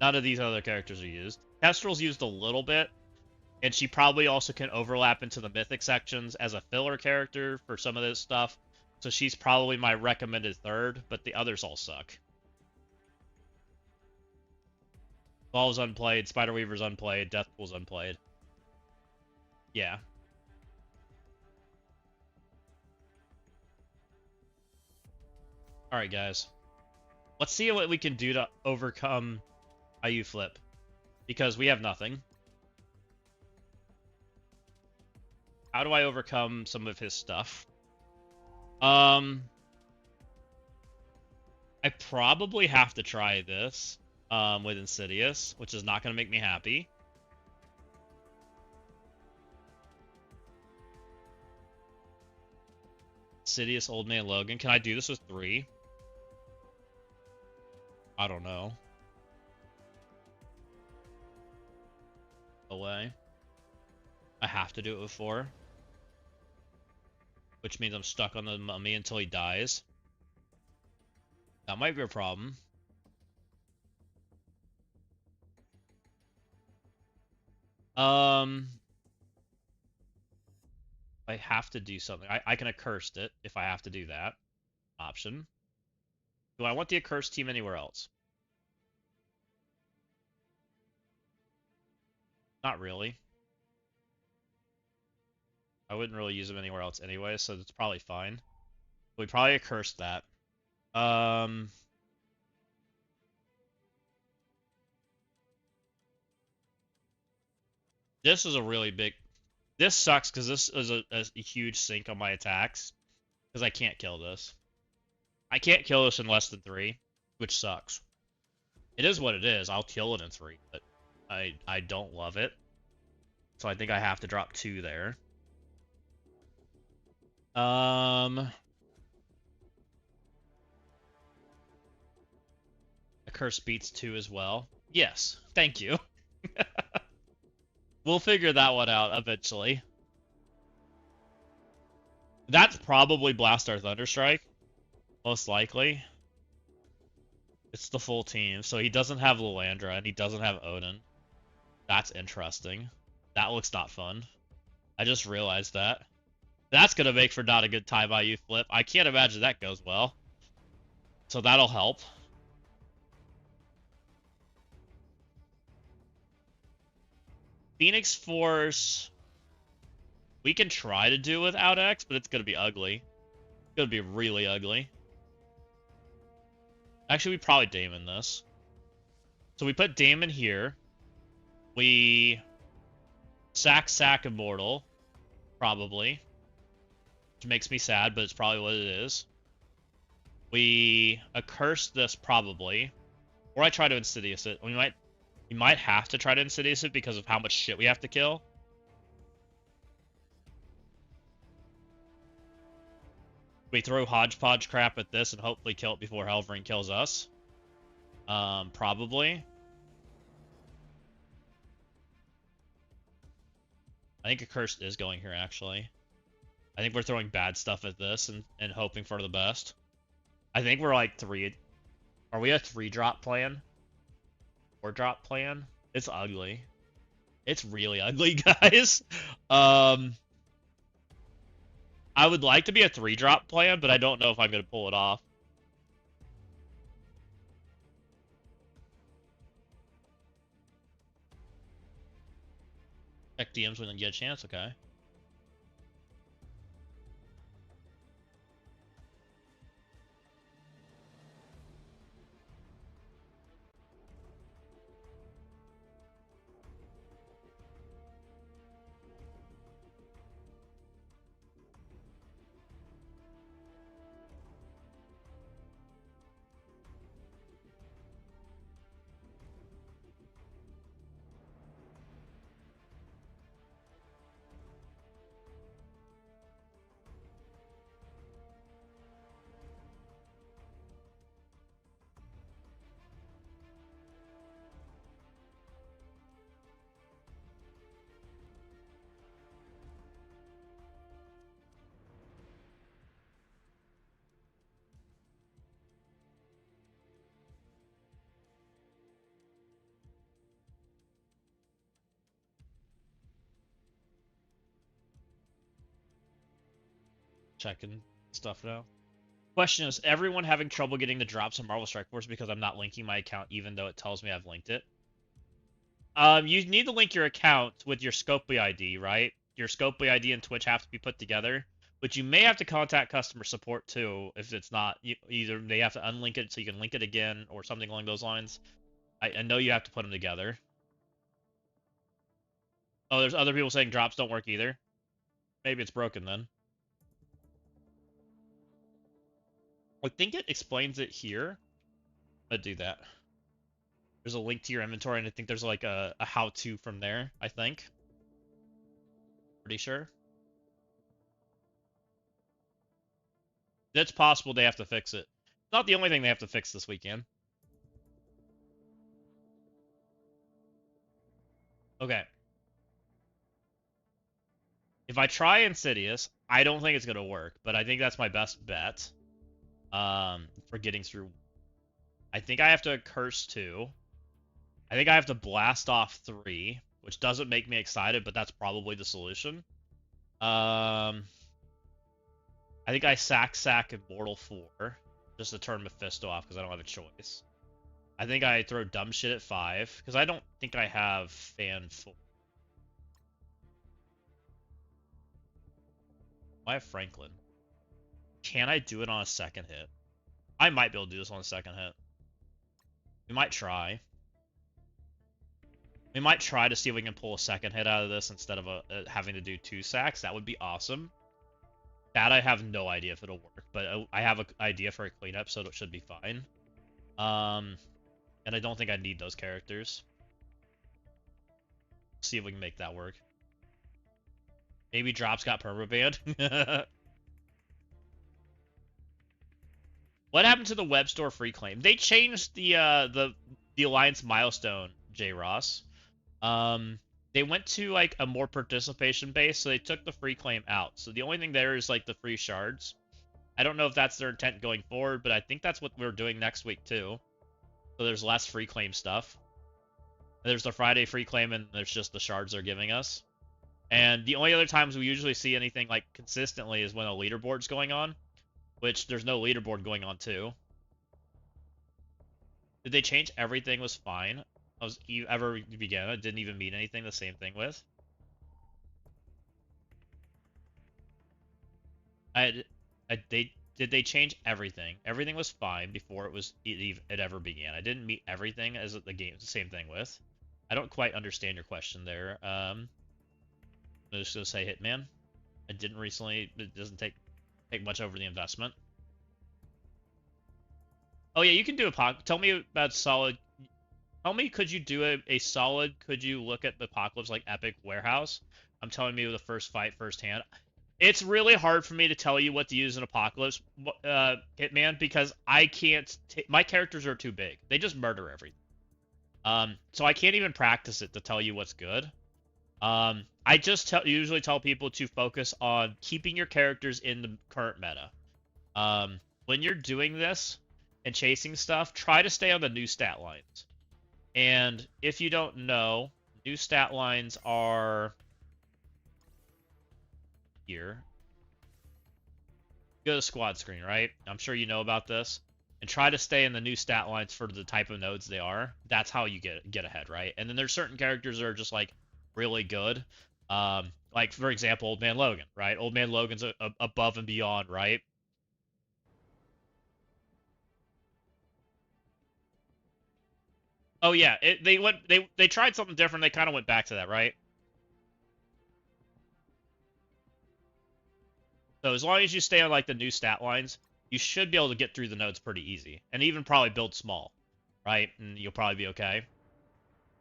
None of these other characters are used. Kestrel's used a little bit, and she probably also can overlap into the Mythic sections as a filler character for some of this stuff. So she's probably my recommended third, but the others all suck. Ball's unplayed, Spider Weaver's unplayed, Deathpool's unplayed. Yeah. Alright, guys. Let's see what we can do to overcome IU Flip. Because we have nothing. How do I overcome some of his stuff? I probably have to try this with Insidious, which is not going to make me happy. Insidious, Old Man Logan. Can I do this with 3? I don't know. Away. I have to do it with 4. Which means I'm stuck on the mummy until he dies. That might be a problem. I have to do something. I can accursed it if I have to do that. Option. Do I want the accursed team anywhere else? Not really. I wouldn't really use them anywhere else anyway, so it's probably fine. We probably accursed that. This is a really big... This sucks because this is a huge sink on my attacks. Because I can't kill this. I can't kill this in less than 3, which sucks. It is what it is. I'll kill it in 3, but I don't love it. So I think I have to drop 2 there. A curse beats 2 as well. Yes, thank you. We'll figure that one out eventually. That's probably Blastar Thunderstrike. Most likely. It's the full team. So he doesn't have Lilandra and he doesn't have Odin. That's interesting. That looks not fun. I just realized that. That's going to make for not a good time IU Flip. I can't imagine that goes well. So that'll help. Phoenix Force... We can try to do without X, but it's going to be ugly. It's going to be really ugly. Actually, we probably Daemon this. So we put Daemon here. We... Sack Immortal. Probably. Which makes me sad, but it's probably what it is. We accurse this probably. Or I try to Insidious it. We might have to try to Insidious it because of how much shit we have to kill. We throw hodgepodge crap at this and hopefully kill it before Helvering kills us. Probably. I think Accursed is going here, actually. I think we're throwing bad stuff at this and hoping for the best. I think we're like 3... Are we a 3-drop plan? 4-drop plan? It's ugly. It's really ugly, guys. I would like to be a 3-drop plan, but I don't know if I'm going to pull it off. Check DMs when you get a chance, okay. checking stuff now. Question is everyone having trouble getting the drops on Marvel Strike Force because I'm not linking my account even though it tells me I've linked it? You need to link your account with your Scopely ID, right? Your Scopely ID and Twitch have to be put together, but you may have to contact customer support too if it's not. Either they have to unlink it so you can link it again or something along those lines. I know you have to put them together. Oh, there's other people saying drops don't work either. Maybe it's broken then. I think it explains it here. I'd do that. There's a link to your inventory, and I think there's like a how-to from there, I think. Pretty sure. It's possible they have to fix it. It's not the only thing they have to fix this weekend. Okay. If I try Insidious, I don't think it's going to work, but I think that's my best bet for getting through. I think I have to Curse 2. I think I have to Blast Off 3, which doesn't make me excited, but that's probably the solution. I think I sack Immortal 4, just to turn Mephisto off because I don't have a choice. I think I throw Dumb Shit at 5, because I don't think I have Fan 4. I have Franklin. Can I do it on a second hit? I might be able to do this on a second hit. We might try. We might try to see if we can pull a second hit out of this instead of having to do 2 sacks. That would be awesome. That I have no idea if it'll work, but I have an idea for a cleanup, so it should be fine. And I don't think I need those characters. See if we can make that work. Maybe Drops got permabanned. What happened to the web store free claim? They changed the Alliance milestone, J. Ross. They went to like a more participation base, so they took the free claim out. So the only thing there is like the free shards. I don't know if that's their intent going forward, but I think that's what we're doing next week too. So there's less free claim stuff. There's the Friday free claim, and there's just the shards they're giving us. And the only other times we usually see anything like consistently is when a leaderboard's going on, which there's no leaderboard going on too. Did they change everything was fine? I was ever began. It didn't even mean anything. The same thing with. Did they change everything? Everything was fine before it ever began. I didn't meet everything as the game. The same thing with. I don't quite understand your question there. I'm just gonna say Hitman. I didn't recently. It doesn't take much over the investment. Oh yeah, you can do a tell me about solid. Tell me, could you do a solid? Could you look at the Apocalypse like Epic Warehouse? I'm telling you the first fight firsthand. It's really hard for me to tell you what to use in Apocalypse, Hitman, because I can't. My characters are too big. They just murder everything. So I can't even practice it to tell you what's good. I just usually tell people to focus on keeping your characters in the current meta. When you're doing this and chasing stuff, try to stay on the new stat lines. And if you don't know, new stat lines are here. Go to squad screen, right? I'm sure you know about this. And try to stay in the new stat lines for the type of nodes they are. That's how you get ahead, right? And then there's certain characters that are just like really good. Like for example, Old Man Logan, right? Old Man Logan's above and beyond, right? Oh yeah, they tried something different. They kind of went back to that, right? So as long as you stay on like the new stat lines, you should be able to get through the nodes pretty easy, and even probably build small, right? And you'll probably be okay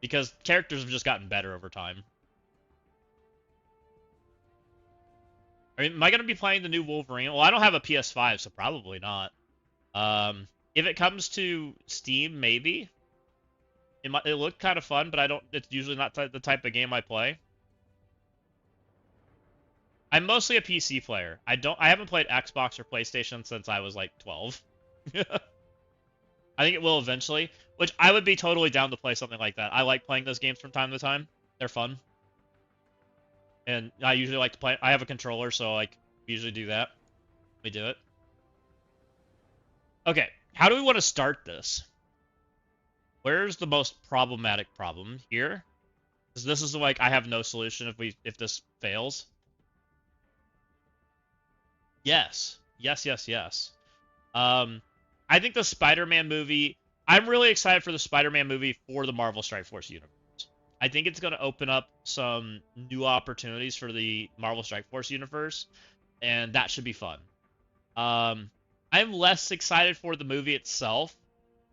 because characters have just gotten better over time. Am I going to be playing the new Wolverine? Well, I don't have a PS5, so probably not. If it comes to Steam, maybe. It looked kind of fun, but it's usually not the type of game I play. I'm mostly a PC player. I haven't played Xbox or PlayStation since I was like 12. I think it will eventually, which I would be totally down to play something like that. I like playing those games from time to time. They're fun. And I usually like to play. I have a controller, so like usually do that. We do it. Okay, how do we want to start this? Where's the most problematic problem here? Because this is like I have no solution if this fails. Yes. Yes, yes, yes. I think the Spider-Man movie, I'm really excited for the Spider-Man movie for the Marvel Strike Force universe. I think it's going to open up some new opportunities for the Marvel Strike Force universe, and that should be fun. I'm less excited for the movie itself,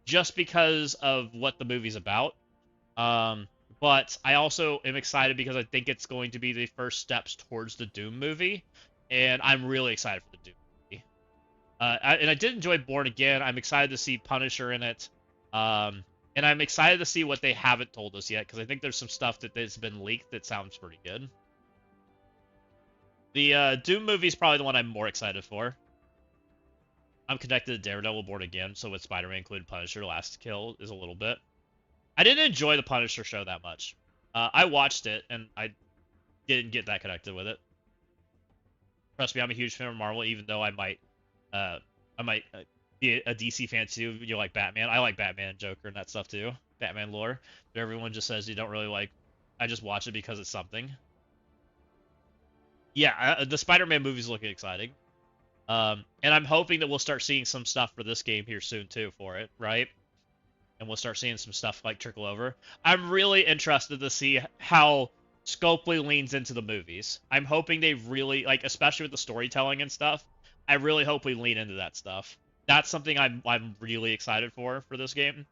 just because of what the movie's about. But I also am excited because I think it's going to be the first steps towards the Doom movie, and I'm really excited for the Doom movie. And I did enjoy Born Again. I'm excited to see Punisher in it. And I'm excited to see what they haven't told us yet, because I think there's some stuff that's been leaked that sounds pretty good. The Doom movie is probably the one I'm more excited for. I'm connected to Daredevil Born Again, so with Spider-Man included Punisher, Last Kill is a little bit. I didn't enjoy the Punisher show that much. I watched it, and I didn't get that connected with it. Trust me, I'm a huge fan of Marvel, even though I might be a DC fan too. You like Batman? I like Batman and Joker and that stuff too. Batman lore. But everyone just says you don't really like. I just watch it because it's something. Yeah, the Spider-Man movie's looking exciting. And I'm hoping that we'll start seeing some stuff for this game here soon too for it, right? And we'll start seeing some stuff like trickle over. I'm really interested to see how Scopely leans into the movies. I'm hoping they really, like, especially with the storytelling and stuff, I really hope we lean into that stuff. That's something I'm really excited for this game.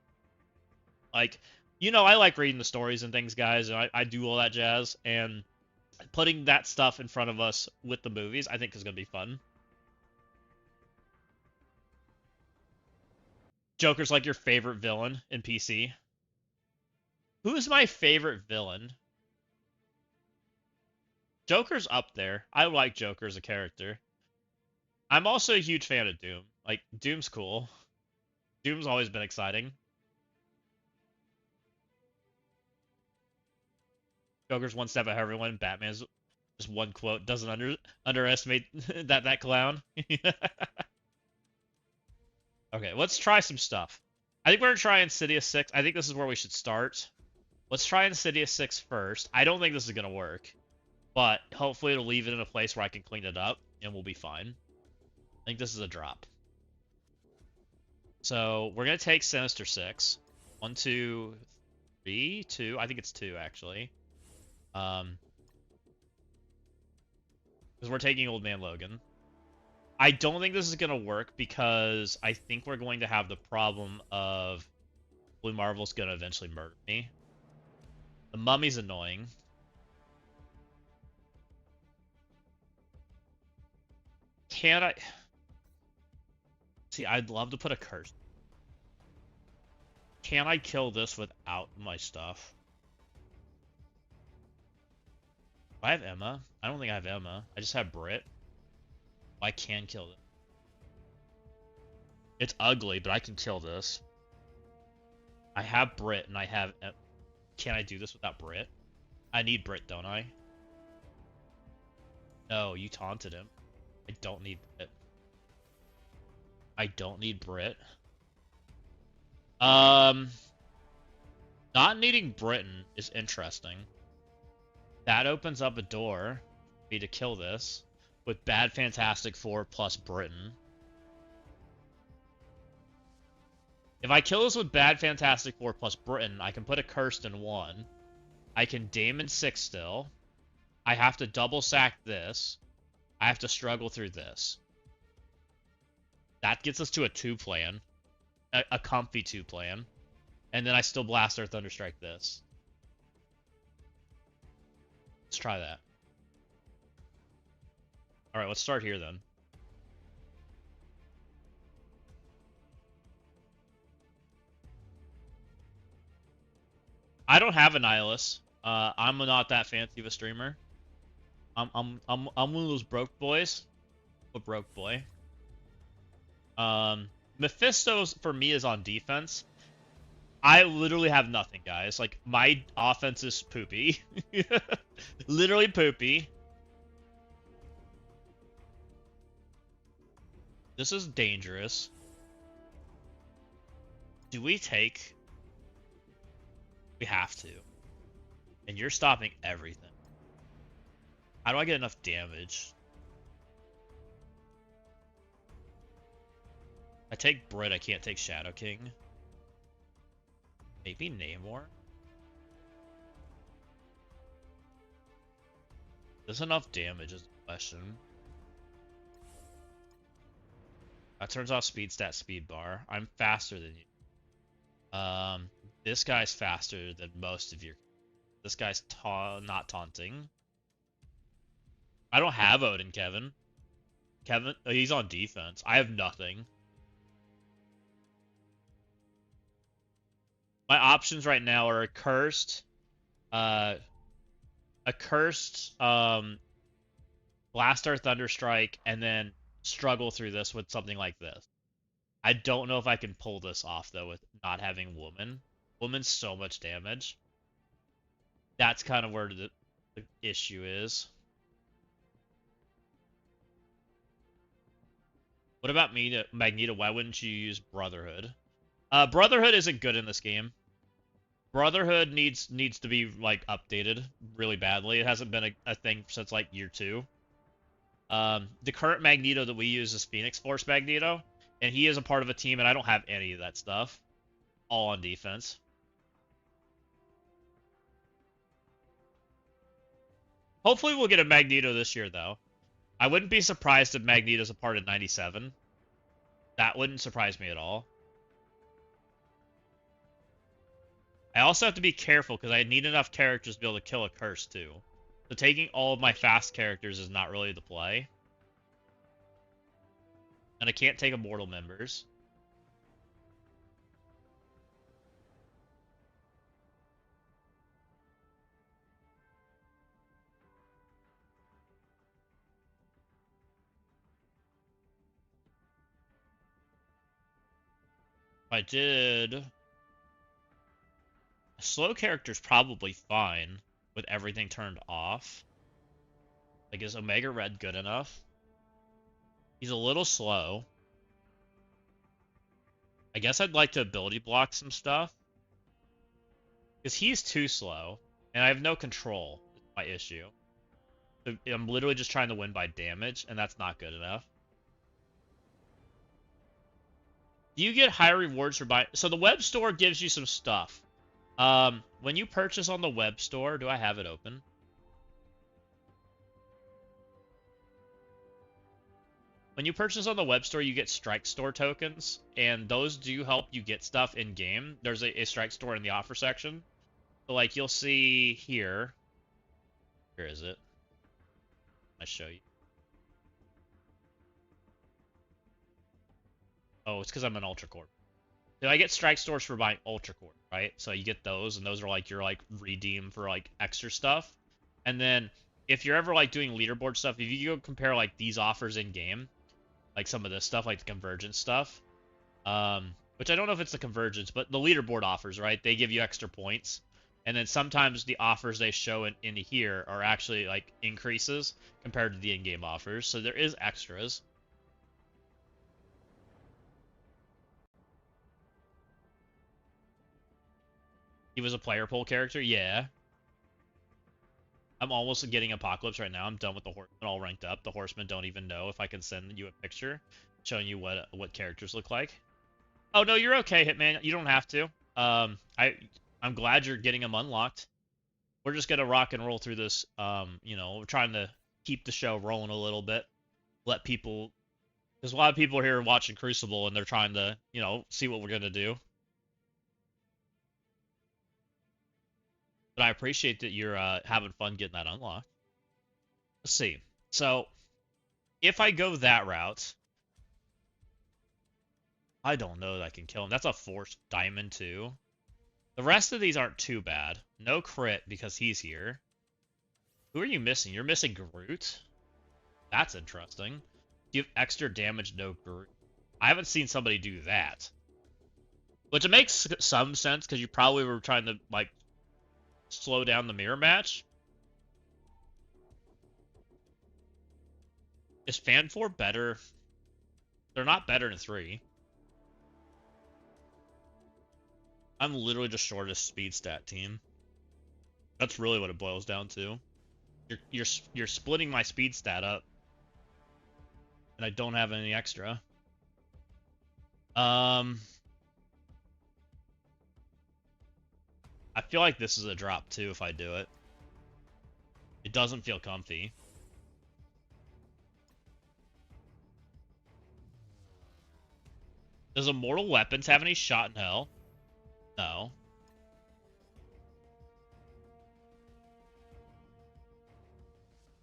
Like, you know, I like reading the stories and things, guys, and I do all that jazz, and putting that stuff in front of us with the movies, I think is going to be fun. Joker's like your favorite villain in PC. Who's my favorite villain? Joker's up there. I like Joker as a character. I'm also a huge fan of Doom. Like, Doom's cool. Doom's always been exciting. Joker's one step ahead of everyone. Batman's just one quote. Doesn't underestimate that clown. Okay, let's try some stuff. I think we're going to try Insidious 6. I think this is where we should start. Let's try Insidious 6 first. I don't think this is going to work. But hopefully it'll leave it in a place where I can clean it up, and we'll be fine. I think this is a drop. So we're going to take Sinister 6. 1, 2, 3, 2. I think it's 2, actually. Because we're taking Old Man Logan. I don't think this is going to work because I think we're going to have the problem of Blue Marvel's going to eventually murder me. The Mummy's annoying. Can I... See, I'd love to put a curse. Can I kill this without my stuff? Do I have Emma? I don't think I have Emma. I just have Brit. I can kill it. It's ugly, but I can kill this. I have Brit, and I have... Can I do this without Brit? I need Brit, don't I? No, you taunted him. I don't need Brit. I don't need Brit. Not needing Britain is interesting. That opens up a door for me to kill this with Bad Fantastic Four plus Britain. If I kill this with Bad Fantastic Four plus Britain, I can put a Cursed in 1. I can Damon 6 still. I have to double sack this. I have to struggle through this. That gets us to a 2 plan. A comfy 2 plan. And then I still blast or Thunderstrike this. Let's try that. Alright, let's start here then. I don't have a Nihilus. I'm not that fancy of a streamer. I'm one of those broke boys. A broke boy. Mephisto's for me is on defense. I literally have nothing, guys. Like, my offense is poopy. Literally poopy. This is dangerous. Do we take... We have to. And you're stopping everything. How do I get enough damage? I take Brit, I can't take Shadow King. Maybe Namor? There's enough damage is the question. That turns off speed stat speed bar. I'm faster than you. This guy's faster than most of your... This guy's not taunting. I don't have Odin, Kevin. Kevin, he's on defense. I have nothing. My options right now are a cursed, Blast or Thunderstrike, and then struggle through this with something like this. I don't know if I can pull this off though with not having Woman. Woman's so much damage. That's kind of where the issue is. What about Magneto? Why wouldn't you use Brotherhood? Brotherhood isn't good in this game. Brotherhood needs to be like updated really badly. It hasn't been a thing since like year 2. The current Magneto that we use is Phoenix Force Magneto, and he is a part of a team, and I don't have any of that stuff. All on defense. Hopefully we'll get a Magneto this year, though. I wouldn't be surprised if Magneto's a part of 97. That wouldn't surprise me at all. I also have to be careful because I need enough characters to be able to kill a curse too. So taking all of my fast characters is not really the play. And I can't take immortal members. I did... Slow character's probably fine with everything turned off. Like, is Omega Red good enough? He's a little slow. I guess I'd like to ability block some stuff. Because he's too slow, and I have no control. Is my issue. So I'm literally just trying to win by damage, and that's not good enough. Do you get higher rewards for buying? So the web store gives you some stuff. When you purchase on the web store, do I have it open? When you purchase on the web store, you get strike store tokens, and those do help you get stuff in game. There's a strike store in the offer section. So like you'll see here. Where is it? I show you. Oh, it's because I'm an Ultra Core. So I get strike stores for buying Ultra Core, right? So you get those, and those are like your like redeem for like extra stuff. And then if you're ever like doing leaderboard stuff, if you go compare like these offers in game, like some of this stuff, like the convergence stuff, which I don't know if it's the convergence, but the leaderboard offers, right? They give you extra points. And then sometimes the offers they show in here are actually like increases compared to the in-game offers. So there is extras. He was a player pool character? Yeah. I'm almost getting Apocalypse right now. I'm done with the Horsemen all ranked up. The Horsemen don't even know if I can send you a picture showing you what characters look like. Oh, no, you're okay, Hitman. You don't have to. I'm glad you're getting them unlocked. We're just going to rock and roll through this. You know, we're trying to keep the show rolling a little bit. Let people... There's a lot of people here watching Crucible, and they're trying to, you know, see what we're going to do. But I appreciate that you're having fun getting that unlocked. Let's see. So, if I go that route, I don't know that I can kill him. That's a forced diamond, too. The rest of these aren't too bad. No crit because he's here. Who are you missing? You're missing Groot? That's interesting. Give extra damage, no Groot. I haven't seen somebody do that. Which it makes some sense, because you probably were trying to, like, slow down the mirror match. Is Fan 4 better? They're not better than 3. I'm literally just shortest speed stat team. That's really what it boils down to. You're splitting my speed stat up, and I don't have any extra. I feel like this is a drop too if I do it. It doesn't feel comfy. Does Immortal Weapons have any shot in hell? No.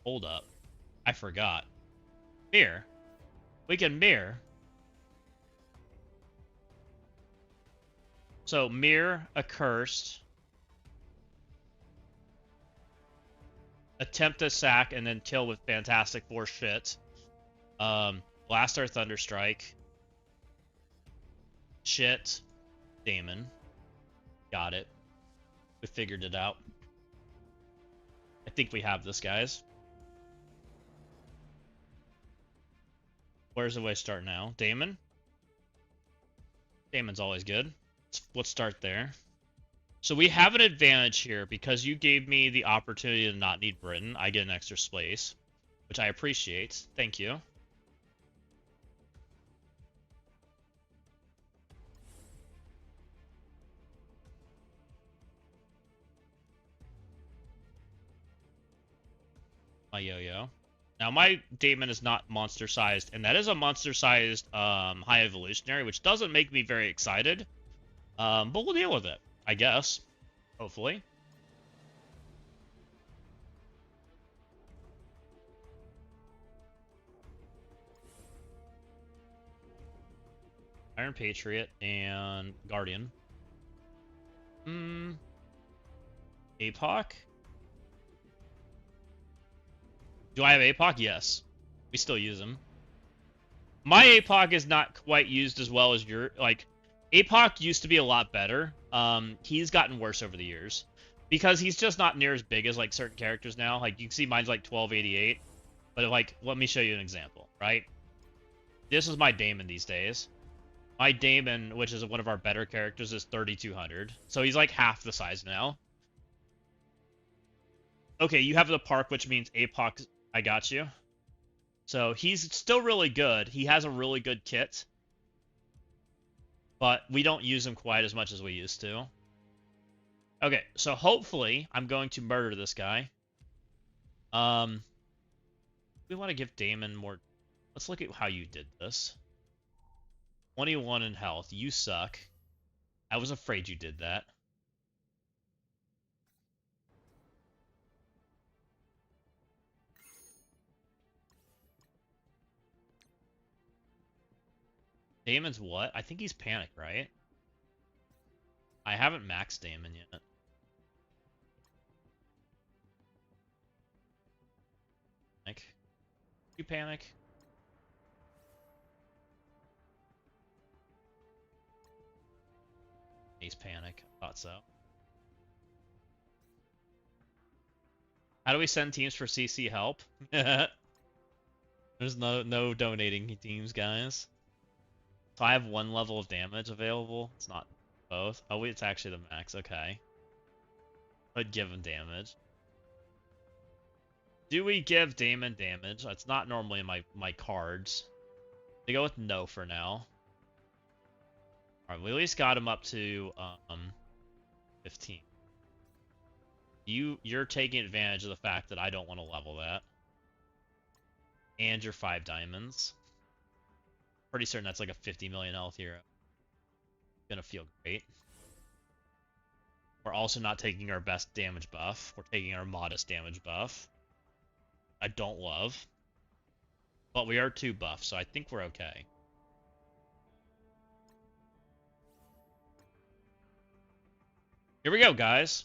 Hold up. I forgot. Mirror. We can mirror. So, mirror, accursed. Attempt to sack and then kill with Fantastic Force shit. Blast or Thunderstrike. Shit. Damon. Got it. We figured it out. I think we have this, guys. Where's the way to start now? Damon? Damon's always good. Let's start there. So we have an advantage here because you gave me the opportunity to not need Britain. I get an extra space, which I appreciate. Thank you. My yo-yo. Now my Damon is not monster-sized, and that is a monster-sized high evolutionary, which doesn't make me very excited. But we'll deal with it, I guess. Hopefully. Iron Patriot and Guardian. APOC? Do I have APOC? Yes. We still use him. My APOC is not quite used as well as your... Like, APOC used to be a lot better. He's gotten worse over the years. Because he's just not near as big as, like, certain characters now. Like, you can see mine's, like, 1288. But, like, let me show you an example, right? This is my Daemon these days. My Daemon, which is one of our better characters, is 3200. So he's, like, half the size now. Okay, you have the park, which means APOC... I got you. So he's still really good. He has a really good kit. But we don't use him quite as much as we used to. Okay, so hopefully I'm going to murder this guy. We want to give Daemon more... Let's look at how you did this. 21 in health. You suck. I was afraid you did that. Daemon's what? I think he's Panic, right? I haven't maxed Daemon yet. Panic. You Panic? He's Panic. Thought so. How do we send teams for CC help? There's no donating teams, guys. So I have 1 level of damage available. It's not both. Oh, wait, it's actually the max. Okay. I'd give him damage. Do we give Daemon damage? It's not normally in my cards. They go with no for now. Alright, we at least got him up to 15. You're taking advantage of the fact that I don't want to level that. And your 5 diamonds. Pretty certain that's like a 50 million health hero. Gonna feel great. We're also not taking our best damage buff. We're taking our modest damage buff. I don't love. But we are 2 buffs, so I think we're okay. Here we go, guys.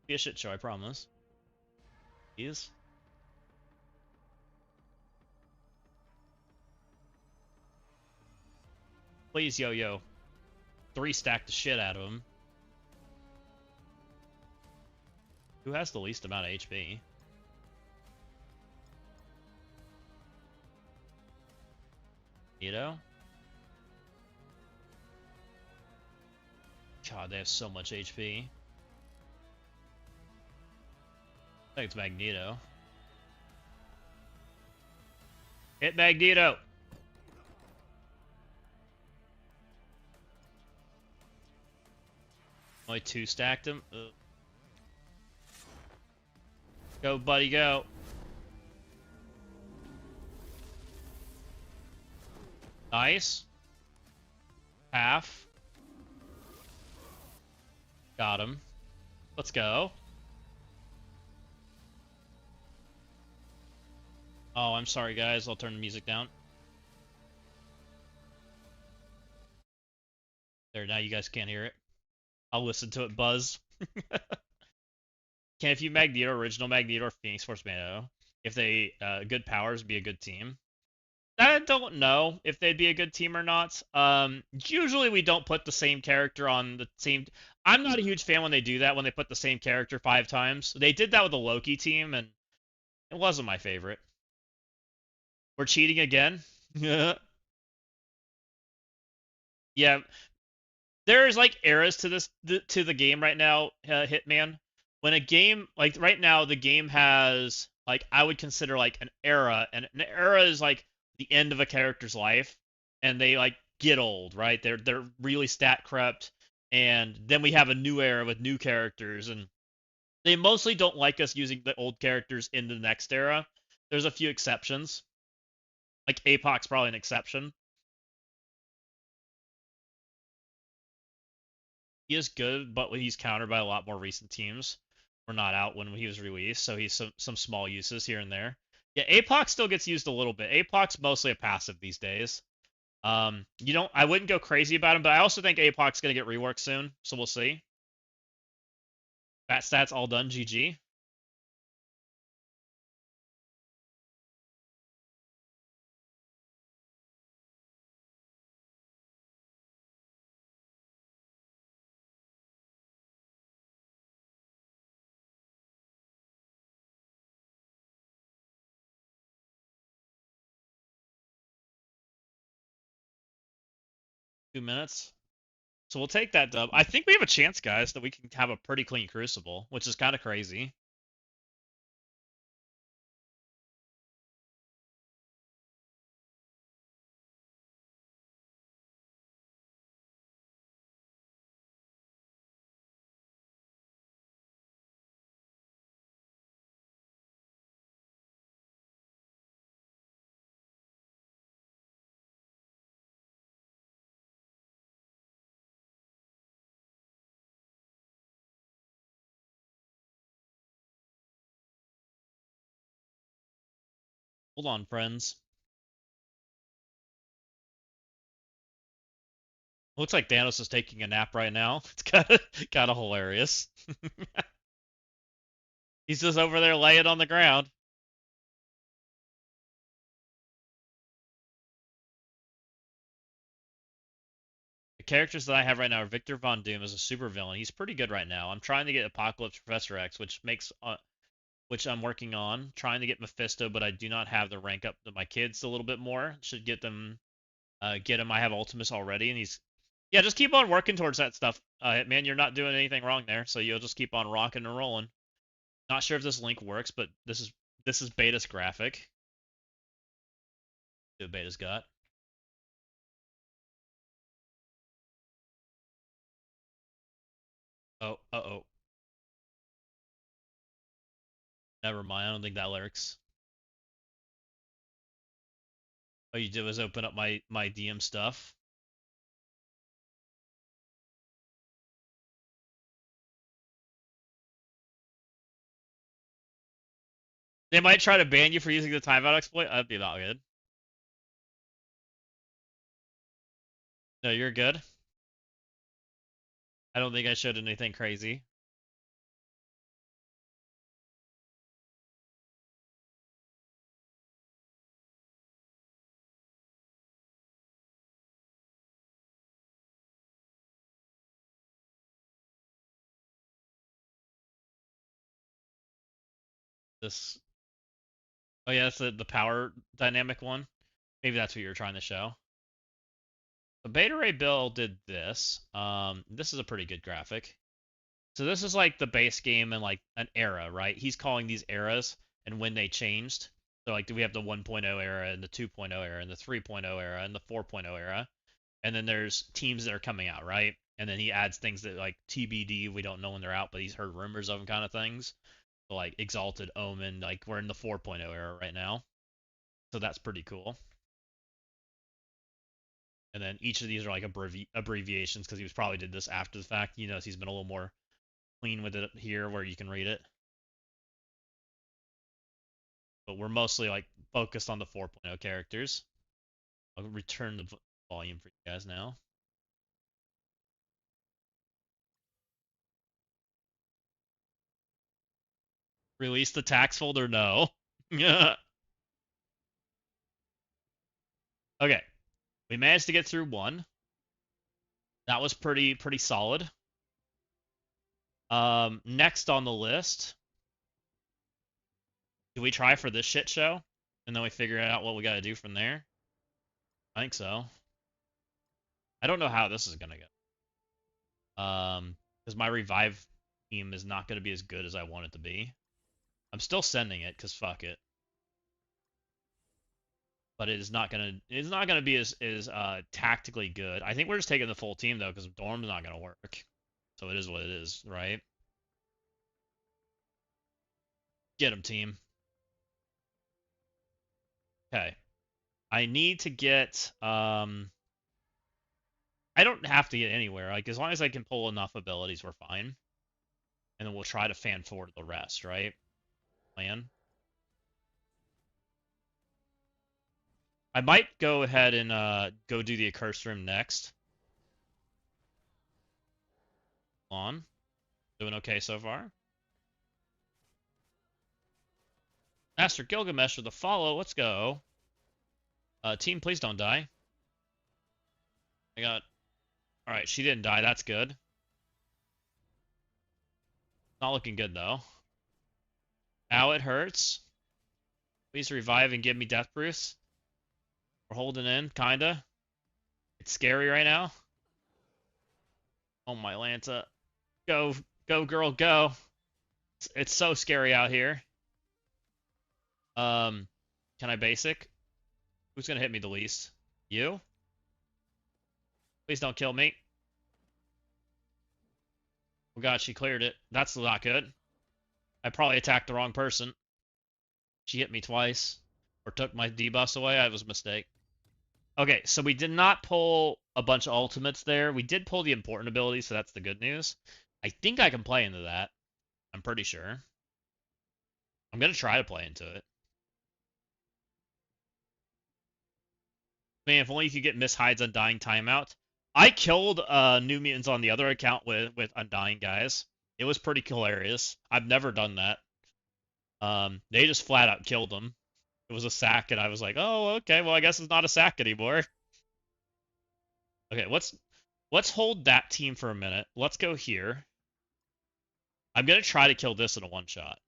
Be a shit show, I promise. Please. Please, yo-yo. 3-stack the shit out of him. Who has the least amount of HP? Magneto? God, they have so much HP. I think it's Magneto. Hit Magneto! Only 2 stacked him. Ugh. Go, buddy, go. Nice. Half. Got him. Let's go. Oh, I'm sorry, guys. I'll turn the music down. There, now you guys can't hear it. I'll listen to it buzz. Can if you Magneto, original Magneto, or Phoenix Force Magneto, if they good powers, be a good team. I don't know if they'd be a good team or not. Usually we don't put the same character on the same. I'm not a huge fan when they do that, when they put the same character 5 times. They did that with the Loki team, and it wasn't my favorite. We're cheating again. Yeah, there's like eras to this to the game right now, Hitman. When a game like right now, the game has like I would consider like an era, and an era is like the end of a character's life, and they like get old, right? They're really stat crept, and then we have a new era with new characters, and they mostly don't like us using the old characters in the next era. There's a few exceptions, like Apoc's probably an exception. He is good, but he's countered by a lot more recent teams. We're not out when he was released, so he's some small uses here and there. Yeah, APOC still gets used a little bit. APOC's mostly a passive these days. You don't. I wouldn't go crazy about him, but I also think APOC's gonna get reworked soon, so we'll see. Bat stats all done. GG. 2 minutes. So we'll take that dub. I think we have a chance, guys, that we can have a pretty clean Crucible, which is kind of crazy. Hold on, friends. Looks like Thanos is taking a nap right now. It's kind of hilarious. He's just over there laying on the ground. The characters that I have right now are Victor Von Doom as a super villain. He's pretty good right now. I'm trying to get Apocalypse Professor X, which I'm working on. Trying to get Mephisto, but I do not have the rank up to my kids a little bit more. Should get them, get him. I have Ultimus already, and he's yeah. Just keep on working towards that stuff, man. You're not doing anything wrong there, so you'll just keep on rocking and rolling. Not sure if this link works, but this is Beta's graphic. See what Beta's got. Oh, uh-oh. Never mind. I don't think that works. All you did was open up my DM stuff. They might try to ban you for using the timeout exploit. That'd be not good. No, you're good. I don't think I showed anything crazy. This. Oh yeah, that's the power dynamic one. Maybe that's what you were trying to show. The Beta Ray Bill did this. This is a pretty good graphic. So this is like the base game and like an era, right? He's calling these eras and when they changed. So like, do we have the 1.0 era and the 2.0 era and the 3.0 era and the 4.0 era? And then there's teams that are coming out, right? And then he adds things that like TBD, we don't know when they're out, but he's heard rumors of them kind of things. So like Exalted Omen, like we're in the 4.0 era right now. So that's pretty cool. And then each of these are like abbreviations because he was probably did this after the fact. You notice he's been a little more clean with it here where you can read it. But we're mostly like focused on the 4.0 characters. I'll return the volume for you guys now. Release the tax folder? No. Yeah. Okay. We managed to get through one. That was pretty solid. Next on the list, do we try for this shit show? And then we figure out what we gotta do from there? I think so. I don't know how this is gonna go. Because my revive team is not gonna be as good as I want it to be. I'm still sending it, because fuck it. But it's not gonna be as tactically good. I think we're just taking the full team though, because Dorm's not gonna work. So it is what it is, right? Get him, team. Okay. I need to get I don't have to get anywhere. Like as long as I can pull enough abilities, we're fine. And then we'll try to fan forward the rest, right? Plan. I might go ahead and go do the accursed room next. On. Doing okay so far. Master Gilgamesh with the follow. Let's go. Team, please don't die. I got... Alright, she didn't die. That's good. Not looking good, though. Ow, it hurts. Please revive and give me death Bruce. We're holding in, kinda. It's scary right now. Oh my Lanta. Go, go girl, go. It's so scary out here. Can I basic? Who's gonna hit me the least? You? Please don't kill me. Oh god, she cleared it. That's not good. I probably attacked the wrong person. She hit me twice. Or took my debuffs away. That was a mistake. Okay, so we did not pull a bunch of ultimates there. We did pull the important abilities, so that's the good news. I think I can play into that. I'm pretty sure. I'm gonna try to play into it. Man, if only you could get Miss Hyde's Undying Timeout. I killed New Mutants on the other account with Undying guys. It was pretty hilarious. I've never done that. They just flat out killed them. It was a sack, and I was like, oh, okay, well, I guess it's not a sack anymore. Okay, let's hold that team for a minute. Let's go here. I'm gonna try to kill this in a one-shot.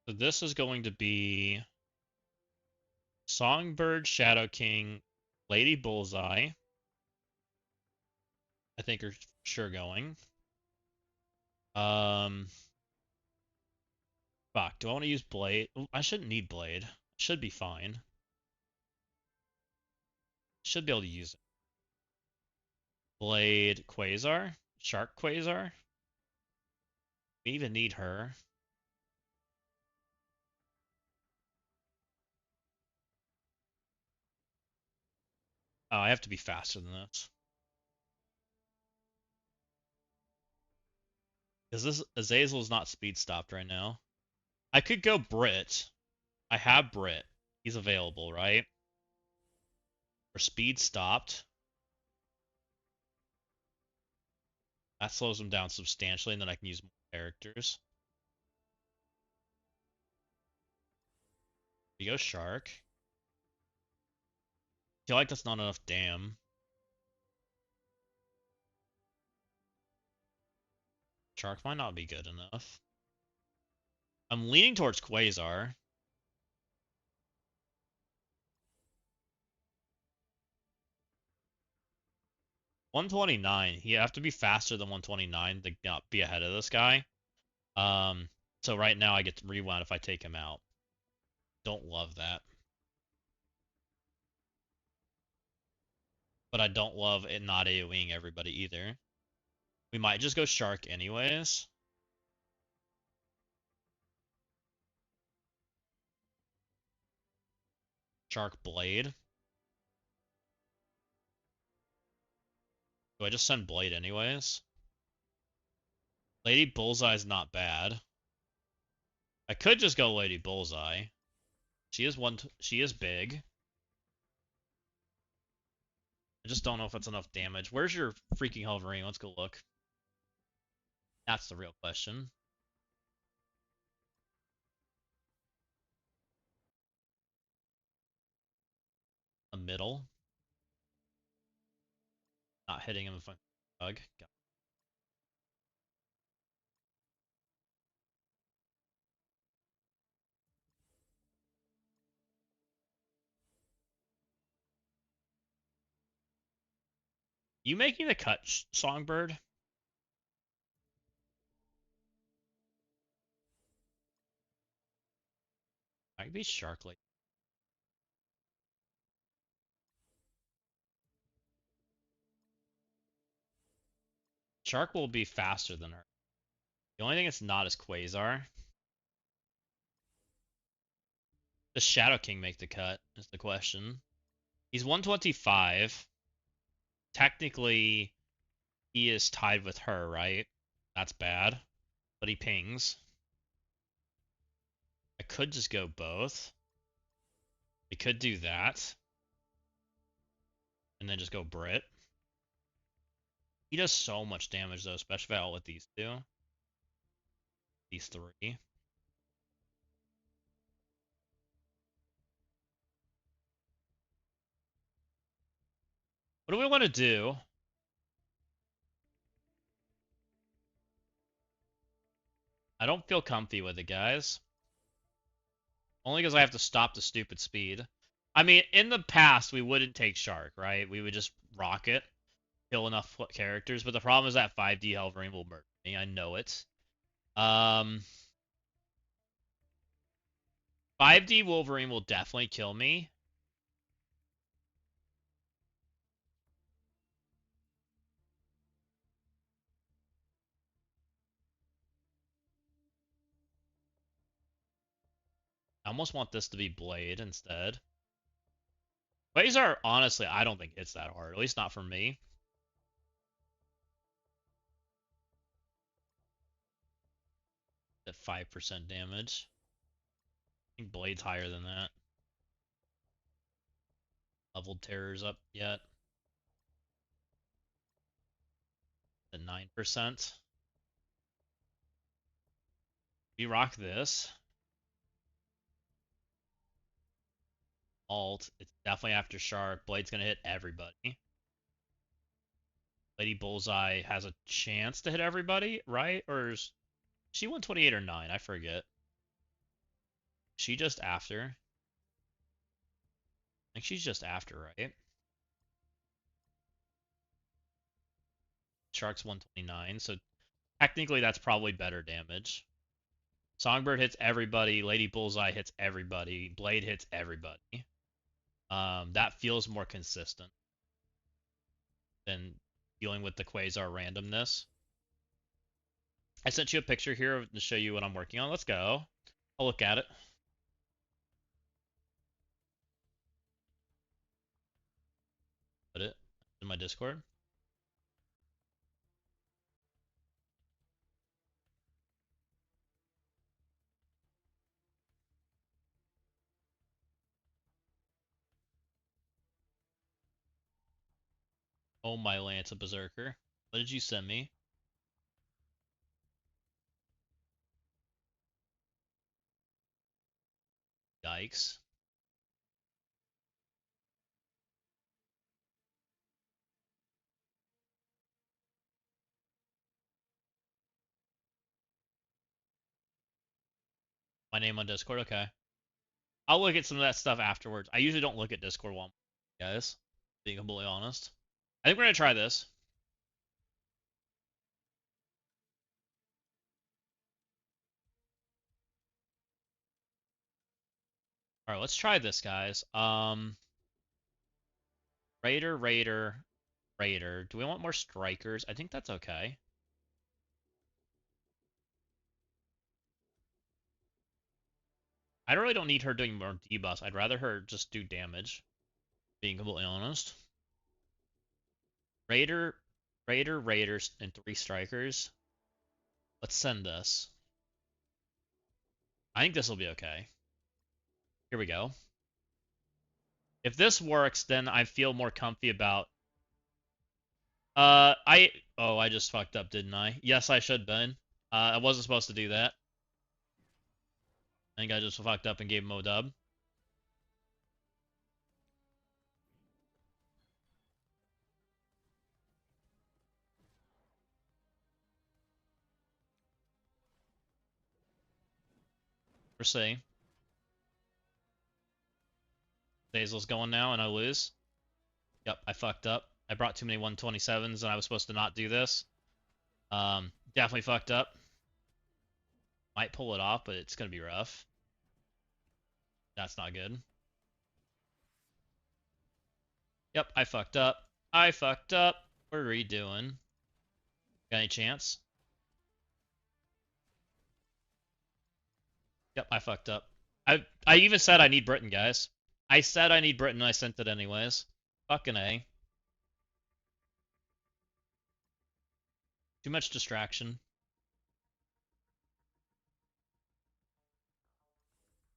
So this is going to be Songbird, Shadow King, Lady Bullseye. I think are sure going. Fuck, do I want to use Blade? I shouldn't need Blade. Should be fine. Should be able to use it. Blade, Quasar? Shark Quasar? We even need her. Oh, I have to be faster than this. Because this Azazel is not speed stopped right now. I could go Brit. I have Brit. He's available, right? Or speed stopped. That slows him down substantially, and then I can use more characters. We go Shark. I feel like that's not enough, damn. Shark might not be good enough. I'm leaning towards Quasar. $129. You have to be faster than 129 to not be ahead of this guy. So right now I get rewound if I take him out. Don't love that. But I don't love it not AoEing everybody either. We might just go Shark anyways. Shark Blade. Do I just send Blade anyways? Lady Bullseye's not bad. I could just go Lady Bullseye. She is big. I just don't know if it's enough damage. Where's your freaking Hovering? Let's go look. That's the real question. A middle. Not hitting him if I'm bug. You making the cut, Songbird? I could be Sharkly. Shark will be faster than her. The only thing it's not is Quasar. Does Shadow King make the cut, is the question. He's 125. Technically, he is tied with her, right? That's bad. But he pings. I could just go both. We could do that. And then just go Brit. He does so much damage, though, especially if I with these two. These three. What do we want to do? I don't feel comfy with it, guys. Only because I have to stop the stupid speed. I mean, in the past, we wouldn't take Shark, right? We would just rock it, kill enough characters. But the problem is that 5D Helverine will murder me. I know it. 5D Wolverine will definitely kill me. I almost want this to be Blade instead. Quasar, honestly, I don't think hits that hard. At least not for me. At 5% damage. I think Blade's higher than that. Leveled Terror's up yet. At 9%. We rock this. Alt. It's definitely after Shark. Blade's gonna hit everybody. Lady Bullseye has a chance to hit everybody, right? Or is she 128 or 9? I forget. She just after? I think she's just after, right? Shark's 129, so technically that's probably better damage. Songbird hits everybody. Lady Bullseye hits everybody. Blade hits everybody. That feels more consistent than dealing with the Quasar randomness. I sent you a picture here to show you what I'm working on. Let's go. I'll look at it. Put it in my Discord. Oh my Lance, a Berserker. What did you send me? Yikes. My name on Discord, okay. I'll look at some of that stuff afterwards. I usually don't look at Discord while guys, being completely honest. I think we're gonna try this. Alright, let's try this, guys. Raider, Raider, Raider. Do we want more strikers? I think that's okay. I really don't need her doing more debuffs. I'd rather her just do damage, being completely honest. Raider, Raider, Raiders, and 3 strikers. Let's send this. I think this will be okay. Here we go. If this works, then I feel more comfy about... Oh, I just fucked up, didn't I? Yes, I should, Ben. I wasn't supposed to do that. I think I just fucked up and gave him a dub. We're seeing. Hazel's going now, and I lose. Yep, I fucked up. I brought too many 127s, and I was supposed to not do this. Definitely fucked up. Might pull it off, but it's going to be rough. That's not good. Yep, I fucked up. I fucked up. What are we doing? Got any chance? Yep, I fucked up. I even said I need Britain, guys. I said I need Britain, and I sent it anyways. Fucking A. Too much distraction.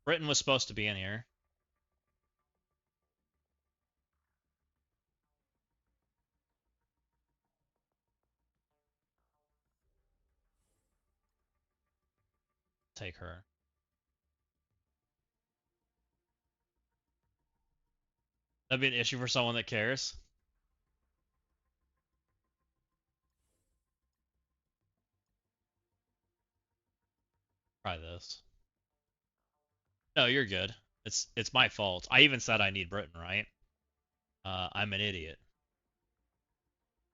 Britain was supposed to be in here. Take her. That'd be an issue for someone that cares. Try this. No, you're good. It's my fault. I even said I need Britain, right? I'm an idiot.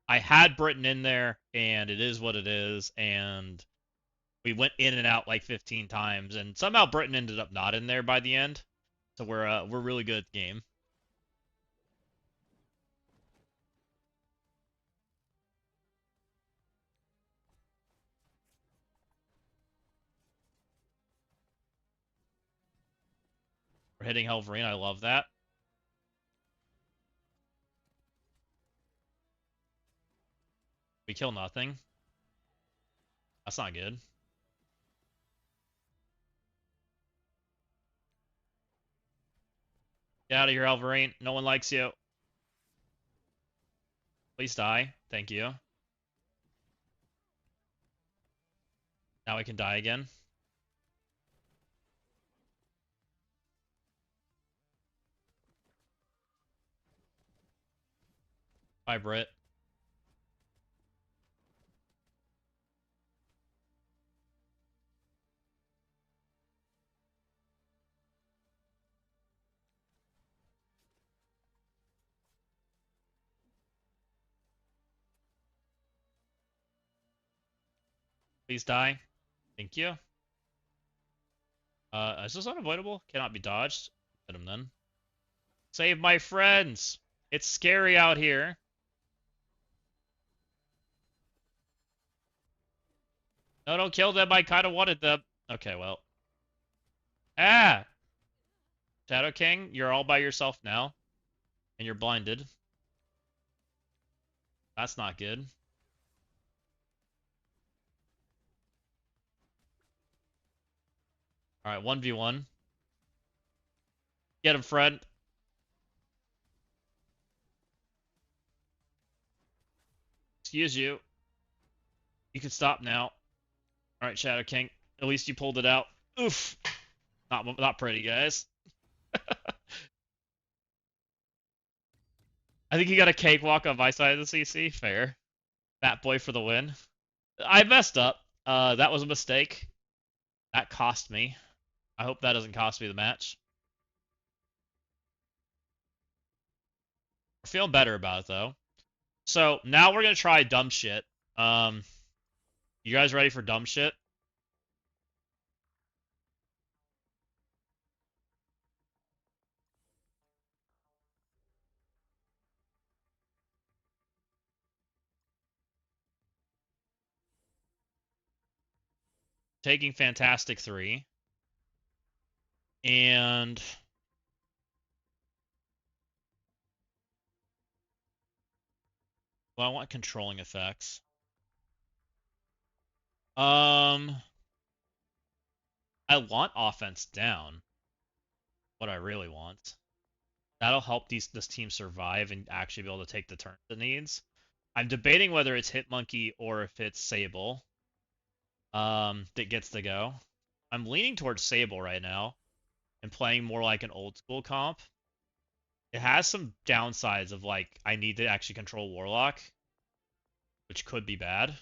I had Britain in there, and it is what it is, and we went in and out like 15 times, and somehow Britain ended up not in there by the end. So we're really good at the game. We're hitting Helverine. I love that. We kill nothing. That's not good. Get out of here, Helverine. No one likes you. Please die. Thank you. Now we can die again. Bye, Brit. Please die. Thank you. Is this unavoidable? Cannot be dodged. Hit him then. Save my friends! It's scary out here. No, don't kill them. I kind of wanted them. Okay, well. Ah! Shadow King, you're all by yourself now. And you're blinded. That's not good. Alright, 1v1. Get him, friend. Excuse you. You can stop now. Alright, Shadow King. At least you pulled it out. Oof. Not pretty, guys. I think you got a cakewalk on my side of the CC. Fair. Fat boy for the win. I messed up. That was a mistake. That cost me. I hope that doesn't cost me the match. We're feeling better about it, though. So, now we're going to try dumb shit. You guys ready for dumb shit? Taking Fantastic 3. And... well, I want controlling effects. I want offense down. What I really want. That'll help this team survive and actually be able to take the turns it needs. I'm debating whether it's Hitmonkey or if it's Sable that gets the go. I'm leaning towards Sable right now and playing more like an old school comp. It has some downsides of like I need to actually control Warlock, which could be bad.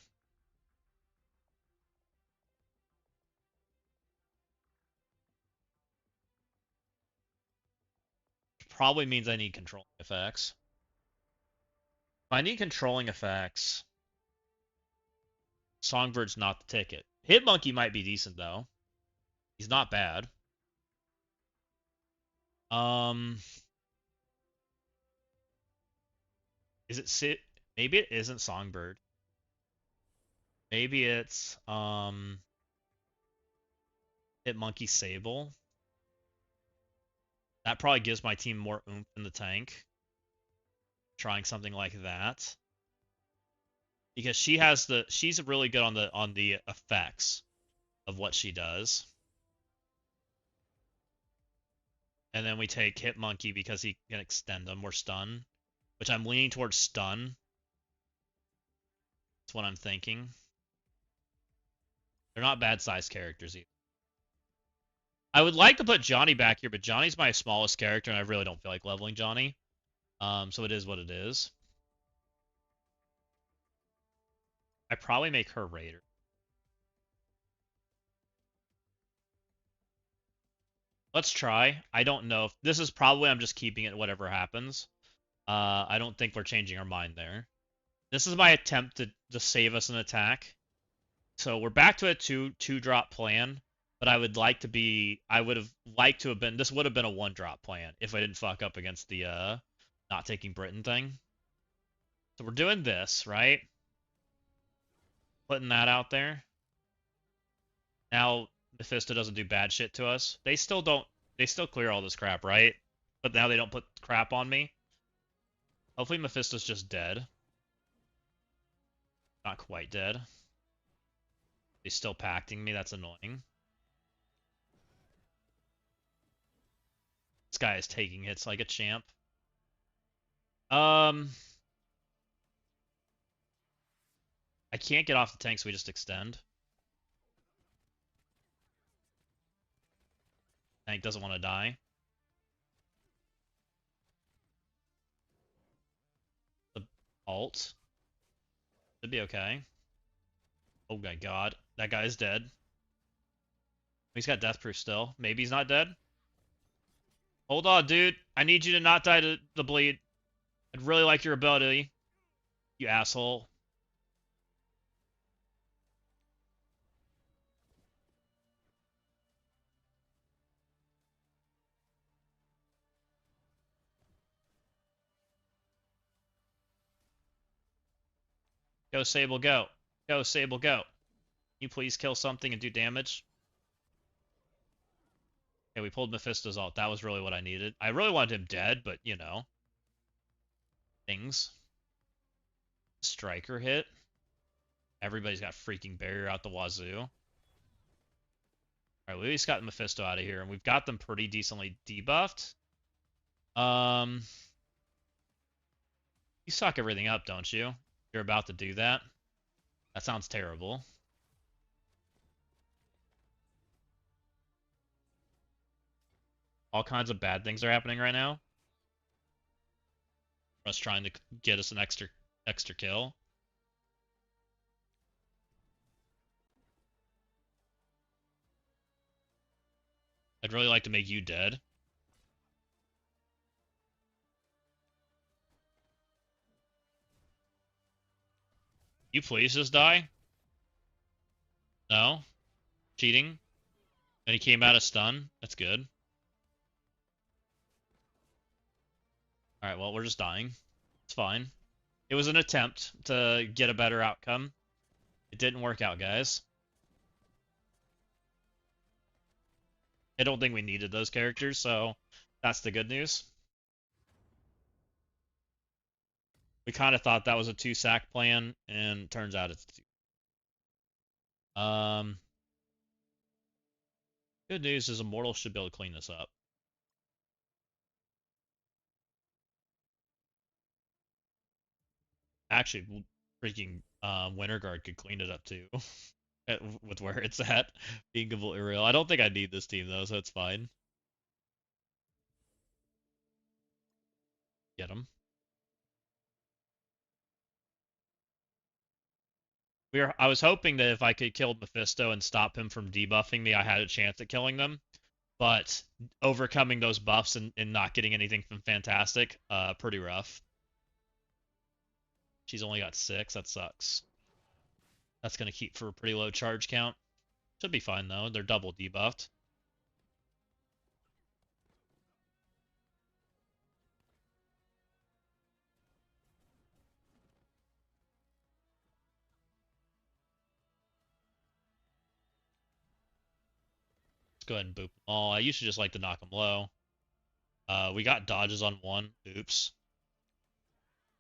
Probably means I need controlling effects. If I need controlling effects, Songbird's not the ticket. Hitmonkey might be decent though. He's not bad. Is it Sit? Maybe it isn't Songbird. Maybe it's Hitmonkey Sable. That probably gives my team more oomph in the tank. Trying something like that. Because she's really good on the effects of what she does. And then we take Hitmonkey because he can extend them or stun. Which I'm leaning towards stun. That's what I'm thinking. They're not bad sized characters either. I would like to put Johnny back here, but Johnny's my smallest character, and I really don't feel like leveling Johnny. So it is what it is. I probably make her Raider. Let's try. I don't know if this is probably I'm just keeping it whatever happens. I don't think we're changing our mind there. This is my attempt to save us an attack. So we're back to a two drop plan, but I would have liked to have been this would have been a 1-drop plan if I didn't fuck up against the not taking Britain thing. So we're doing this, right? Putting that out there. Now Mephisto doesn't do bad shit to us. They still clear all this crap, right? But now they don't put crap on me. Hopefully Mephisto's just dead. Not quite dead. He's still pacting me, that's annoying. This guy is taking hits like a champ. I can't get off the tank, so we just extend. Tank doesn't want to die. The alt. Should be okay. Oh my god. That guy's dead. He's got death proof still. Maybe he's not dead. Hold on, dude. I need you to not die to the bleed. I'd really like your ability. You asshole. Go, Sable, go. Go, Sable, go. Can you please kill something and do damage? Okay, we pulled Mephisto's ult. That was really what I needed. I really wanted him dead, but, you know. Things. Striker hit. Everybody's got freaking barrier out the wazoo. Alright, we at least got Mephisto out of here, and we've got them pretty decently debuffed. You suck everything up, don't you? You're about to do that? That sounds terrible. All kinds of bad things are happening right now. Us trying to get us an extra kill. I'd really like to make you dead. You please just die? No? Cheating? And he came out of stun? That's good. Alright, well, we're just dying. It's fine. It was an attempt to get a better outcome. It didn't work out, guys. I don't think we needed those characters, so that's the good news. We kind of thought that was a 2-sack plan, and turns out it's 2. Good news is Immortal should be able to clean this up. Actually, freaking Winter Guard could clean it up too, with where it's at, being completely real. I don't think I need this team though, so it's fine. Get him. I was hoping that if I could kill Mephisto and stop him from debuffing me, I had a chance at killing them. But overcoming those buffs and not getting anything from Fantastic, pretty rough. She's only got 6, that sucks. That's going to keep for a pretty low charge count. Should be fine though, they're double debuffed. Let's go ahead and boop them all. I used to just like to knock them low. We got dodges on 1. Oops.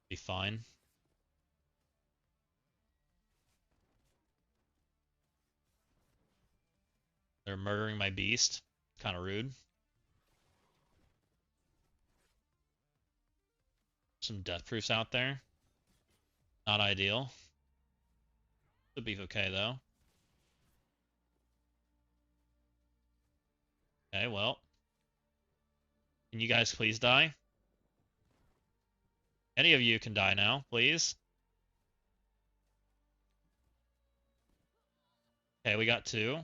Be fine. They're murdering my beast. Kind of rude. Some death proofs out there. Not ideal. Should be okay though. Okay, well. Can you guys please die? Any of you can die now, please. Okay, we got 2.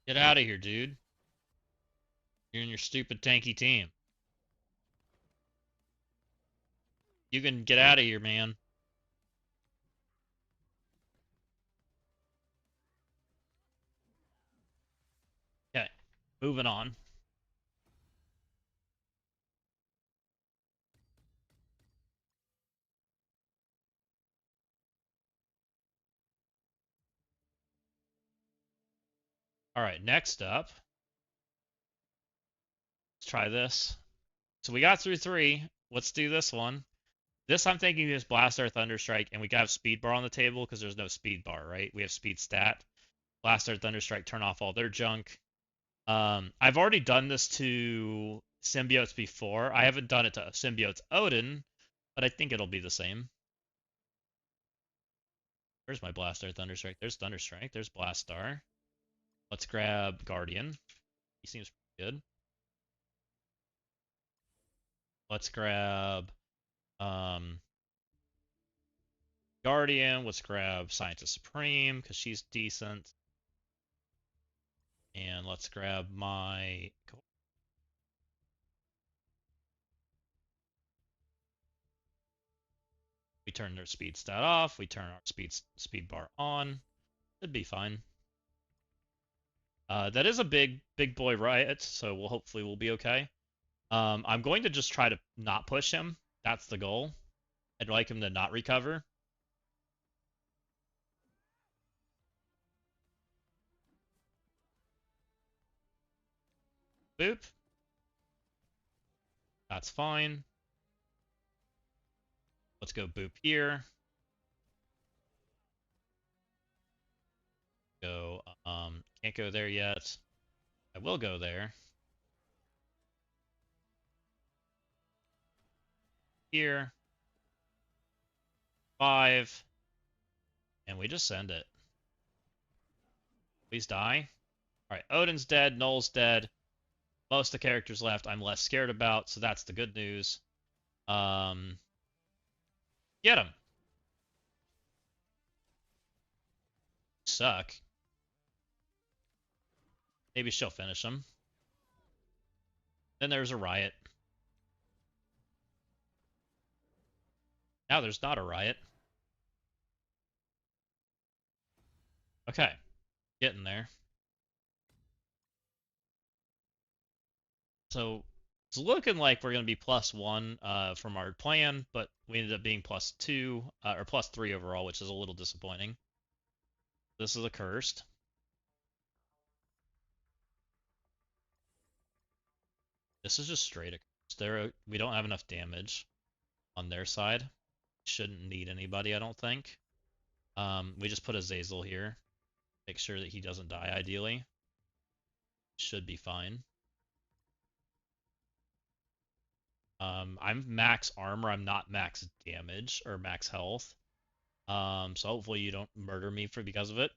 Get out of here, dude. You're in your stupid tanky team. You can get out of here, man. Okay, moving on. All right, next up. Let's try this. So we got through 3. Let's do this one. This I'm thinking is Blast Our Thunderstrike, and we got have Speed Bar on the table because there's no Speed Bar, right? We have Speed Stat. Blast Our Thunderstrike, turn off all their junk. I've already done this to Symbiotes before. I haven't done it to Symbiotes Odin, but I think it'll be the same. Where's my Blast Our Thunderstrike? There's Thunderstrike. There's Blast Star. Let's grab Guardian. He seems pretty good. Let's grab Guardian. Let's grab Scientist Supreme because she's decent. And let's grab my... We turn their speed stat off. We turn our speed bar on. Should be fine. That is a big boy riot, so hopefully we'll be okay. I'm going to just try to not push him. That's the goal. I'd like him to not recover. Boop. That's fine. Let's go boop here. Go, can't go there yet. I will go there. Here. 5. And we just send it. Please die. Alright, Odin's dead, Null's dead. Most of the characters left I'm less scared about, so that's the good news. Um, get him. Suck. Maybe she'll finish him. Then there's a riot. Now there's not a riot. Okay, getting there. So it's looking like we're going to be +1 from our plan, but we ended up being +2 or +3 overall, which is a little disappointing. This is accursed. This is just straight accursed. We don't have enough damage on their side. Shouldn't need anybody, I don't think. We just put a Zazel here. Make sure that he doesn't die, ideally. Should be fine. I'm max armor. I'm not max damage or max health. So hopefully you don't murder me because of it.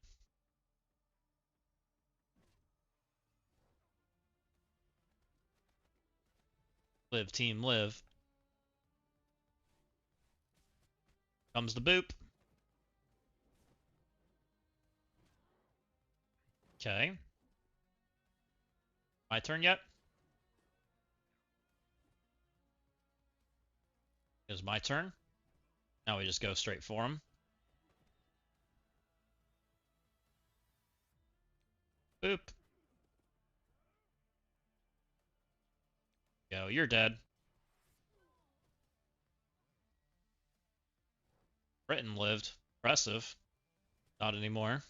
Live, team, live. Comes the boop. Okay. My turn yet? Is my turn. Now we just go straight for him. Boop. Go, you're dead. Britain lived. Impressive. Not anymore.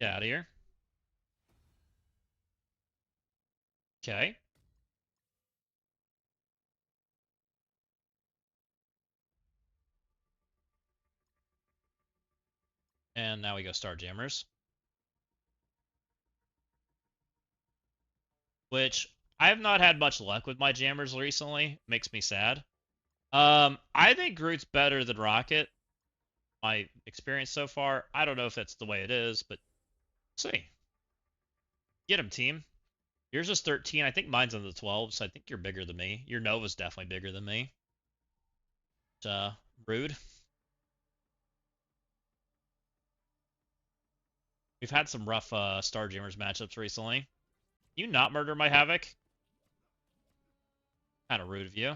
Get out of here. Okay. And now we go Starjammers. Which I have not had much luck with my jammers recently. Makes me sad. I think Groot's better than Rocket. My experience so far. I don't know if that's the way it is, but see. Get him, team. Yours is 13. I think mine's on the 12, so I think you're bigger than me. Your Nova's definitely bigger than me. Rude. We've had some rough Starjammers matchups recently. You not murder my Havoc? Kind of rude of you.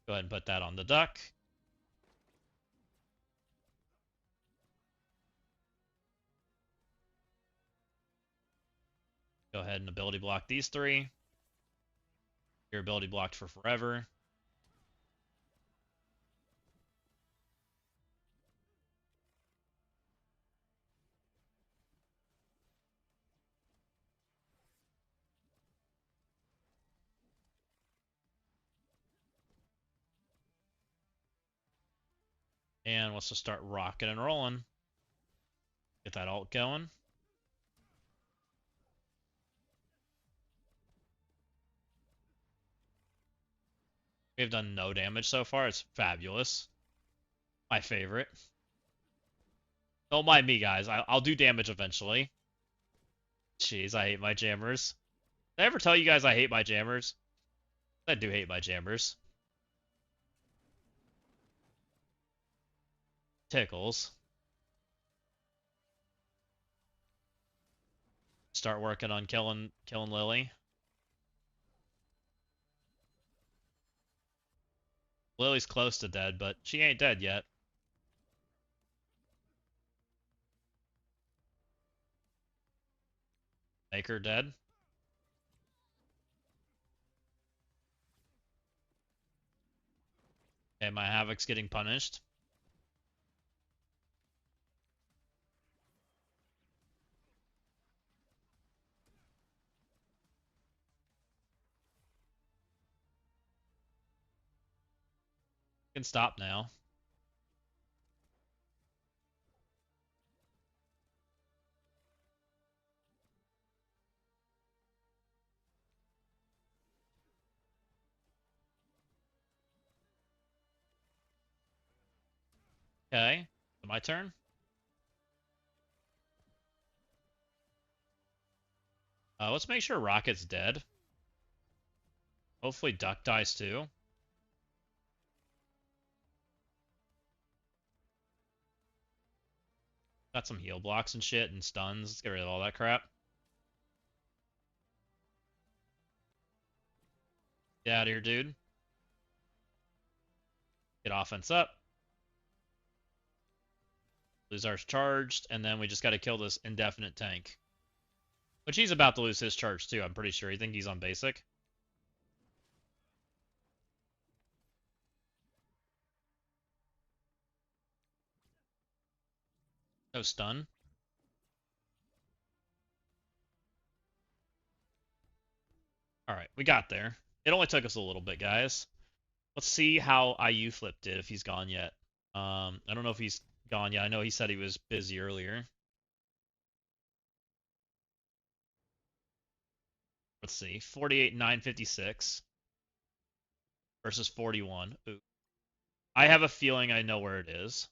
Go ahead and put that on the duck. Go ahead and ability block these three. Your ability blocked for forever. And let's just start rocking and rolling. Get that ult going. We've done no damage so far. It's fabulous. My favorite. Don't mind me, guys. I'll do damage eventually. Jeez, I hate my jammers. Did I ever tell you guys I hate my jammers? I do hate my jammers. Tickles. Start working on killing Lily. Lily's close to dead, but she ain't dead yet. Make her dead. Okay, my Havoc's getting punished. Can stop now. Okay. My turn? Let's make sure Rocket's dead. Hopefully Duck dies too. Got some heal blocks and shit and stuns. Let's get rid of all that crap. Get out of here, dude. Get offense up. Lose our charged, and then we just got to kill this indefinite tank. Which he's about to lose his charge too, I'm pretty sure. You think he's on basic? No stun. Alright, we got there. It only took us a little bit, guys. Let's see how IU Flip did, if he's gone yet. I don't know if he's gone yet. I know he said he was busy earlier. Let's see. 48,956 versus 41. Ooh. I have a feeling I know where it is.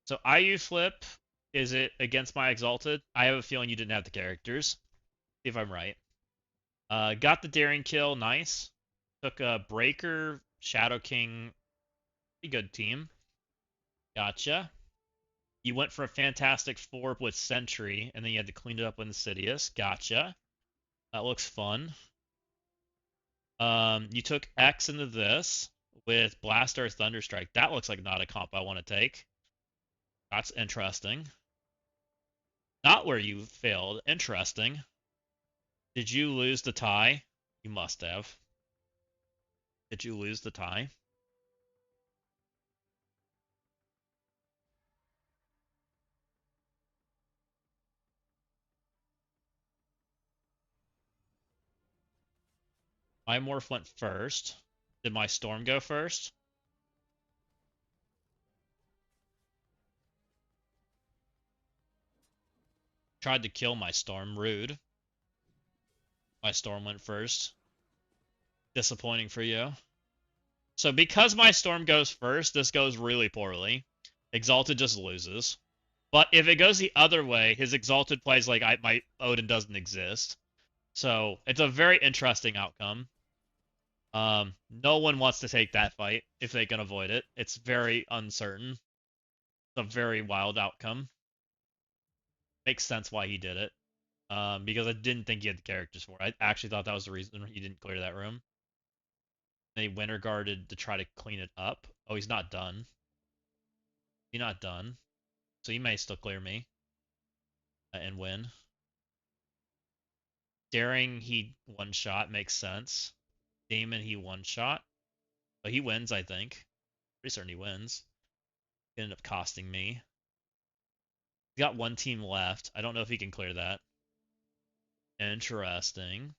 So IU Flip, is it against my Exalted? I have a feeling you didn't have the characters. See if I'm right. Got the Daring Kill, nice. Took a Breaker, Shadow King, pretty good team. Gotcha. You went for a Fantastic Four with Sentry, and then you had to clean it up with Insidious. Gotcha. That looks fun. You took X into this with Blaster Thunderstrike. That looks like not a comp I want to take. That's interesting. Not where you failed. Interesting. Did you lose the tie? You must have. Did you lose the tie? My Morph went first. Did my Storm go first? Tried to kill my Storm. Rude. My Storm went first. Disappointing for you. So because my Storm goes first, this goes really poorly. Exalted just loses. But if it goes the other way, his Exalted plays like my Odin doesn't exist. So it's a very interesting outcome. No one wants to take that fight if they can avoid it. It's very uncertain. It's a very wild outcome. Makes sense why he did it. Because I didn't think he had the characters for it. I actually thought that was the reason he didn't clear that room. They winter guarded to try to clean it up. Oh, he's not done. He's not done. So he may still clear me and win. Daring, he one shot makes sense. Damon, he one shot. But he wins, I think. Pretty certain he wins. He ended up costing me. He's got one team left. I don't know if he can clear that. Interesting.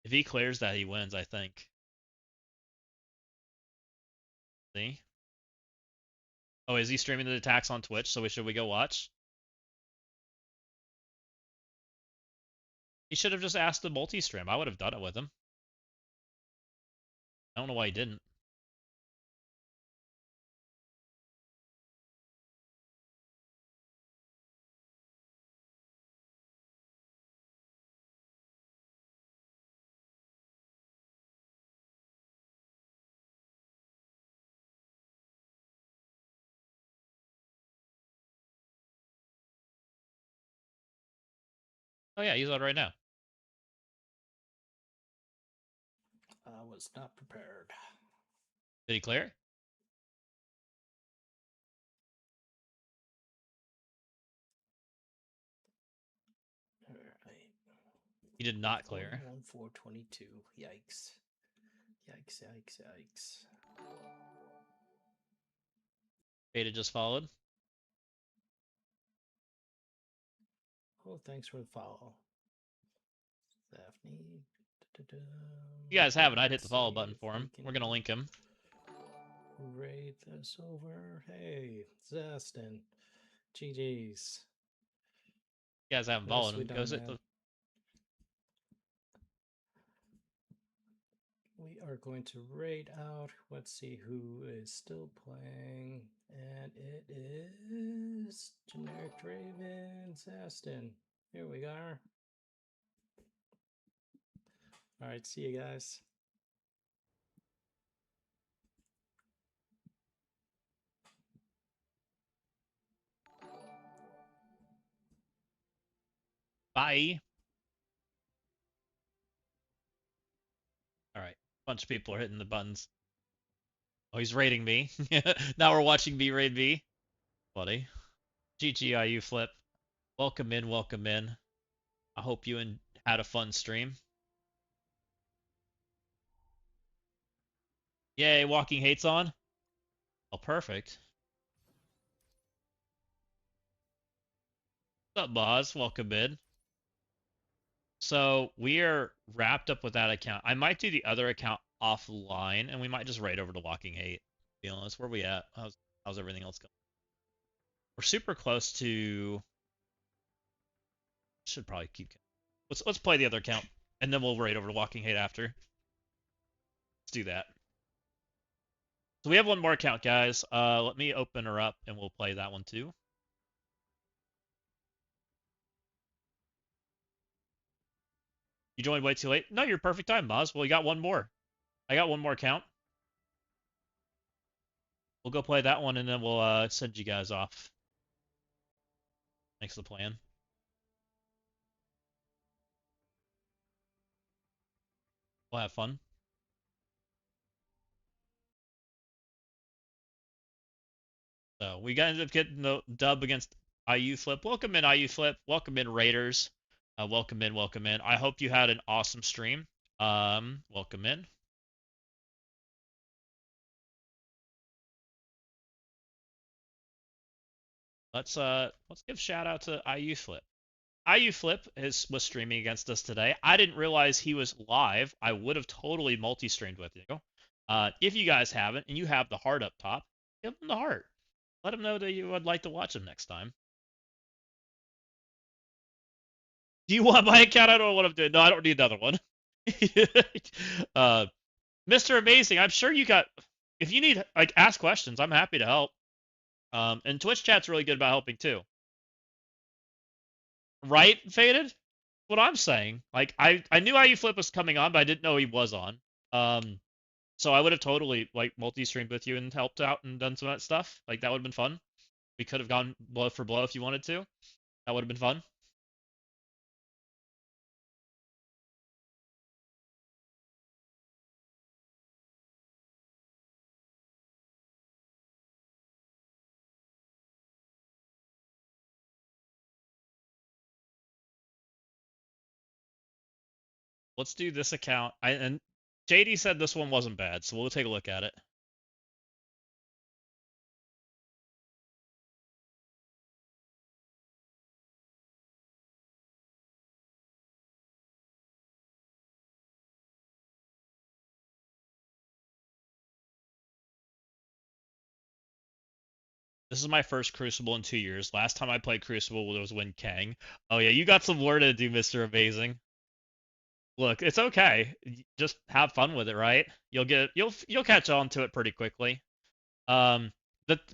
If he clears that, he wins, I think. See? Oh, is he streaming the attacks on Twitch? So should we go watch? He should have just asked the multi-stream. I would have done it with him. I don't know why he didn't. Oh yeah, he's on right now. I was not prepared. Did he clear? All right. He did not clear. 1422. Yikes. Yikes, yikes, yikes. Beta just followed. Oh, thanks for the follow. Daphne. You guys haven't. I'd hit the follow button for him. We're going to link him. Rate this over. Hey, Zestin. GG's. You guys haven't followed him. Goes it. we are going to raid out. Let's see who is still playing. And it is Generic Draven Zastin. Here we are. All right, see you guys. Bye. All right, bunch of people are hitting the buttons. Oh, he's raiding me. Now we're watching me raid me. Buddy. GGIU flip. Welcome in, welcome in. I hope you had a fun stream. Yay, Walking Hate's on. Oh, perfect. What's up, Boz? Welcome in. So we are wrapped up with that account. I might do the other account offline, and we might just raid over to Walking Hate. To be honest, where we at? How's everything else going? We're super close to. Should probably keep. Let's play the other account, and then we'll raid over to Walking Hate after. Let's do that. So we have one more account, guys. Let me open her up, and we'll play that one too. You joined way too late. No, you're perfect time, Moz. Well, you got one more. I got one more account. We'll go play that one, and then we'll send you guys off. Thanks for the plan. We'll have fun. So we ended up getting the dub against IU Flip. Welcome in, IU Flip. Welcome in, Raiders. Welcome in, welcome in. I hope you had an awesome stream. Welcome in. Let's give shout out to IU Flip. IU Flip was streaming against us today. I didn't realize he was live. I would have totally multi-streamed with you. If you guys haven't and you have the heart up top, give him the heart. Let him know that you would like to watch him next time. Do you want my account? I don't know what I'm doing. No, I don't need another one. Mr. Amazing, I'm sure you got. If you need, like, ask questions, I'm happy to help. And Twitch chat's really good about helping too. Right, Faded? What I'm saying. Like, I knew IU Flip was coming on, but I didn't know he was on. So I would have totally, like, multi-streamed with you and helped out and done some of that stuff. Like, that would have been fun. We could have gone blow for blow if you wanted to. That would have been fun. Let's do this account. And JD said this one wasn't bad, so we'll take a look at it. This is my first Crucible in 2 years. Last time I played Crucible was when Kang. Oh yeah, you got some work to do, Mr. Amazing. Look, it's okay. Just have fun with it, right? You'll catch on to it pretty quickly. The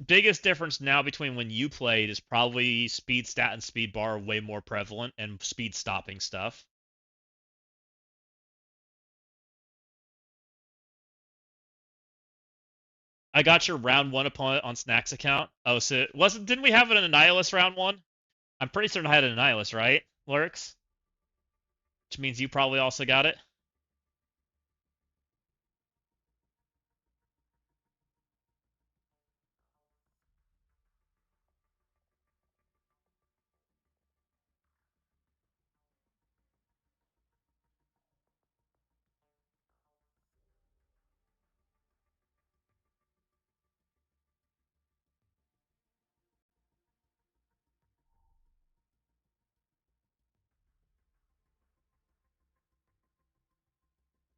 biggest difference now between when you played is probably speed stat and speed bar are way more prevalent and speed stopping stuff. I got your round one opponent on Snack's account. Oh, so didn't we have an Annihilus round one? I'm pretty certain I had an Annihilus, right, Lurks? Which means you probably also got it.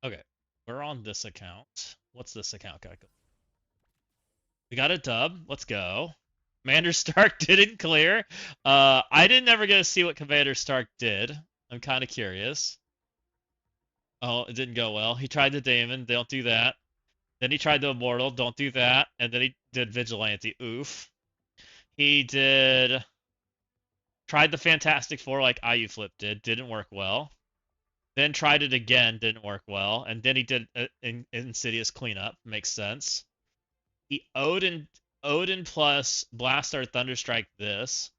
Okay, we're on this account. What's this account got? We got a dub. Let's go. Commander Stark didn't clear. I didn't ever get to see what Commander Stark did. I'm kind of curious. Oh, it didn't go well. He tried the Daemon. Don't do that. Then he tried the Immortal. Don't do that. And then he did Vigilante. Oof. He did... Tried the Fantastic Four like IU Flip did. Didn't work well. Then tried it again. Didn't work well. And then he did an Insidious Cleanup. Makes sense. He Odin plus Blastar Thunderstrike this.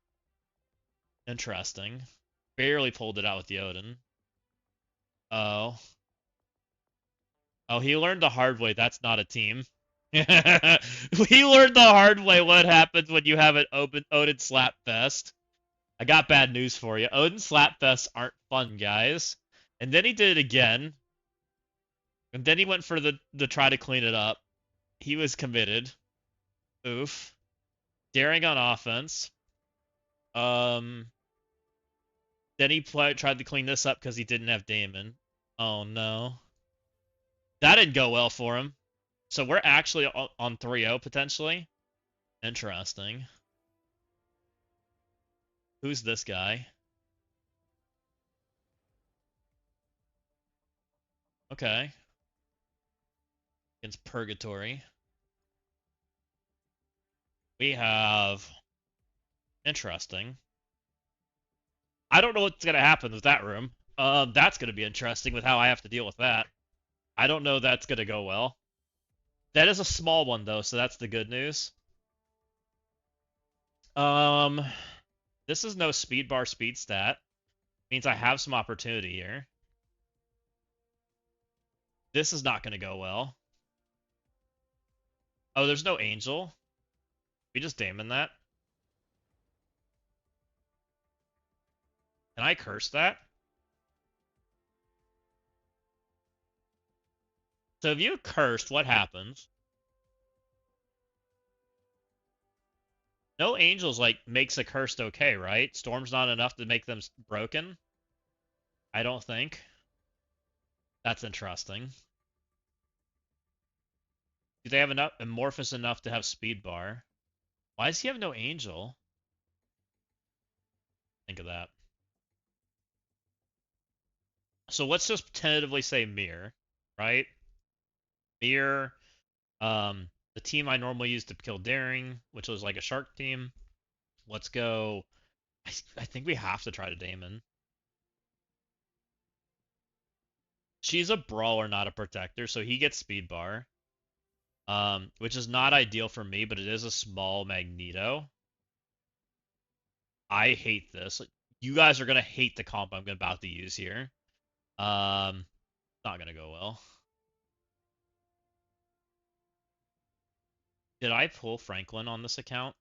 Interesting. Barely pulled it out with the Odin. Oh. Oh, he learned the hard way. That's not a team. He learned the hard way what happens when you have an Odin Slapfest. I got bad news for you. Odin Slapfests aren't fun, guys. And then he did it again. And then he went for the try to clean it up. He was committed. Oof. Daring on offense. Then he tried to clean this up because he didn't have Daemon. Oh no. That didn't go well for him. So we're actually on 3-0 potentially. Interesting. Who's this guy? Okay. Against Purgatory. We have... Interesting. I don't know what's going to happen with that room. That's going to be interesting with how I have to deal with that. I don't know that's going to go well. That is a small one, though, so that's the good news. This is no speed bar speed stat. Means I have some opportunity here. This is not going to go well. Oh, there's no angel. We just Daemon that. Can I curse that? So if you cursed, what happens? No angels, like, makes a cursed okay, right? Storm's not enough to make them broken? I don't think. That's interesting. Do they have enough amorphous enough to have speed bar? Why does he have no angel? Think of that. So let's just tentatively say mirror, right? Mirror, the team I normally use to kill Daring, which was like a shark team. Let's go. I think we have to try to Daemon. She's a brawler, not a protector, so he gets speed bar. Which is not ideal for me, but it is a small Magneto. I hate this. You guys are gonna hate the comp I'm about to use here. Not gonna go well. Did I pull Franklin on this account?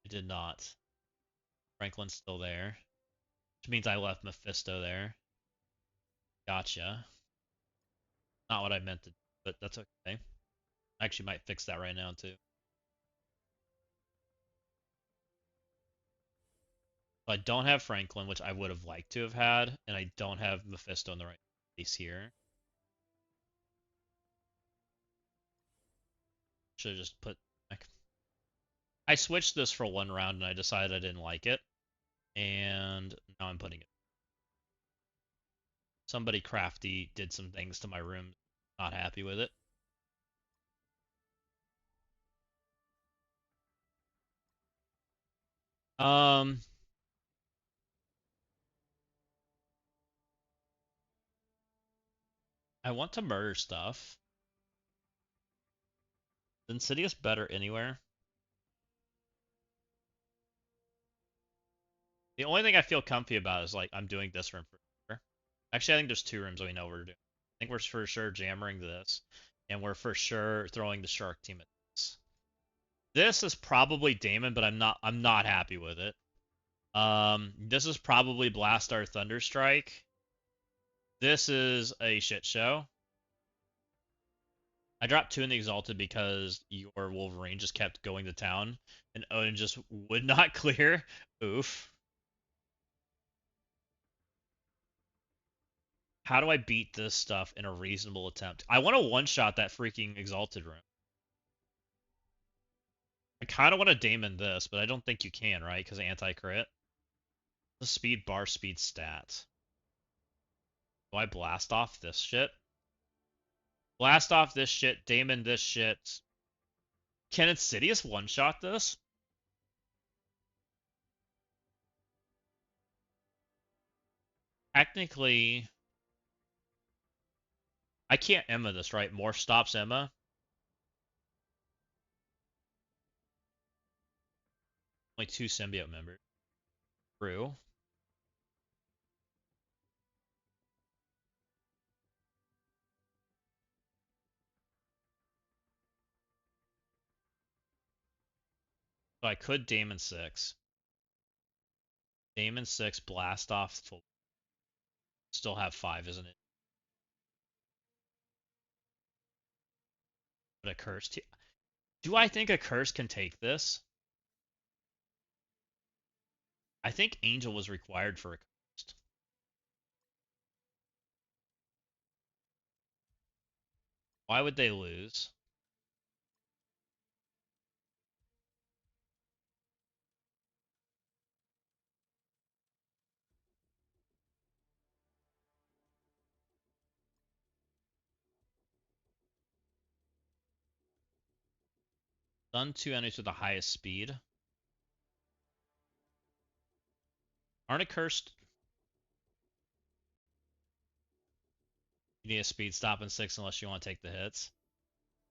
I did not. Franklin's still there. Which means I left Mephisto there. Gotcha. Not what I meant to do, but that's okay. I actually might fix that right now, too. So I don't have Franklin, which I would have liked to have had, and I don't have Mephisto in the right place here. Should have just put... I switched this for one round, and I decided I didn't like it. And now I'm putting it. Somebody crafty did some things to my room. Not happy with it. I want to murder stuff. Is Insidious better anywhere? The only thing I feel comfy about is like I'm doing this room for sure. Actually, I think there's two rooms we know we're doing. I think we're for sure jammering this, and we're for sure throwing the shark team at this. This is probably Daemon, but I'm not happy with it. This is probably Blastar Thunderstrike. This is a shit show. I dropped 2 in the Exalted because your Wolverine just kept going to town, and Odin just would not clear. Oof. How do I beat this stuff in a reasonable attempt? I want to one-shot that freaking Exalted room. I kind of want to Daemon this, but I don't think you can, right? Because anti-crit. The speed bar speed stat. Do I blast off this shit? Blast off this shit, Damon this shit. Can Insidious one-shot this? Technically, I can't Emma this, right? Morph stops Emma. Only 2 symbiote members. True. So I could Damon 6. Damon 6, blast off full. Still have 5, isn't it? But a curse. Do I think a curse can take this? I think Angel was required for a curse. Why would they lose? Stun 2 enemies with the highest speed. Aren't a cursed. You need a speed stop in 6 unless you want to take the hits.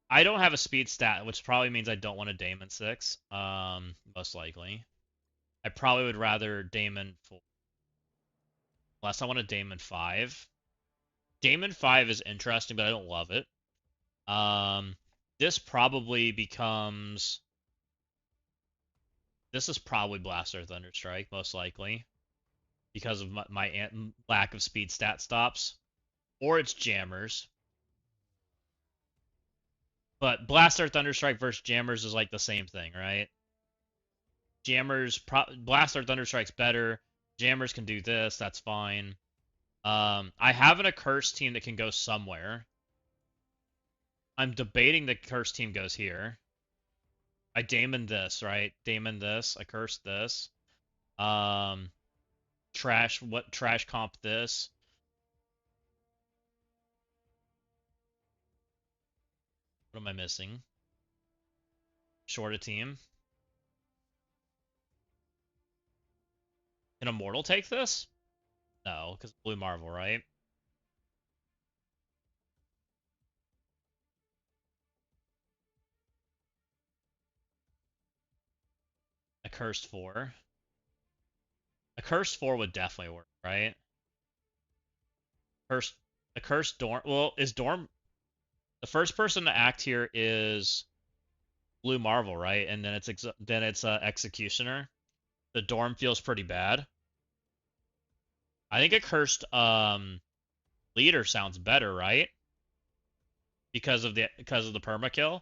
I don't have a speed stat, which probably means I don't want a Damon 6. Most likely. I probably would rather Damon 4. Unless I want a Damon 5. Damon 5 is interesting, but I don't love it. This probably becomes. This is probably Blaster Thunderstrike, most likely. Because of my lack of speed stat stops. Or it's Jammers. But Blaster Thunderstrike versus Jammers is like the same thing, right? Jammers, Blaster Thunderstrike's better. Jammers can do this, that's fine. I have an Accursed team that can go somewhere. I'm debating the Cursed team goes here. I Damon this, right? Damon this, I Curse this. Trash comp this. What am I missing? Short a team. Can Immortal take this? No, because Blue Marvel, right? A Cursed 4. A Cursed 4 would definitely work, right? Cursed, a Cursed Dorm. Well, is Dorm. The first person to act here is Blue Marvel, right? And then it's Executioner. The Dorm feels pretty bad. I think a Cursed Leader sounds better, right? Because of the permakill.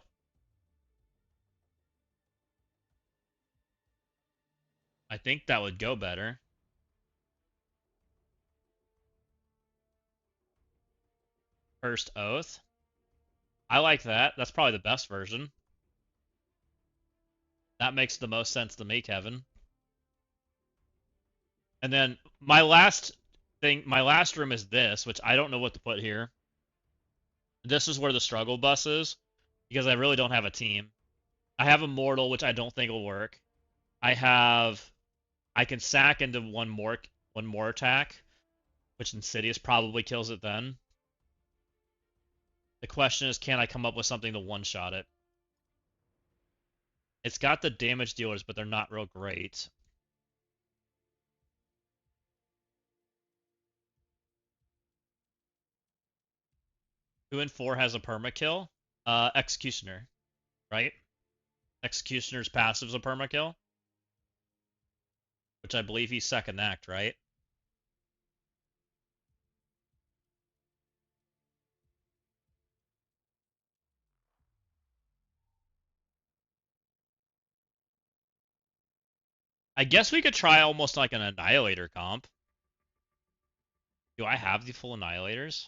I think that would go better. Cursed Oath. I like that. That's probably the best version. That makes the most sense to me, Kevin. And then my last room is this, which I don't know what to put here. This is where the struggle bus is, because I really don't have a team. I have Immortal, which I don't think will work. I can sack into one more attack, which Insidious probably kills it then. The question is, can I come up with something to one-shot it? It's got the damage dealers, but they're not real great. Two and 4 has a permakill. Executioner, right? Executioner's passive's a permakill, which I believe he's second act, right? I guess we could try almost like an Annihilator comp. Do I have the full Annihilators?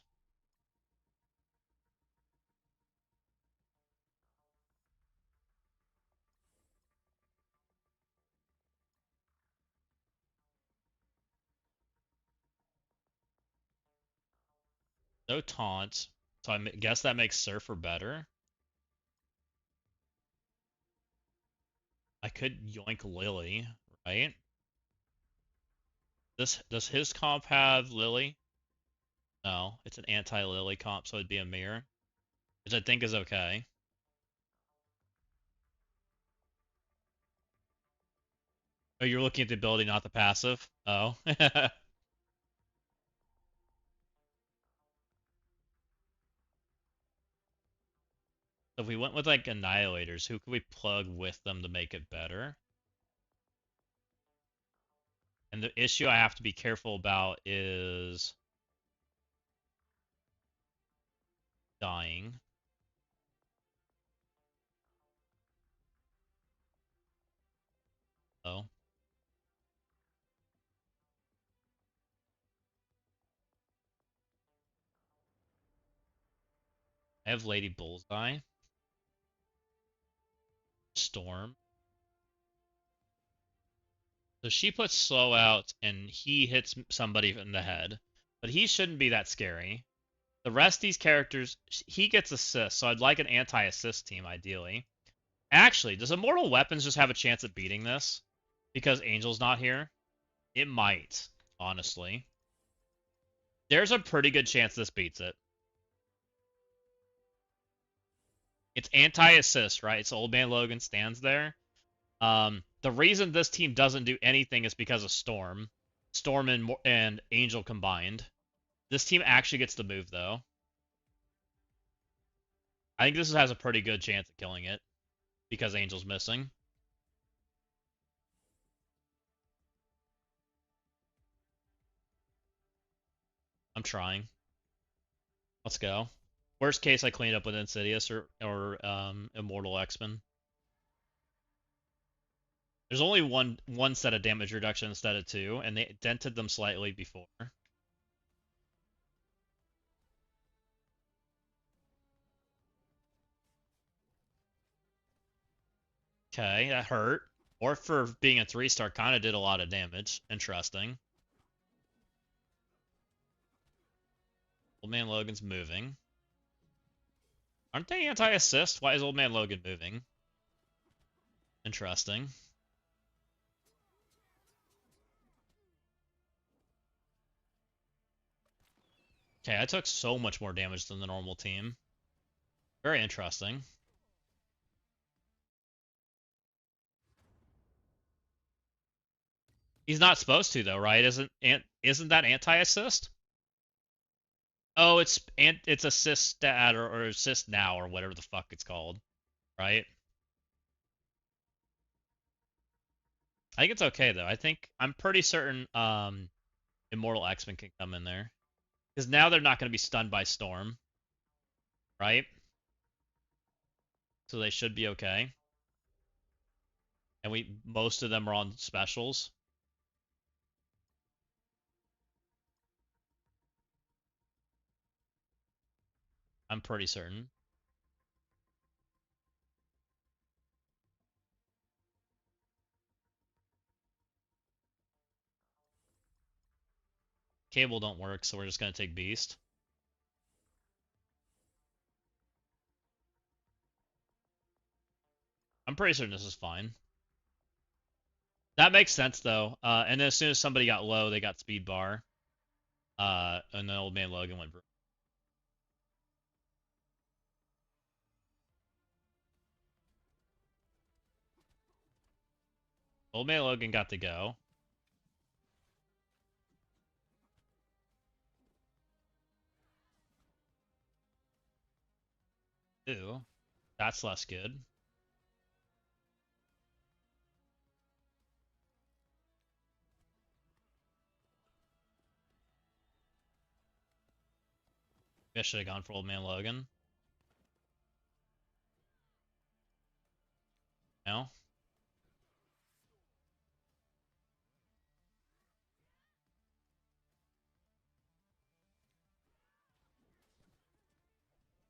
No taunt. So I guess that makes Surfer better. I could yoink Lily, right? Does his comp have Lily? No, it's an anti-Lily comp, so it'd be a mirror, which I think is okay. Oh, you're looking at the ability, not the passive? Oh. If we went with like Annihilators, who could we plug with them to make it better? And the issue I have to be careful about is dying. Oh. I have Lady Bullseye. Storm. So she puts slow out and he hits somebody in the head. But he shouldn't be that scary. The rest of these characters, he gets assists, so I'd like an anti-assist team, ideally. Actually, does Immortal Weapons just have a chance at beating this? Because Angel's not here? It might, honestly. There's a pretty good chance this beats it. It's anti-assist, right? So Old Man Logan stands there. The reason this team doesn't do anything is because of Storm. Storm and Angel combined. This team actually gets the move, though. I think this has a pretty good chance of killing it because Angel's missing. I'm trying. Let's go. Worst case, I clean up with Insidious or Immortal X-Men. There's only one set of damage reduction instead of two, and they dented them slightly before. Okay, that hurt. Or for being a 3-star, kind of did a lot of damage. Interesting. Old Man Logan's moving. Aren't they anti-assist? Why is Old Man Logan moving? Interesting. Okay, I took so much more damage than the normal team. Very interesting. He's not supposed to though, right? Isn't that anti-assist? Oh, it's assist stat or assist now or whatever the fuck it's called, right? I think it's okay though. I'm pretty certain Immortal X-Men can come in there. Because now they're not going to be stunned by Storm, right? So they should be okay. And most of them are on specials. I'm pretty certain. Cable don't work, so we're just going to take Beast. I'm pretty certain this is fine. That makes sense, though. And then as soon as somebody got low, they got Speed Bar. And then Old Man Logan went. Old Man Logan got to go. Ew. That's less good. I should have gone for Old Man Logan. No?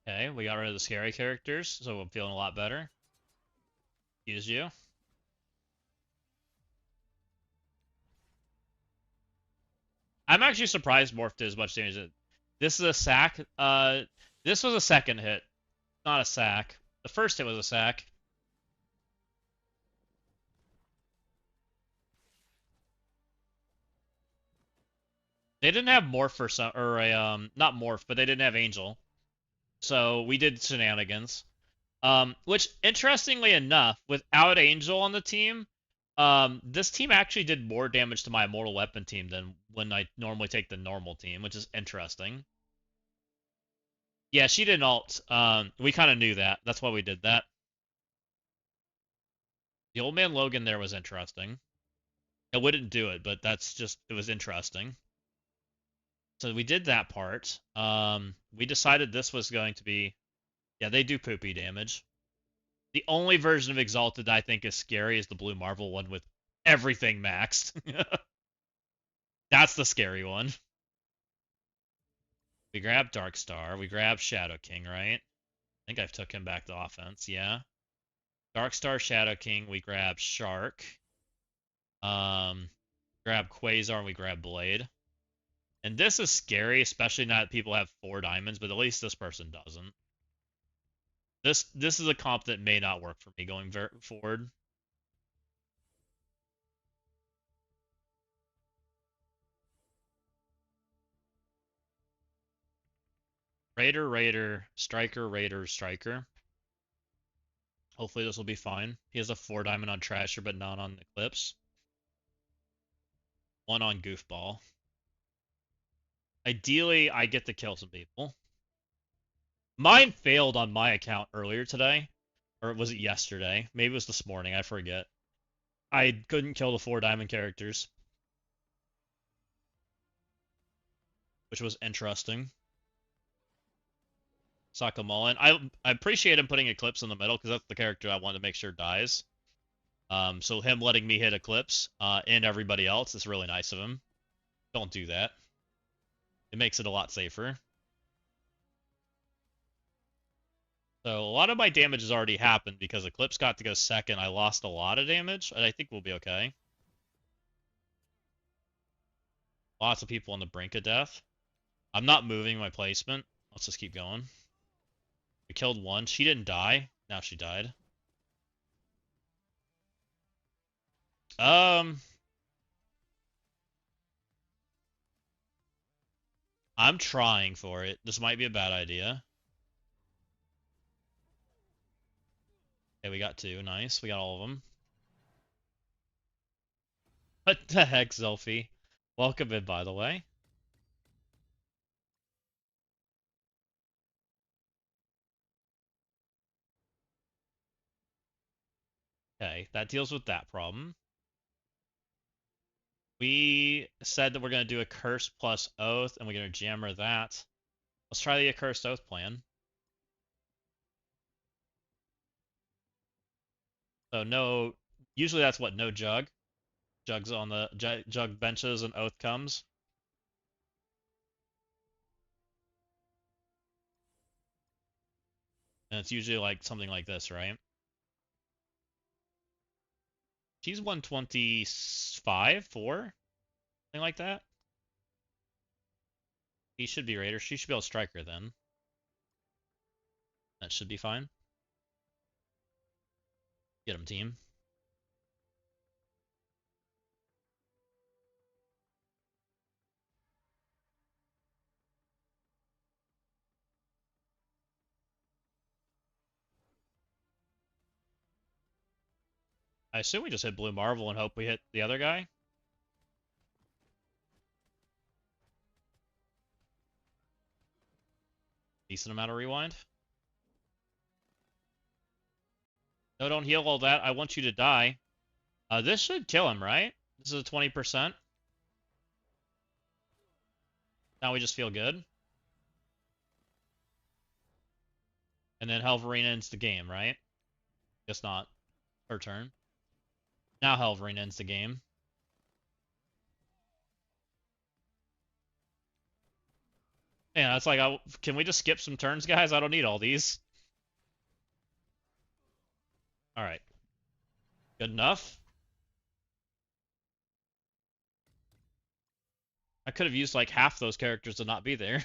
Okay, we got rid of the scary characters, so I'm feeling a lot better. Excuse you. I'm actually surprised Morph did as much damage as This is a sack. This was a second hit, not a sack. The first hit was a sack. They didn't have morph for some, or a not morph, but they didn't have angel. So we did shenanigans. Which interestingly enough, without angel on the team, this team actually did more damage to my immortal weapon team than when I normally take the normal team, which is interesting. Yeah, she didn't ult. We kind of knew that. That's why we did that. The old man Logan there was interesting. I wouldn't do it, but that's just, it was interesting. So we did that part. We decided this was going to be, yeah, they do poopy damage. The only version of Exalted I think is scary is the Blue Marvel one with everything maxed. That's the scary one. We grab Darkstar. We grab Shadow King, right? I think I've took him back to offense, yeah. Darkstar, Shadow King. We grab Shark. Grab Quasar, and we grab Blade. And this is scary, especially now that people have 4 diamonds, but at least this person doesn't. This is a comp that may not work for me going forward. Raider, Raider, Striker, Raider, Striker. Hopefully this will be fine. He has a 4 diamond on Trasher, but not on Eclipse. 1 on Goofball. Ideally, I get to kill some people. Mine failed on my account earlier today. Or was it yesterday? Maybe it was this morning, I forget. I couldn't kill the 4 diamond characters. Which was interesting. Sakamullen. I appreciate him putting Eclipse in the middle, because that's the character I want to make sure dies. So him letting me hit Eclipse, and everybody else, is really nice of him. Don't do that. It makes it a lot safer. So a lot of my damage has already happened because Eclipse got to go second. I lost a lot of damage, and I think we'll be okay. Lots of people on the brink of death. I'm not moving my placement. Let's just keep going. We killed 1. She didn't die. Now she died. I'm trying for it. This might be a bad idea. Okay, we got 2. Nice. We got all of them. What the heck, Zelfie? Welcome in, by the way. Okay, that deals with that problem. We said that we're going to do a curse plus oath, and we're going to jammer that. Let's try the accursed oath plan. So no, usually that's what, no jug. Jugs on the jug benches and oath comes. And it's usually like something like this, right? She's 125, 4, something like that. He should be Raider. She should be able to strike her then. That should be fine. Get him, team. I assume we just hit Blue Marvel and hope we hit the other guy. Decent amount of rewind. No, don't heal all that. I want you to die. This should kill him, right? This is a 20%. Now we just feel good. And then Helverine ends the game, right? Guess not. Her turn. Now Helverine ends the game. Yeah, it's like, can we just skip some turns, guys? I don't need all these. Alright. Good enough. I could have used like half those characters to not be there.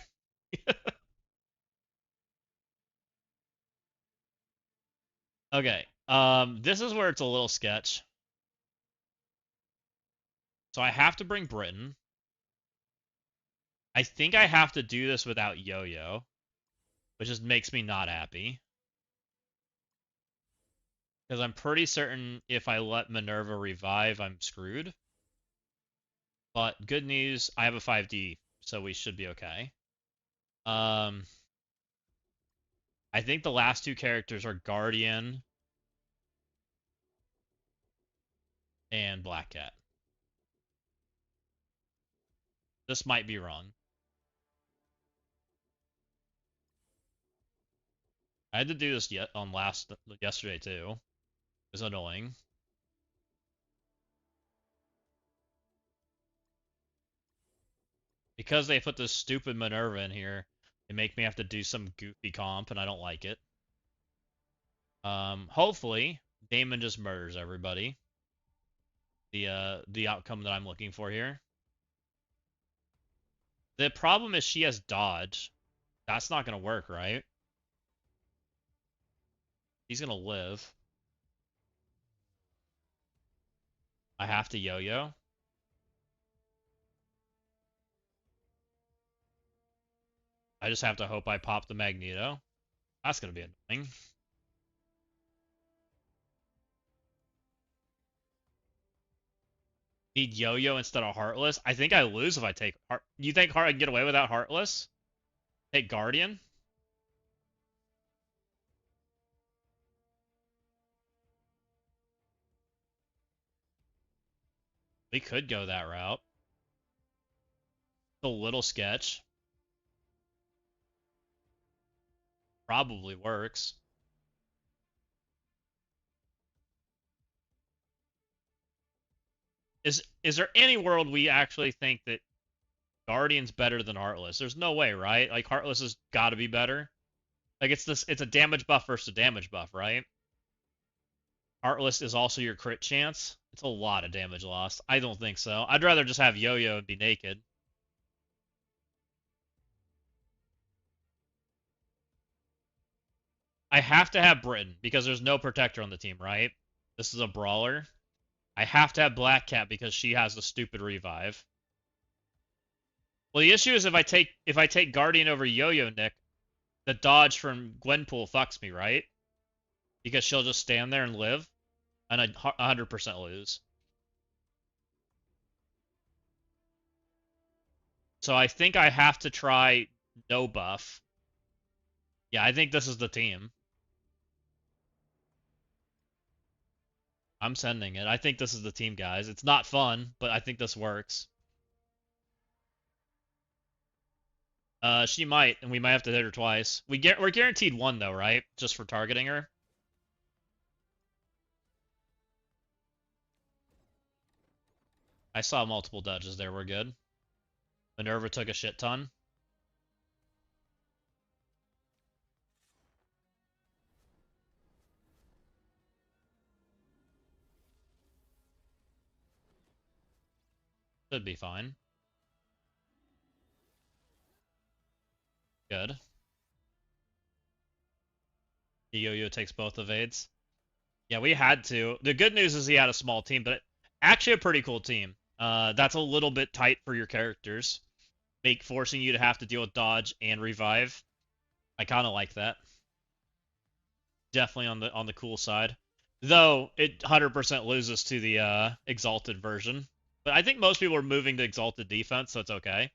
Okay. This is where it's a little sketch. So I have to bring Britain. I think I have to do this without Yo-Yo, which just makes me not happy. Because I'm pretty certain if I let Minerva revive, I'm screwed. But good news, I have a 5D, so we should be okay. I think the last two characters are Guardian and Black Cat. This might be wrong. I had to do this yet on yesterday too. It's annoying. Because they put this stupid Minerva in here, they make me have to do some goofy comp, and I don't like it. Hopefully, Damon just murders everybody. The outcome that I'm looking for here. The problem is she has dodge. That's not gonna work, right? He's gonna live. I have to yo-yo. I just have to hope I pop the Magneto. That's gonna be annoying. Need yo-yo instead of Heartless. I think I lose if I take Heart. You think I can get away without Heartless? Take Guardian? We could go that route. The little sketch. Probably works. Is there any world we actually think that Guardian's better than Heartless? There's no way, right? Like Heartless has got to be better. Like it's a damage buff versus a damage buff, right? Heartless is also your crit chance. It's a lot of damage lost. I don't think so. I'd rather just have Yo-Yo and be naked. I have to have Britain because there's no protector on the team, right? This is a brawler. I have to have Black Cat because she has the stupid revive. Well, the issue is if I take Guardian over Yo-Yo Nick, the dodge from Gwenpool fucks me, right? Because she'll just stand there and live, and I'd 100% lose. So I think I have to try no buff. Yeah, I think this is the team. I'm sending it. I think this is the team, guys. It's not fun, but I think this works. She might, and we might have to hit her twice. We're guaranteed one though, right? Just for targeting her. I saw multiple dodges there. We're good. Minerva took a shit ton. Should be fine. Good. The Yo-Yo takes both evades. Yeah, we had to. The good news is he had a small team, but actually a pretty cool team. That's a little bit tight for your characters. Forcing you to have to deal with dodge and revive. I kind of like that. Definitely on the cool side. Though it 100% loses to the exalted version. But I think most people are moving to exalted defense, so it's okay.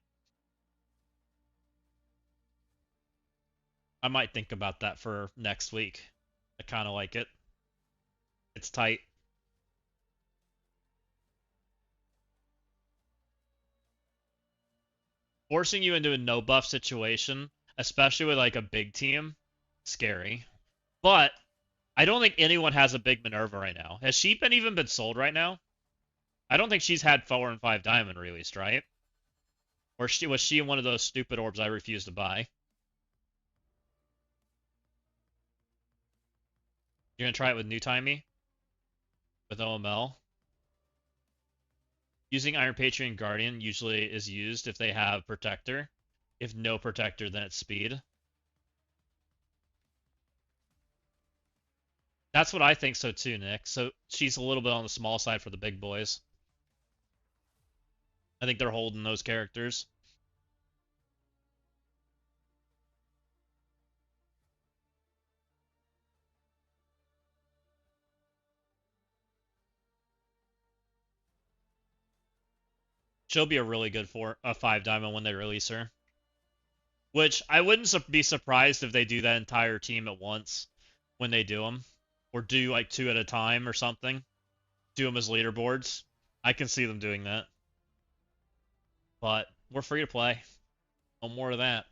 I might think about that for next week. I kind of like it. It's tight. Forcing you into a no buff situation, especially with like a big team, scary. But I don't think anyone has a big Minerva right now. Has she even been sold right now? I don't think she's had 4 and 5 diamond released, right? Or was she one of those stupid orbs I refused to buy? You're gonna try it with New Timey? With OML? Using Iron Patriot and Guardian usually is used if they have Protector. If no protector, then it's speed. That's what I think so too, Nick. So she's a little bit on the small side for the big boys. I think they're holding those characters. She'll be a really good 5 diamond when they release her. Which I wouldn't be surprised if they do that entire team at once when they do them, or do like 2 at a time or something. Do them as leaderboards. I can see them doing that. But we're free to play. No more of that.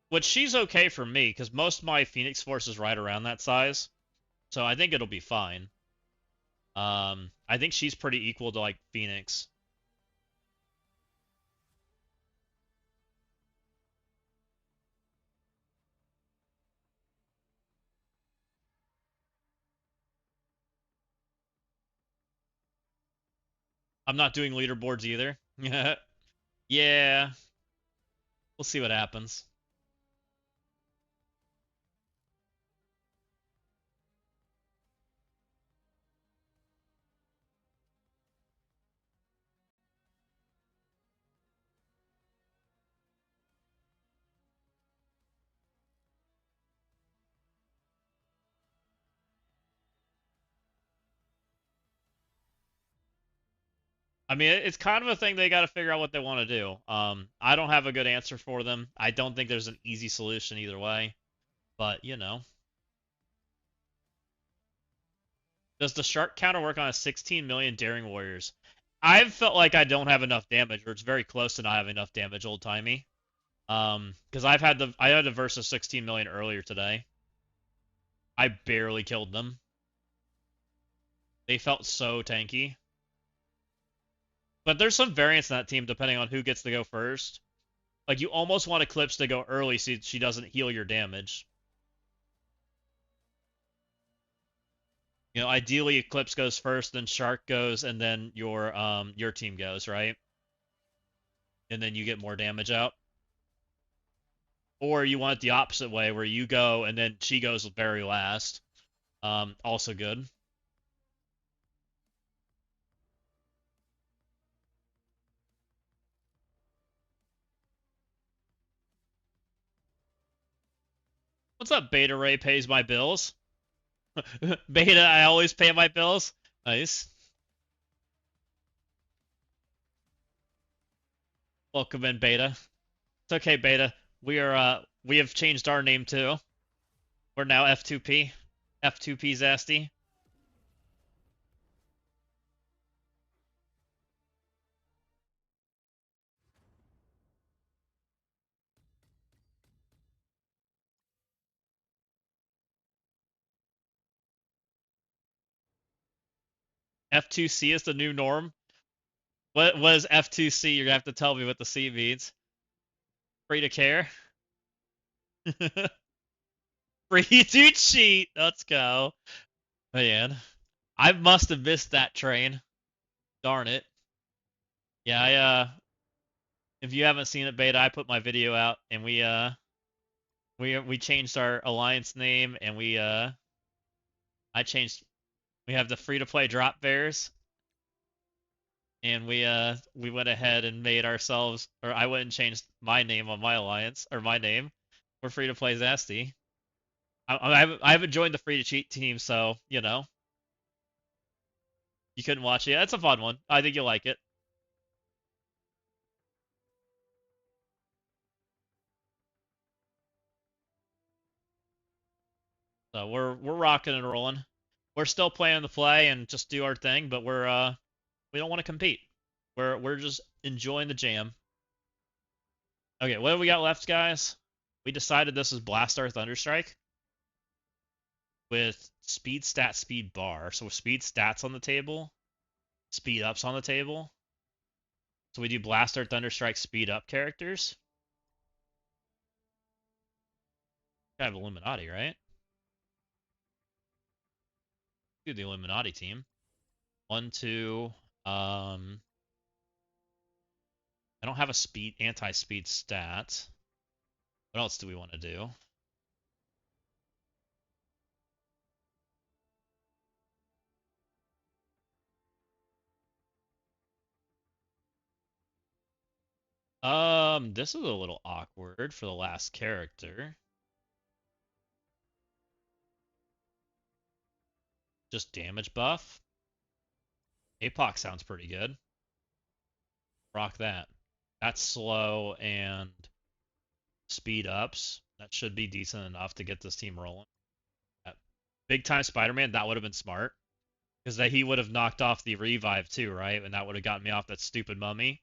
Which she's okay for me, because most of my Phoenix Force is right around that size. So I think it'll be fine. I think she's pretty equal to like Phoenix. I'm not doing leaderboards either. Yeah. We'll see what happens. I mean, it's kind of a thing they got to figure out what they want to do. I don't have a good answer for them. I don't think there's an easy solution either way. But, you know. Does the shark counter work on a 16 million Daring Warriors? I've felt like I don't have enough damage, or it's very close to not having enough damage, old timey. Because I had the versus 16 million earlier today. I barely killed them. They felt so tanky. But there's some variance in that team depending on who gets to go first. Like, you almost want Eclipse to go early so she doesn't heal your damage. You know, ideally Eclipse goes first, then Shark goes, and then your team goes, right? And then you get more damage out. Or you want it the opposite way, where you go and then she goes very last. Also good. What's up, Beta Ray pays my bills? Beta, I always pay my bills. Nice. Welcome in, Beta. It's okay, Beta. We have changed our name too. We're now F2P. F2P Zasty. F2C is the new norm. What is F2C? You're gonna have to tell me what the C means. Free to care. Free to cheat. Let's go. Man, I must have missed that train. Darn it. Yeah, if you haven't seen it, Beta, I put my video out and we changed our alliance name and I changed we have the free to play drop bears and we went ahead and made ourselves, or I went and changed my name on my alliance, or my name. We're free to play Zesty. I haven't joined the free to cheat team, so you know you couldn't watch it. Yeah, it's a fun one. I think you'll like it. So we're rocking and rolling. We're still playing the play and just do our thing, but we don't want to compete. We're just enjoying the jam. Okay, what do we got left, guys? We decided this is Blast Our Thunderstrike with speed stat speed bar. So with speed stats on the table, speed ups on the table. So we do Blast Our Thunderstrike speed up characters. Kind of Illuminati, right? Do the Illuminati team. 1, 2. I don't have a anti-speed stat. What else do we want to do? This is a little awkward for the last character. Just damage buff. APOC sounds pretty good. Rock that. That's slow and speed ups. That should be decent enough to get this team rolling. Big time Spider-Man, that would have been smart. Because he would have knocked off the revive too, right? And that would have gotten me off that stupid mummy.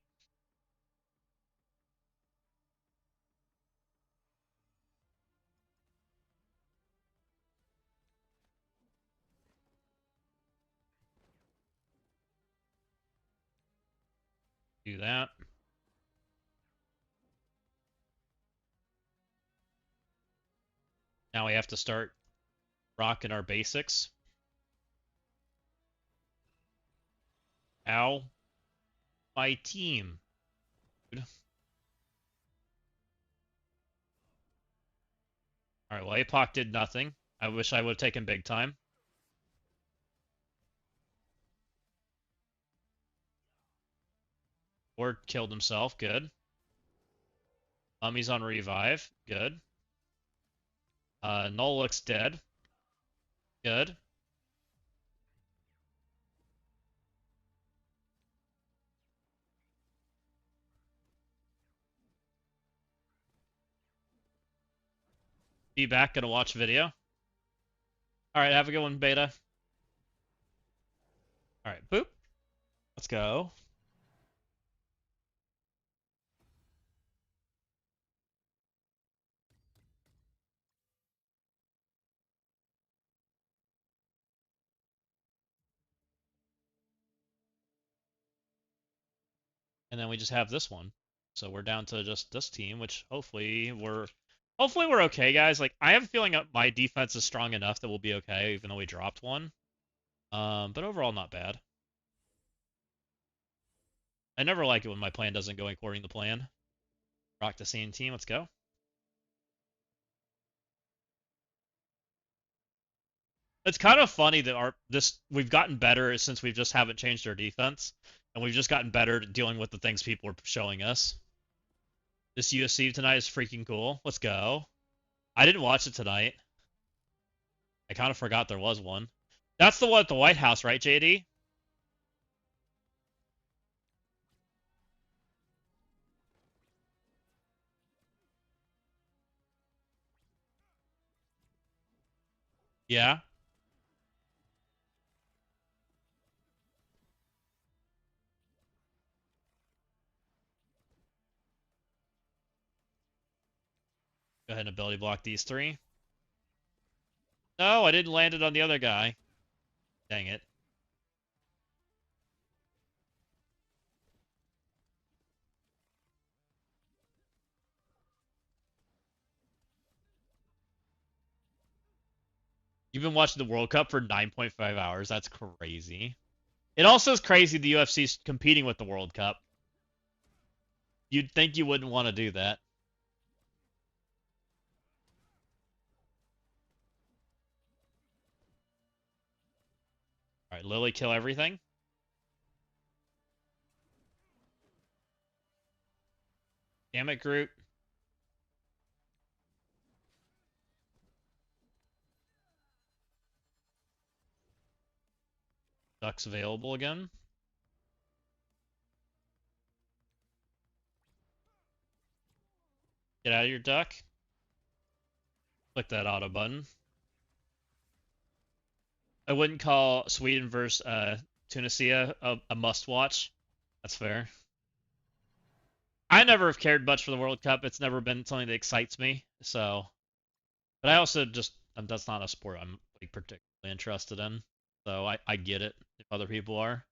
Do that. Now we have to start rocking our basics. Ow. My team. Alright, well, APOC did nothing. I wish I would have taken big time. Ward killed himself. Good. Mummy's on revive. Good. Null looks dead. Good. Be back, gonna watch video. Alright, have a good one, Beta. Alright, boop. Let's go. And then we just have this one. So we're down to just this team, which hopefully we're okay, guys. Like, I have a feeling my defense is strong enough that we'll be okay, even though we dropped one. But overall, not bad. I never like it when my plan doesn't go according to plan. Rock the same team. Let's go. It's kind of funny that we've gotten better since we just haven't changed our defense, and we've just gotten better at dealing with the things people are showing us. This UFC tonight is freaking cool. Let's go. I didn't watch it tonight. I kind of forgot there was one. That's the one at the White House, right, JD? Yeah. Go ahead and ability block these three. No, I didn't land it on the other guy. Dang it. You've been watching the World Cup for 9.5 hours. That's crazy. It also is crazy the UFC's competing with the World Cup. You'd think you wouldn't want to do that. Alright, Lily, kill everything. Damn it, Groot. Duck's available again. Get out of your duck. Click that auto button. I wouldn't call Sweden versus Tunisia a must-watch. That's fair. I never have cared much for the World Cup. It's never been something that excites me. So, but I also just that's not a sport I'm like particularly interested in. So I get it if other people are.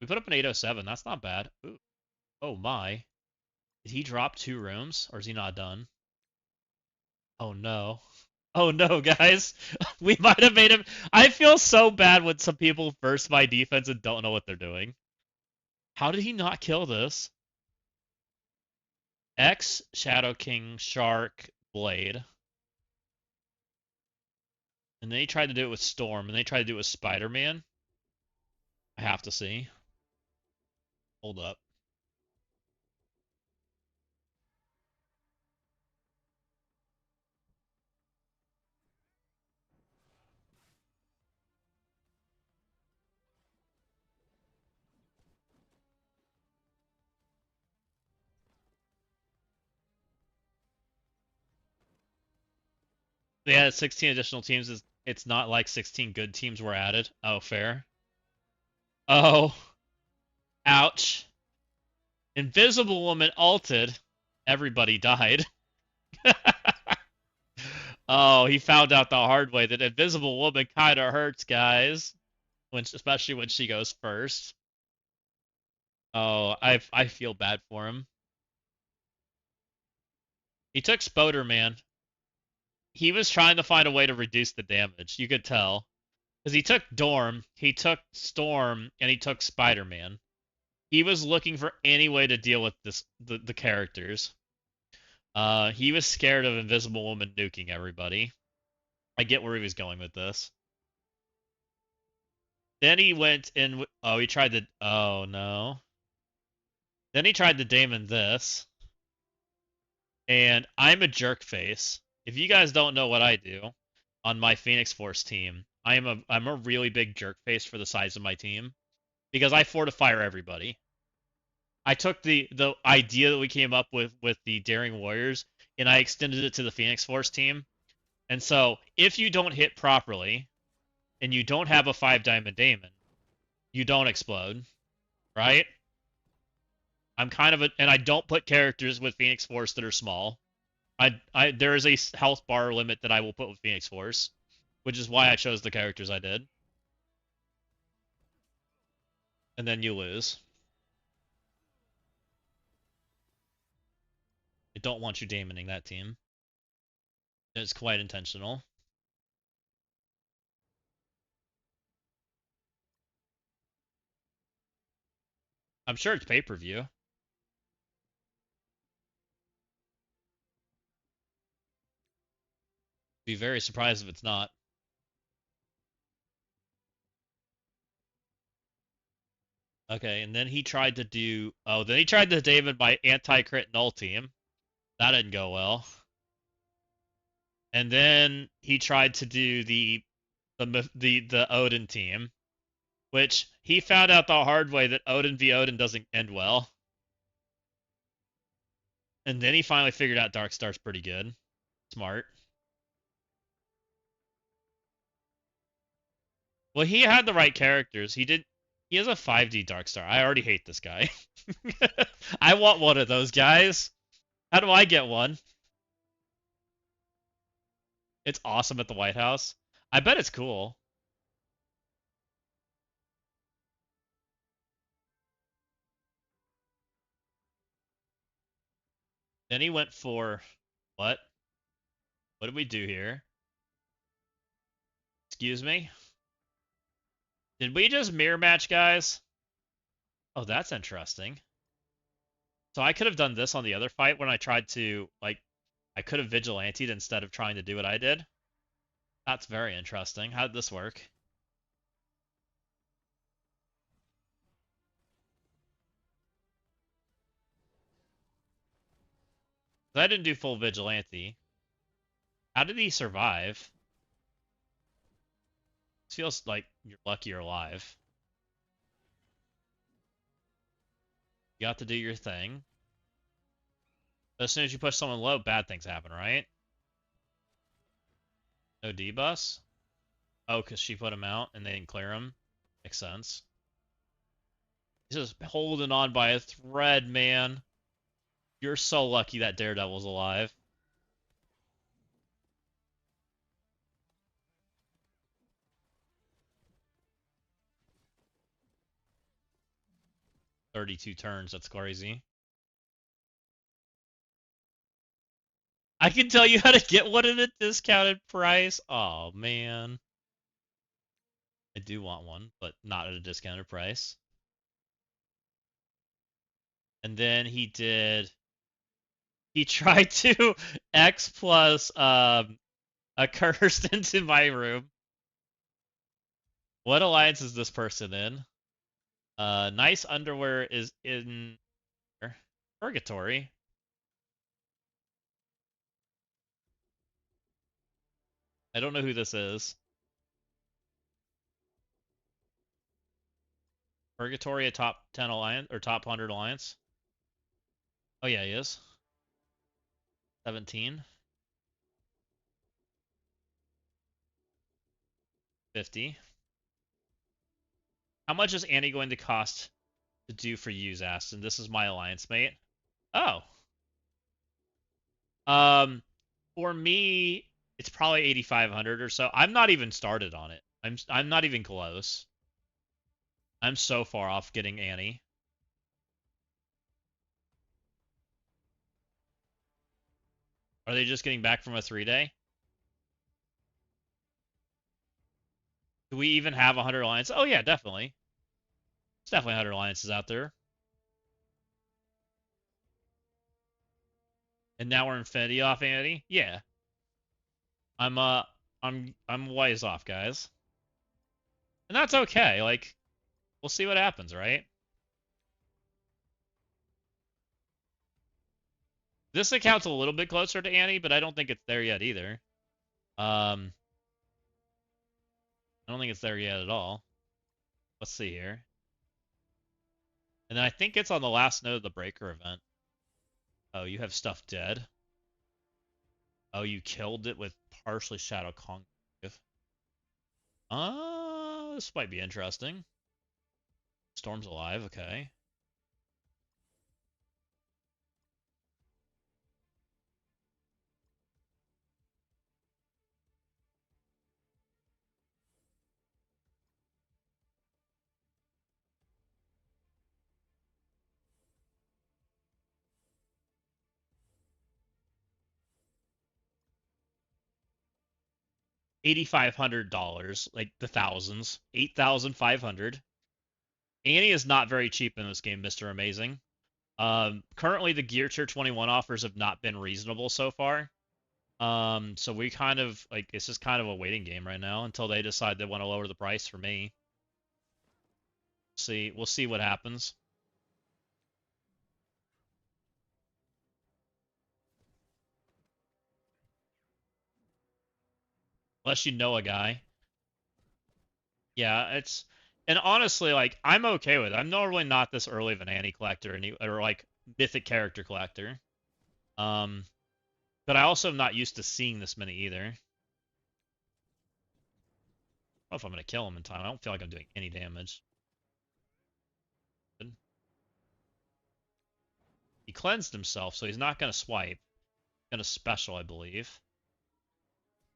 We put up an 807. That's not bad. Ooh. Oh my. Did he drop 2 rooms or is he not done? Oh no. Oh no, guys. We might have made him. I feel so bad when some people burst my defense and don't know what they're doing. How did he not kill this? X, Shadow King, Shark, Blade. And then he tried to do it with Storm, and then he tried to do it with Spider-Man. I have to see. Hold up. Yeah, 16 additional teams is it's not like 16 good teams were added. Oh, fair. Oh, ouch. Invisible Woman ulted. Everybody died. Oh, he found out the hard way that Invisible Woman kind of hurts, guys. Especially when she goes first. Oh, I feel bad for him. He took Spoder-Man. He was trying to find a way to reduce the damage. You could tell. Because he took Dorm, he took Storm, and he took Spider-Man. He was looking for any way to deal with the characters. He was scared of Invisible Woman nuking everybody. I get where he was going with this. Then he went in. Oh, he tried to. Oh no. Then he tried to Damon this. And I'm a jerk face. If you guys don't know what I do on my Phoenix Force team, I'm a really big jerk face for the size of my team because I fortify everybody. I took the idea that we came up with the Daring Warriors and I extended it to the Phoenix Force team. And so if you don't hit properly and you don't have a 5-diamond Damon, you don't explode, right? I'm kind of and I don't put characters with Phoenix Force that are small. There is a health bar limit that I will put with Phoenix Force, which is why I chose the characters I did. And then you lose. I don't want you damoning that team. It's quite intentional. I'm sure it's pay-per-view. Be very surprised if it's not. Okay, and then he tried to do. Oh, then he tried to David my anti-crit null team. That didn't go well. And then he tried to do the Odin team, which he found out the hard way that Odin v Odin doesn't end well. And then he finally figured out Darkstar's pretty good. Smart. Well, he had the right characters. He has a 5D Darkstar. I already hate this guy. I want one of those guys. How do I get one? It's awesome at the White House. I bet it's cool. Then he went for what? What did we do here? Excuse me? Did we just mirror match, guys? Oh, that's interesting. So I could have done this on the other fight when I tried to, like, I could have vigilanted instead of trying to do what I did. That's very interesting. How did this work? I didn't do full vigilante. How did he survive? This feels like you're lucky you're alive. You got to do your thing. But as soon as you push someone low, bad things happen, right? No D-bus? Oh, because she put him out and they didn't clear him? Makes sense. He's just holding on by a thread, man. You're so lucky that Daredevil's alive. "32 turns, that's crazy." I can tell you how to get one at a discounted price. Oh, man. I do want one, but not at a discounted price. And then he tried to X plus a cursed into my room. What alliance is this person in? Nice underwear is in purgatory. I don't know who this is. Purgatory, a top 10 alliance or top 100 alliance. Oh yeah, he is. 17. 50. How much is Annie going to cost to do for you, Zaston? This is my alliance mate. Oh. Um, for me, it's probably 8,500 or so. I'm not even started on it. I'm not even close. I'm so far off getting Annie. Are they just getting back from a 3-day? Do we even have 100 alliances? Oh yeah, definitely. There's definitely 100 alliances out there. And now we're infinity off Annie? Yeah. I'm ways off, guys. And that's okay. Like, we'll see what happens, right? This account's a little bit closer to Annie, but I don't think it's there yet either. I don't think it's there yet at all. Let's see here. And then I think it's on the last node of the breaker event. Oh, you have stuff dead. Oh, you killed it with partially Shadow Conclave. This might be interesting. Storm's alive, okay. $8,500, like the thousands. 8,500. Annie is not very cheap in this game, Mr. Amazing. Currently the Gear Tier 21 offers have not been reasonable so far. So we kind of like it's just kind of a waiting game right now until they decide they want to lower the price for me. We'll see what happens. Unless you know a guy. Yeah, and honestly, like I'm okay with it. I'm normally not this early of an Annie collector or like mythic character collector. Um, but I also am not used to seeing this many either. I don't know if I'm gonna kill him in time. I don't feel like I'm doing any damage. He cleansed himself, so he's not gonna swipe. He's gonna special, I believe.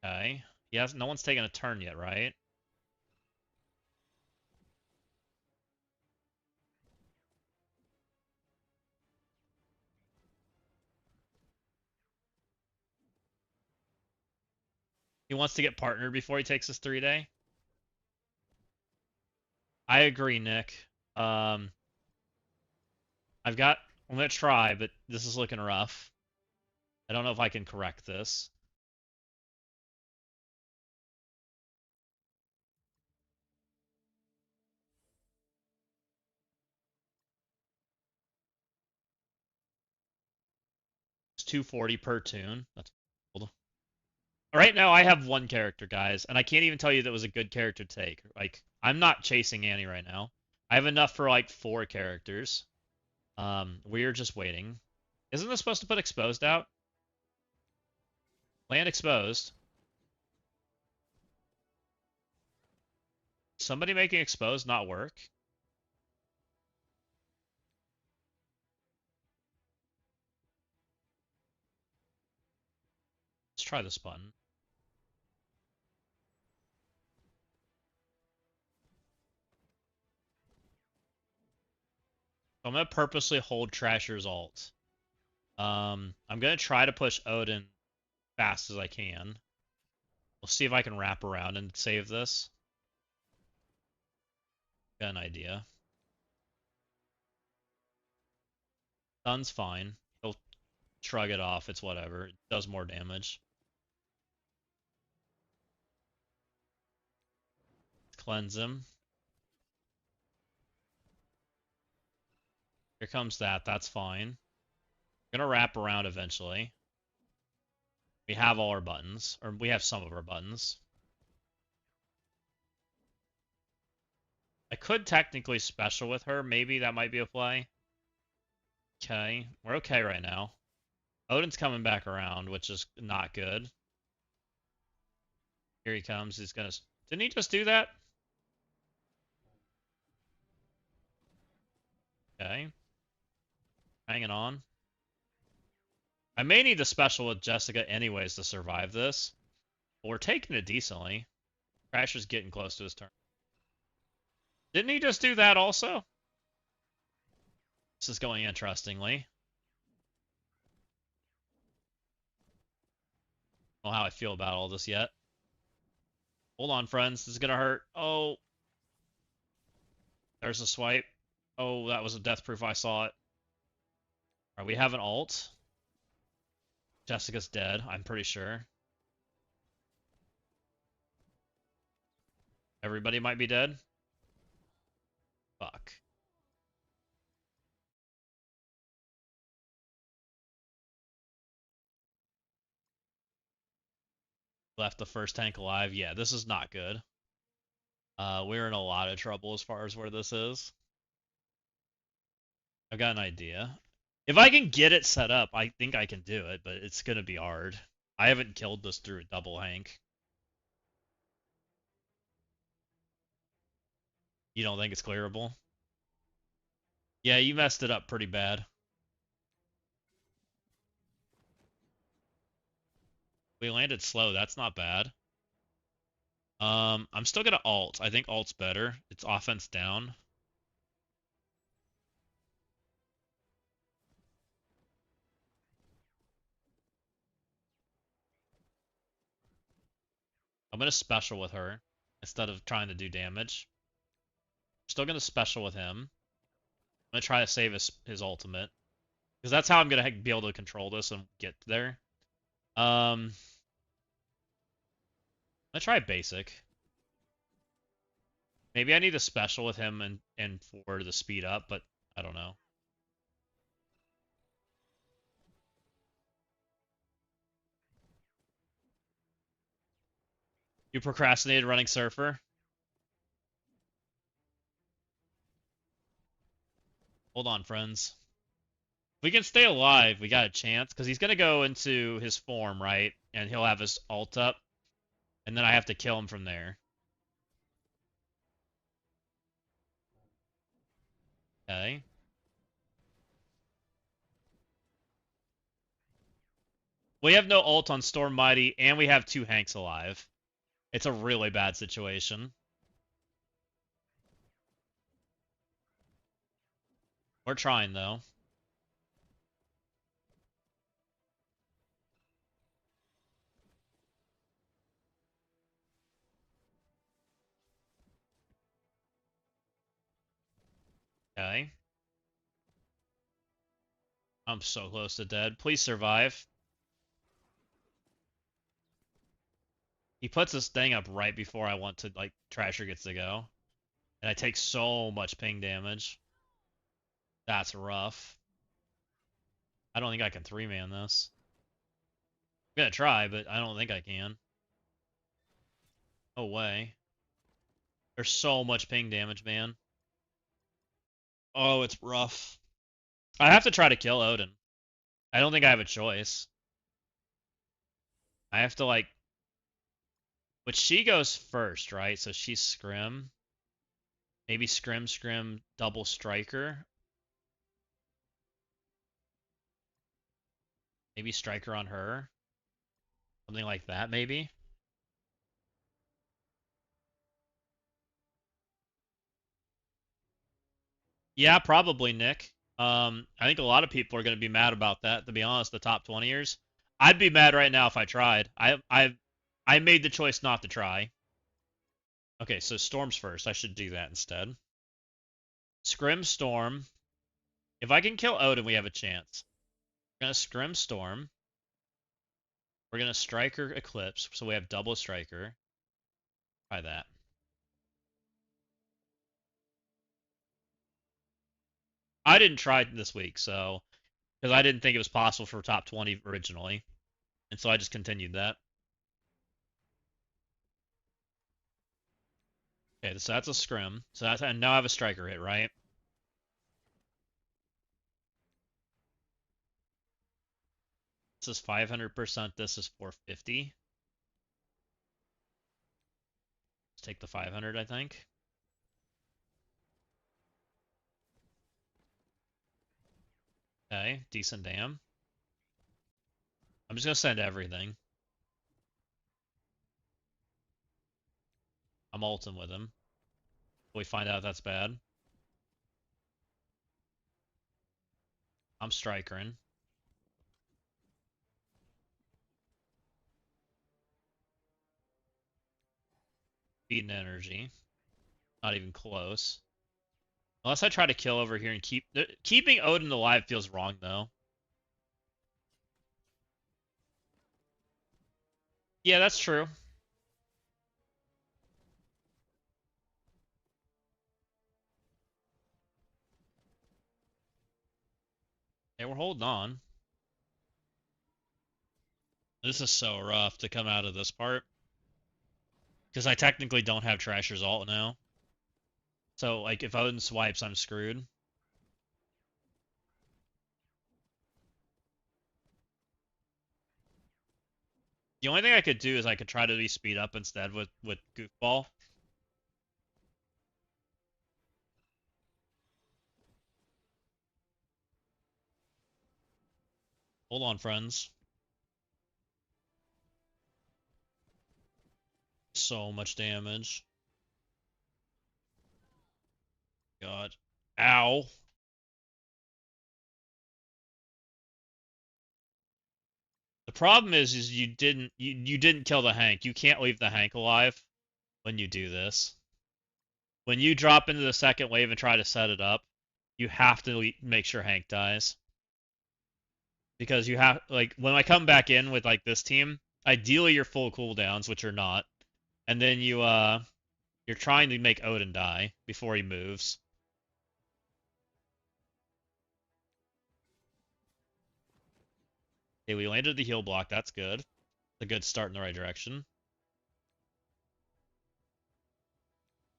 Okay. No one's taken a turn yet, right? He wants to get partnered before he takes his 3-day. I agree, Nick. I'm gonna try, but this is looking rough. I don't know if I can correct this. It's 240 per tune. That's cool. Right now, I have one character, guys, and I can't even tell you that was a good character to take. Like, I'm not chasing Annie right now. I have enough for like 4 characters. We're just waiting. Isn't this supposed to put exposed out? Land exposed. Somebody making exposed not work? Let's try this button. I'm gonna purposely hold Trasher's ult. I'm gonna try to push Odin fast as I can. We'll see if I can wrap around and save this. Got an idea. Stun's fine. He'll shrug it off. It's whatever. It does more damage. Cleanse him. Here comes that. That's fine. Gonna wrap around eventually. We have all our buttons, or we have some of our buttons. I could technically special with her. Maybe that might be a play. Okay, we're okay right now. Odin's coming back around, which is not good. Here he comes. He's gonna... Didn't he just do that? Okay. Hanging on. I may need to special with Jessica anyways to survive this. But we're taking it decently. Crasher's getting close to his turn. Didn't he just do that also? This is going interestingly. I don't know how I feel about all this yet. Hold on, friends. This is gonna hurt. Oh. There's a swipe. Oh, that was a death proof. I saw it. Alright, we have an ult. Jessica's dead, I'm pretty sure. Everybody might be dead. Fuck. Left the first tank alive. Yeah, this is not good. We're in a lot of trouble as far as where this is. I've got an idea. If I can get it set up, I think I can do it, but it's gonna be hard. I haven't killed this through a double Hank. You don't think it's clearable? Yeah, you messed it up pretty bad. We landed slow, that's not bad. I'm still gonna ult. I think ult's better. It's offense down. I'm gonna special with her instead of trying to do damage. Still gonna special with him. I'm gonna try to save his ultimate. Because that's how I'm gonna be able to control this and get there. I'm gonna try basic. Maybe I need to special with him and for the speed up, but I don't know. You procrastinated running Surfer? Hold on, friends. If we can stay alive, we got a chance, because he's going to go into his form, right? And he'll have his ult up. And then I have to kill him from there. Okay. We have no ult on Storm Mighty, and we have 2 Hanks alive. It's a really bad situation. We're trying, though. Okay. I'm so close to dead. Please survive. He puts this thing up right before I want to, like, Trasher gets to go. And I take so much ping damage. That's rough. I don't think I can 3-man this. I'm gonna try, but I don't think I can. No way. There's so much ping damage, man. Oh, it's rough. I have to try to kill Odin. I don't think I have a choice. I have to, like... But she goes first, right? So she's Scrim. Maybe Scrim, double Striker. Maybe Striker on her. Something like that, maybe. Yeah, probably, Nick. I think a lot of people are going to be mad about that, to be honest, the top 20ers. I'd be mad right now if I tried. I made the choice not to try. Okay, so Storm's first. I should do that instead. Scrim Storm. If I can kill Odin, we have a chance. We're gonna Scrim Storm. We're gonna Striker Eclipse, so we have double Striker. Try that. I didn't try it this week, so because I didn't think it was possible for top 20 originally, and so I just continued that. Okay, so that's a Scrim. So that's and now I have a Striker hit, right? This is 500%. This is 450. Let's take the 500, I think. Okay, decent dam. I'm just gonna send everything. I'm ulting with him. We find out that's bad. I'm strikering. Beating energy. Not even close. Unless I try to kill over here and keeping Odin alive feels wrong though. Yeah, that's true. Hey, we're holding on. This is so rough to come out of this part. Because I technically don't have Trasher's ult now. So, like, if Odin swipes, I'm screwed. The only thing I could do is I could try to be speed up instead with Goofball. Hold on, friends. So much damage. God. Ow. The problem is you didn't kill the Hank. You can't leave the Hank alive when you do this. When you drop into the second wave and try to set it up, you have to make sure Hank dies. Because you have like when I come back in with like this team, ideally you're full cooldowns, which are not, and then you're trying to make Odin die before he moves. Okay, we landed the heal block. That's good. A good start in the right direction.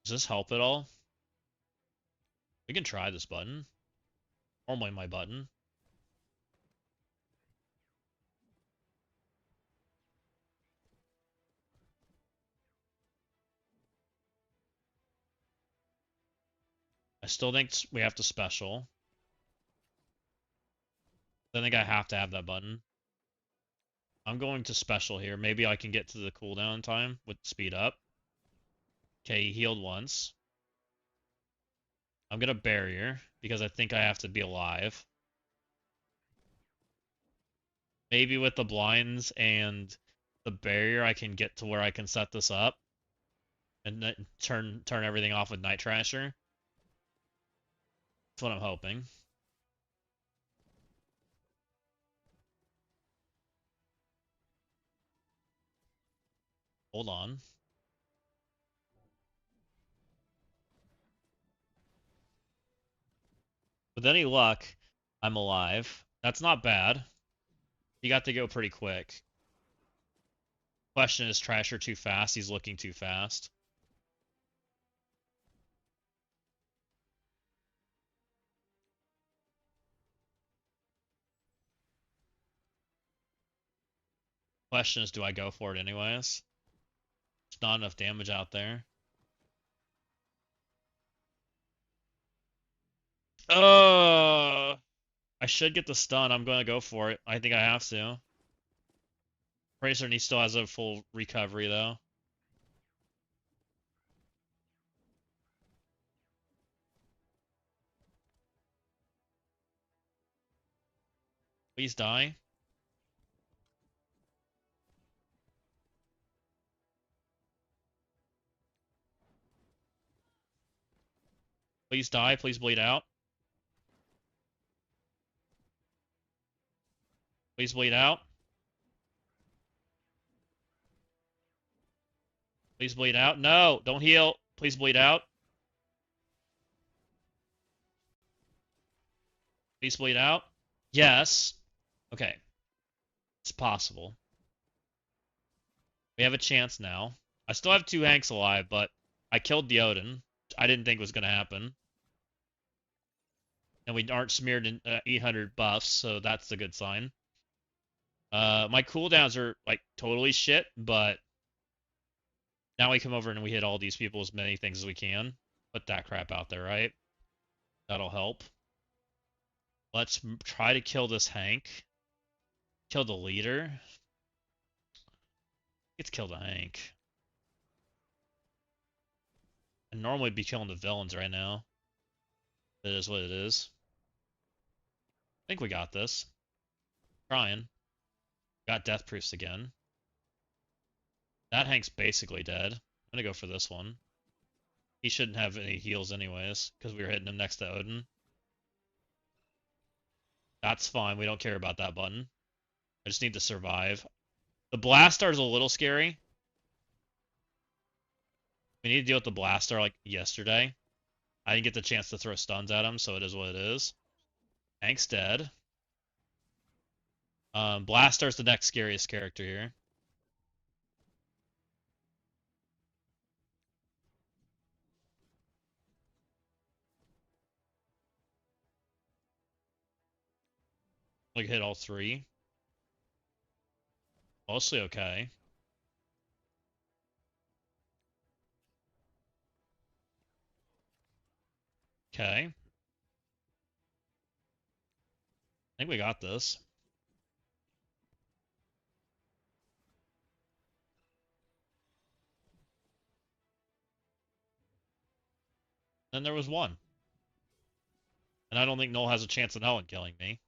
Does this help at all? We can try this button. Normally my button. I still think we have to special. I think I have to have that button. I'm going to special here. Maybe I can get to the cooldown time with speed up. Okay, he healed once. I'm gonna barrier because I think I have to be alive. Maybe with the blinds and the barrier I can get to where I can set this up and then turn everything off with Night Trasher. That's what I'm hoping. Hold on. With any luck, I'm alive. That's not bad. You got to go pretty quick. Question is Trasher too fast? He's looking too fast. Question is, do I go for it anyways? It's not enough damage out there. I should get the stun. I'm gonna go for it. I think I have to. Tracer he still has a full recovery though. Please die. Please die. Please bleed out. Please bleed out. Please bleed out. No, don't heal. Please bleed out. Please bleed out. Yes. Okay. It's possible. We have a chance now. I still have 2 Hanks alive, but I killed the Odin. I didn't think was going to happen. And we aren't smeared in 800 buffs, so that's a good sign. My cooldowns are, like, totally shit, but now we come over and we hit all these people as many things as we can. Put that crap out there, right? That'll help. Let's try to kill this Hank. Kill the leader. Let's kill the Hank. I'd normally be killing the villains right now. It is what it is. I think we got this. Trying. Got death proofs again. That Hank's basically dead. I'm gonna go for this one. He shouldn't have any heals anyways, because we were hitting him next to Odin. That's fine, we don't care about that button. I just need to survive. The Blastar's a little scary. We need to deal with the Blastar like yesterday. I didn't get the chance to throw stuns at him, so it is what it is. Hank's dead. Blastar's the next scariest character here. Like hit all 3. Mostly okay. Okay. I think we got this. Then there was 1. And I don't think Null has a chance in hell in killing me.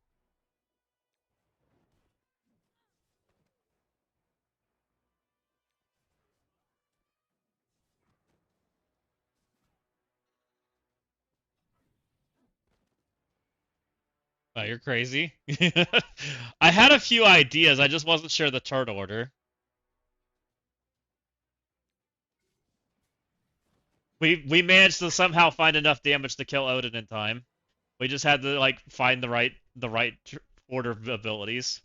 Oh, you're crazy. I had a few ideas, I just wasn't sure the turn order. We managed to somehow find enough damage to kill Odin in time. We just had to like find the right order of abilities.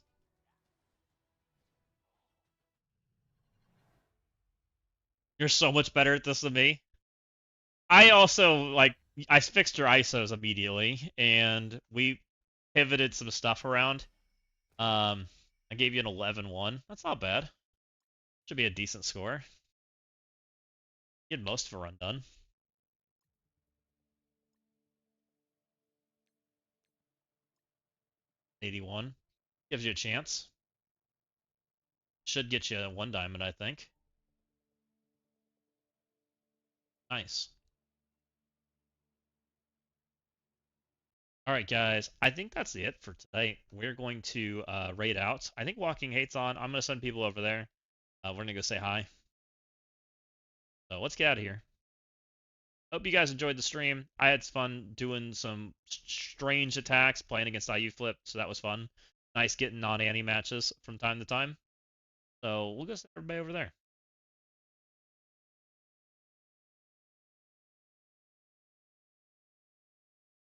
You're so much better at this than me. I also like I fixed your ISOs immediately, and we pivoted some stuff around. I gave you an 11-1. That's not bad. Should be a decent score. You had most of a run done. 81. Gives you a chance. Should get you 1 diamond, I think. Nice. Alright, guys. I think that's it for today. We're going to raid out. I think Walking Hate's on. I'm going to send people over there. We're going to go say hi. So let's get out of here. Hope you guys enjoyed the stream. I had fun doing some strange attacks, playing against IU Flip, so that was fun. Nice getting non-Annie matches from time to time. So we'll go see everybody over there.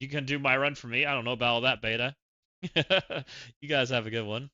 You can do my run for me. I don't know about all that, Beta. You guys have a good one.